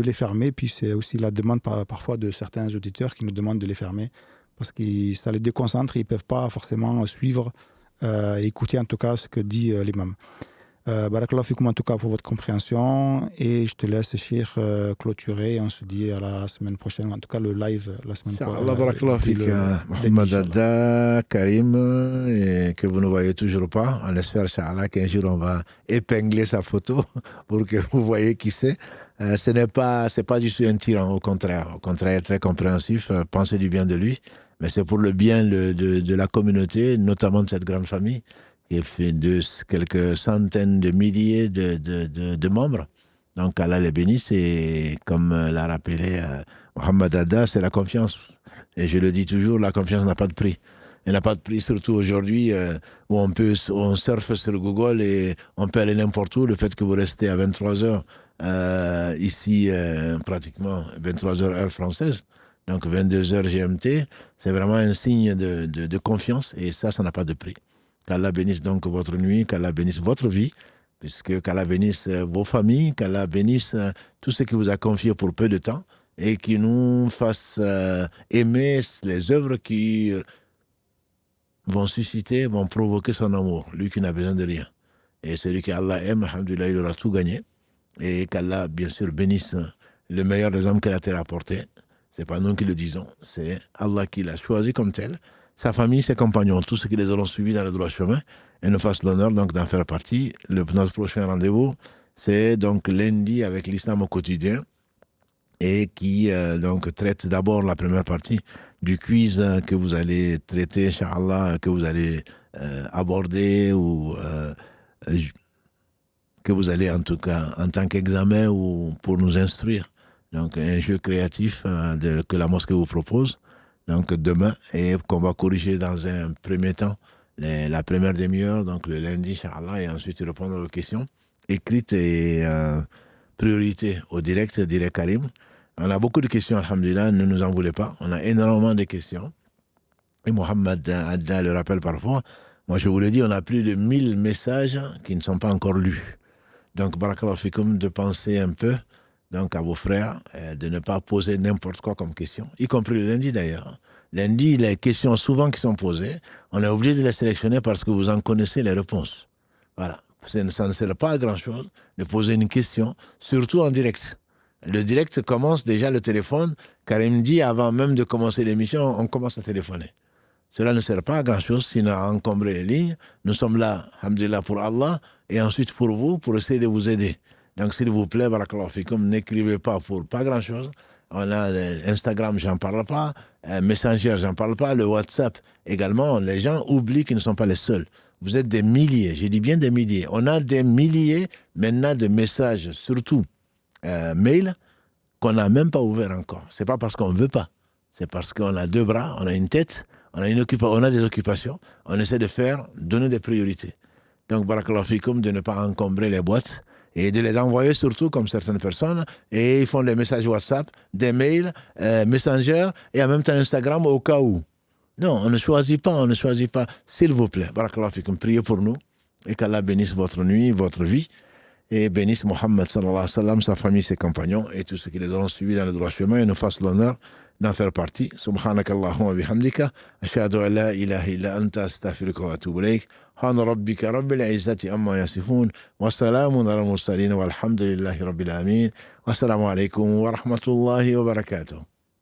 les fermer, puis c'est aussi la demande parfois de certains auditeurs qui nous demandent de les fermer, parce que ça les déconcentre, ils ne peuvent pas forcément suivre, écouter en tout cas ce que dit l'imam. Barakallahu fikoum en tout cas pour votre compréhension, et je te laisse, Cheikh, clôturer. On se dit à la semaine prochaine, en tout cas le live la semaine prochaine. Allah barakallahu fik, Mohamed Adda, Karim, et que vous ne voyez toujours pas. On espère, Inch'Allah, qu'un jour on va épingler sa photo pour que vous voyez qui c'est. Ce n'est pas du tout un tyran, au contraire, très compréhensif, pensez du bien de lui, mais c'est pour le bien de la communauté, notamment de cette grande famille, qui est fait de quelques centaines de milliers de membres. Donc Allah les bénisse, et comme l'a rappelé Mohamed Adda, c'est la confiance. Et je le dis toujours, la confiance n'a pas de prix. Elle n'a pas de prix, surtout aujourd'hui où on surfe sur Google et on peut aller n'importe où. Le fait que vous restez à 23h ici, pratiquement 23h heure française, donc 22h GMT, c'est vraiment un signe de confiance, et ça n'a pas de prix. Qu'Allah bénisse donc votre nuit, qu'Allah bénisse votre vie, puisque qu'Allah bénisse vos familles, qu'Allah bénisse tout ce qui vous a confié pour peu de temps, et qui nous fasse aimer les œuvres qui vont susciter, vont provoquer son amour, lui qui n'a besoin de rien. Et celui qu'Allah aime, alhamdoulilah, il aura tout gagné. Et qu'Allah, bien sûr, bénisse le meilleur des hommes que la terre a porté. Ce n'est pas nous qui le disons, c'est Allah qui l'a choisi comme tel. Sa famille, ses compagnons, tous ceux qui les auront suivis dans le droit chemin, et nous fassent l'honneur donc d'en faire partie. Notre prochain rendez-vous, c'est donc lundi avec l'islam au quotidien, et qui donc traite d'abord la première partie du quiz que vous allez traiter, Inch'Allah, que vous allez aborder ou que vous allez en tout cas en tant qu'examen ou pour nous instruire. Donc un jeu créatif que la mosquée vous propose, donc demain, et qu'on va corriger dans un premier temps, la première demi-heure, donc le lundi, Inch'Allah, et ensuite répondre aux questions écrites et priorité au direct, dirait Karim. On a beaucoup de questions, alhamdulillah, ne nous en voulez pas. On a énormément de questions. Et Mohamed Adna le rappelle parfois. Moi, je vous l'ai dit, on a plus de 1000 messages qui ne sont pas encore lus. Donc, barakallahu fikoum, de penser un peu donc, à vos frères, de ne pas poser n'importe quoi comme question, y compris le lundi d'ailleurs. Lundi, les questions souvent qui sont posées, on est obligé de les sélectionner parce que vous en connaissez les réponses. Voilà. Ça ne sert pas à grand-chose de poser une question, surtout en direct. Le direct commence déjà le téléphone, car il me dit avant même de commencer l'émission, on commence à téléphoner. Cela ne sert pas à grand-chose, sinon à encombrer les lignes. Nous sommes là, alhamdulillah, pour Allah, et ensuite pour vous, pour essayer de vous aider. Donc s'il vous plaît, barakallahu fikoum, n'écrivez pas pour pas grand-chose. On a Instagram, j'en parle pas, Messenger, j'en parle pas, le WhatsApp également. Les gens oublient qu'ils ne sont pas les seuls. Vous êtes des milliers, j'ai dit bien des milliers. On a des milliers maintenant de messages, surtout mail, qu'on n'a même pas ouvert encore. C'est pas parce qu'on ne veut pas. C'est parce qu'on a deux bras, on a une tête, on a des occupations. On essaie de donner des priorités. Donc, barakallahu fikoum, de ne pas encombrer les boîtes et de les envoyer surtout comme certaines personnes. Et ils font des messages WhatsApp, des mails, Messenger et en même temps Instagram au cas où. Non, on ne choisit pas. S'il vous plaît, barakallahu fikoum, priez pour nous et qu'Allah bénisse votre nuit, votre vie. Et bénisse Mohammed sallallahu alayhi wa sallam, sa famille, ses compagnons et tous ceux qui les auront suivis dans le droit chemin et nous fassent l'honneur d'en faire partie. Subhanakallahumma bihamdika, ashhadu an la ilaha illa anta astaghfiruka wa atubu ilayk. Subhana rabbika rabbil izzati amma yasifun wa salamun ala mursalin walhamdulillahi rabbil alamin. Wassalamu alaykum wa rahmatullahi wa barakatuh.